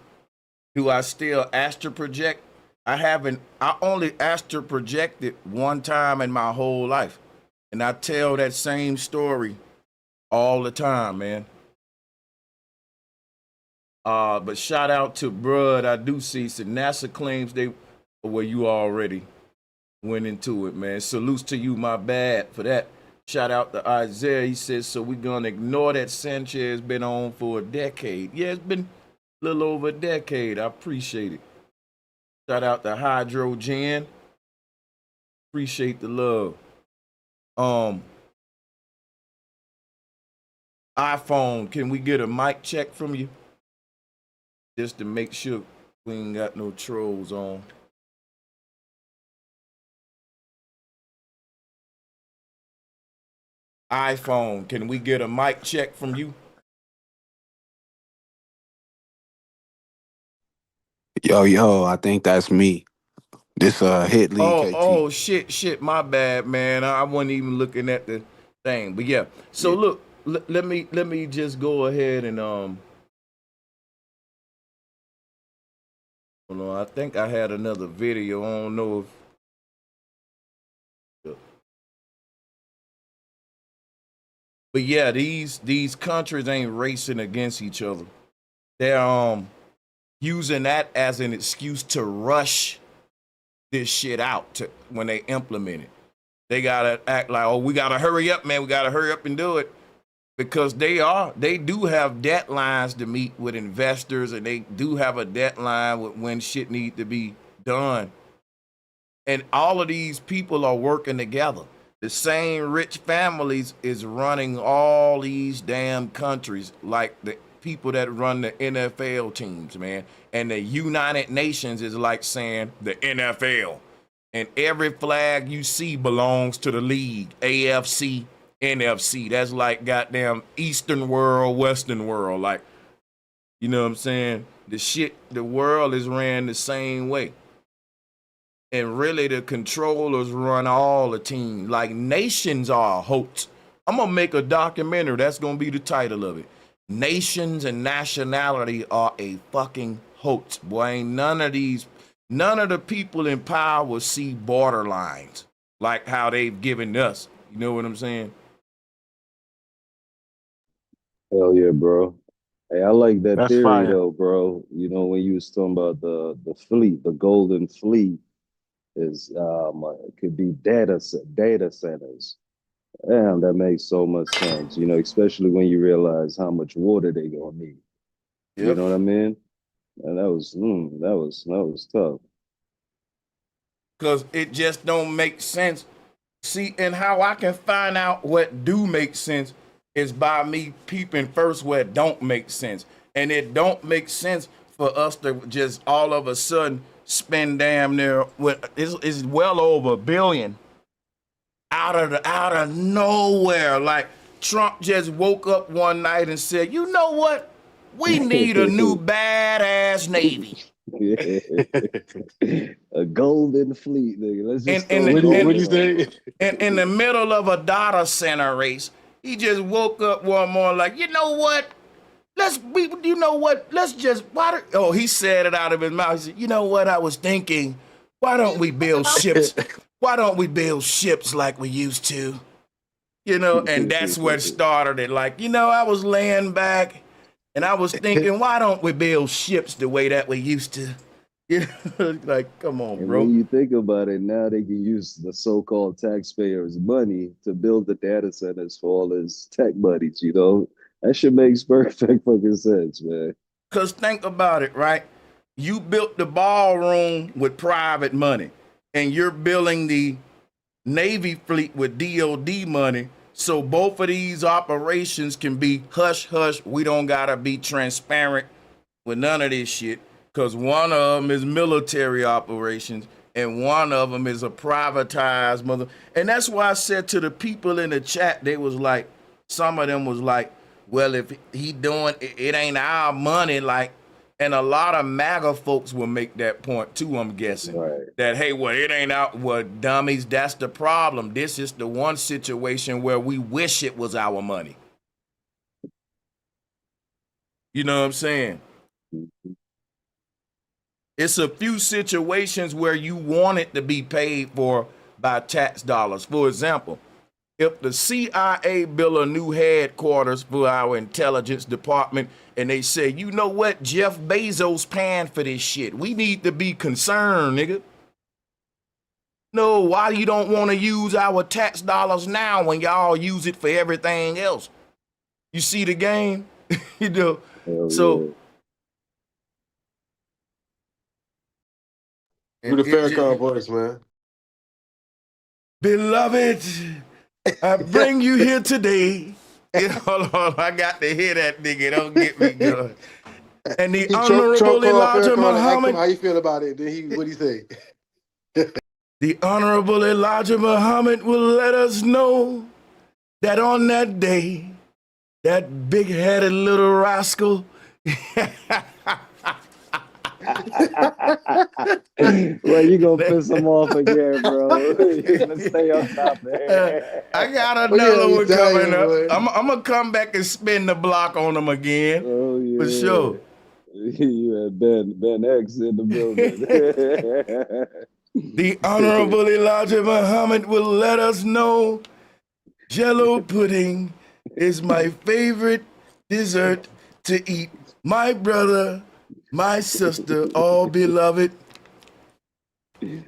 Speaker 1: who I still astro project. I only astro projected one time in my whole life. And I tell that same story all the time, man. But shout out to Brud. I do see some NASA claims you already went into it, man. Salutes to you, my bad for that. Shout out to Isaiah. He says, so we're going to ignore that Sanchez been on for a decade. Yeah, it's been a little over a decade. I appreciate it. Shout out to Hydrogen. Appreciate the love. iPhone, can we get a mic check from you? Just to make sure we ain't got no trolls on. iPhone, can we get a mic check from you?
Speaker 13: Yo, I think that's me. This hit lead KT.
Speaker 1: Oh shit, my bad, man. I wasn't even looking at the thing. But yeah. So look, let me just go ahead and hold on, I think I had another video. I don't know if, but yeah, these countries ain't racing against each other. They're using that as an excuse to rush this shit out when they implement it. They gotta act like, oh, we gotta hurry up, man. We gotta hurry up and do it, because they do have deadlines to meet with investors, and they do have a deadline with when shit need to be done. And all of these people are working together. The same rich families is running all these damn countries, like the people that run the NFL teams, man. And the United Nations is like saying the NFL. And every flag you see belongs to the league. AFC, NFC. That's like goddamn Eastern world, Western world. Like, you know what I'm saying? The world is ran the same way. And really the controllers run all the teams. Like, nations are a hoax. I'm gonna make a documentary. That's gonna be the title of it. Nations and nationality are a fucking hoax. Boy, ain't none of the people in power will see borderlines like how they've given us. You know what I'm saying?
Speaker 8: Hell yeah, bro. Hey, I like that
Speaker 12: That's
Speaker 8: theory
Speaker 12: fire.
Speaker 8: though, bro. You know, when you was talking about the fleet, the golden fleet is it could be data centers. Damn, that makes so much sense. You know, especially when you realize how much water they gonna need. You
Speaker 1: Yep.
Speaker 8: know what I mean? And that was tough.
Speaker 1: Because it just don't make sense. See, and how I can find out what do make sense is by me peeping first where it don't make sense. And it don't make sense for us to just all of a sudden spend damn near it's well over $1 billion out of nowhere. Like, Trump just woke up one night and said, you know what? We need a new badass Navy.
Speaker 8: A golden fleet, nigga. Let's just
Speaker 12: What do you say?
Speaker 1: In the middle of a data center race, he just woke up one morning like, you know what? He said it out of his mouth. He said, you know what? I was thinking, why don't we build ships? Why don't we build ships like we used to? and that's what started it. Like, I was laying back and I was thinking, why don't we build ships the way that we used to? Like, come on,
Speaker 8: And
Speaker 1: bro.
Speaker 8: when you think about it, now they can use the so-called taxpayers' money to build the data centers for all his tech buddies, That shit makes perfect fucking sense, man.
Speaker 1: Because think about it, right? You built the ballroom with private money, and you're building the Navy fleet with DOD money. So both of these operations can be hush hush. We don't gotta be transparent with none of this shit. Because one of them is military operations and one of them is a privatized mother. And that's why I said to the people in the chat, they was like, some of them was like, well, if he doing it ain't our money, like, and a lot of MAGA folks will make that point too, I'm guessing.
Speaker 8: Right.
Speaker 1: That, hey, well, it ain't out, well, dummies, that's the problem. This is the one situation where we wish it was our money. You know what I'm saying? It's a few situations where you want it to be paid for by tax dollars. For example, if the CIA built a new headquarters for our intelligence department and they say, you know what, Jeff Bezos paying for this shit, we need to be concerned, nigga. No, why you don't want to use our tax dollars now when y'all use it for everything else? You see the game? So...
Speaker 12: Do the Farrakhan voice, man.
Speaker 1: Beloved, I bring you here today. Hold on, I got to hear that nigga. Don't get me going. And the Honorable Elijah Muhammad.
Speaker 12: How you feel about it? Then what'd he say?
Speaker 1: The Honorable Elijah Muhammad will let us know that on that day, that big-headed little rascal.
Speaker 8: Well, you gonna piss him off again, bro. You gonna stay on top there.
Speaker 1: I got another one coming up. I'm gonna come back and spin the block on him again.
Speaker 8: Oh yeah,
Speaker 1: for sure.
Speaker 8: You had Ben X in the building.
Speaker 1: The Honorable Elijah Muhammad will let us know Jello pudding is my favorite dessert to eat. My brother, my sister, all beloved.
Speaker 8: You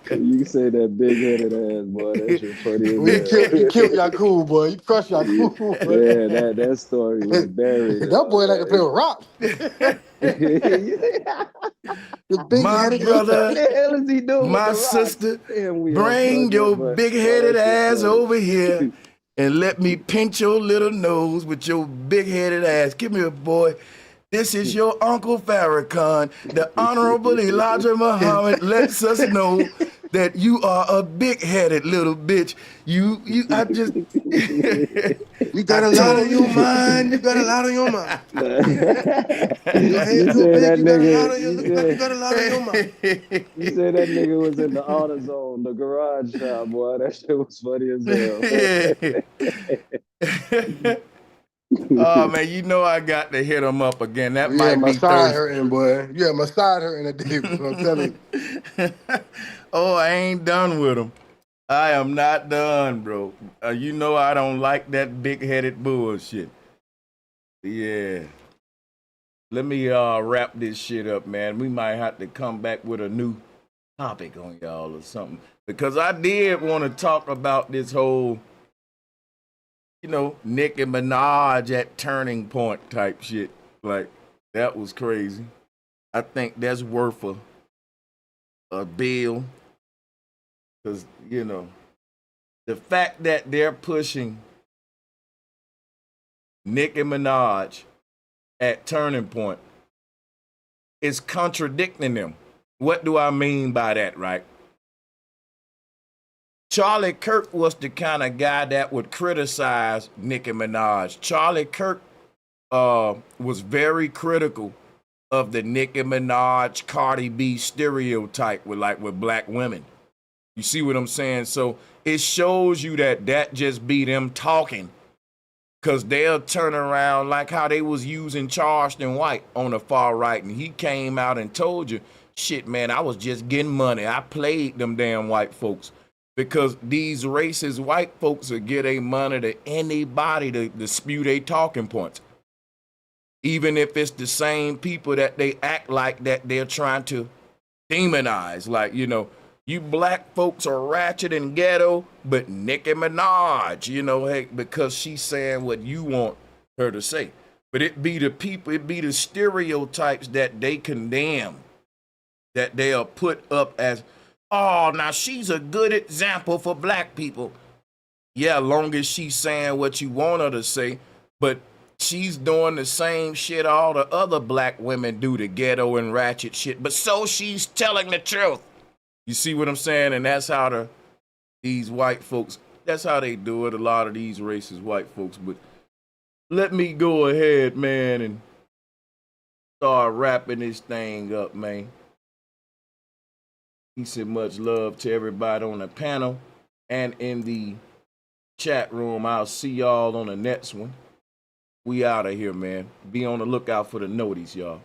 Speaker 8: can say that big-headed ass, boy. That shit funny as hell.
Speaker 12: You killed Yakub, boy. You crushed Yakub.
Speaker 8: Yeah, that story was buried.
Speaker 12: That boy like to play with rock.
Speaker 1: My brother,
Speaker 8: what the hell is he doing
Speaker 1: my sister, bring your big-headed ass over here and let me pinch your little nose with your big-headed ass. Give me a boy. This is your Uncle Farrakhan. The Honorable Elijah Muhammad lets us know that you are a big-headed little bitch. I just...
Speaker 12: You got a lot on your mind. You got a lot on your mind. You got a lot on your mind.
Speaker 8: You said that nigga was in the AutoZone, the garage shop, boy. That shit was funny as hell.
Speaker 1: Oh man, you know I got to hit him up again. That might
Speaker 12: my
Speaker 1: be
Speaker 12: side hurting, boy. Yeah, my side hurting today, bro. I'm telling you.
Speaker 1: Oh, I ain't done with him. I am not done, bro. You know I don't like that big-headed bullshit. Yeah. Let me wrap this shit up, man. We might have to come back with a new topic on y'all or something. Because I did want to talk about this whole, Nicki Minaj at turning point type shit. Like, that was crazy. I think that's worth a bill. Because, the fact that they're pushing Nicki Minaj at turning point is contradicting them. What do I mean by that, right? Charlie Kirk was the kind of guy that would criticize Nicki Minaj. Charlie Kirk was very critical of the Nicki Minaj, Cardi B stereotype with black women. You see what I'm saying? So it shows you that just be them talking, because they'll turn around like how they was using Charleston White on the far right, and he came out and told you, shit, man, I was just getting money. I played them damn white folks. because these racist white folks will give their money to anybody to spew their talking points. Even if it's the same people that they act like that they're trying to demonize. Like, you know, you black folks are ratchet and ghetto, but Nicki Minaj, you know, hey, because she's saying what you want her to say. But it be the people, it be the stereotypes that they condemn, that they'll put up as, oh, now she's a good example for black people. Yeah, long as she's saying what you want her to say, but she's doing the same shit all the other black women do, the ghetto and ratchet shit. But so she's telling the truth. You see what I'm saying? And that's how these white folks, that's how they do it, a lot of these racist white folks. But let me go ahead, man, and start wrapping this thing up, man. Peace and much love to everybody on the panel and in the chat room. I'll see y'all on the next one. We out of here, man. Be on the lookout for the notice, y'all.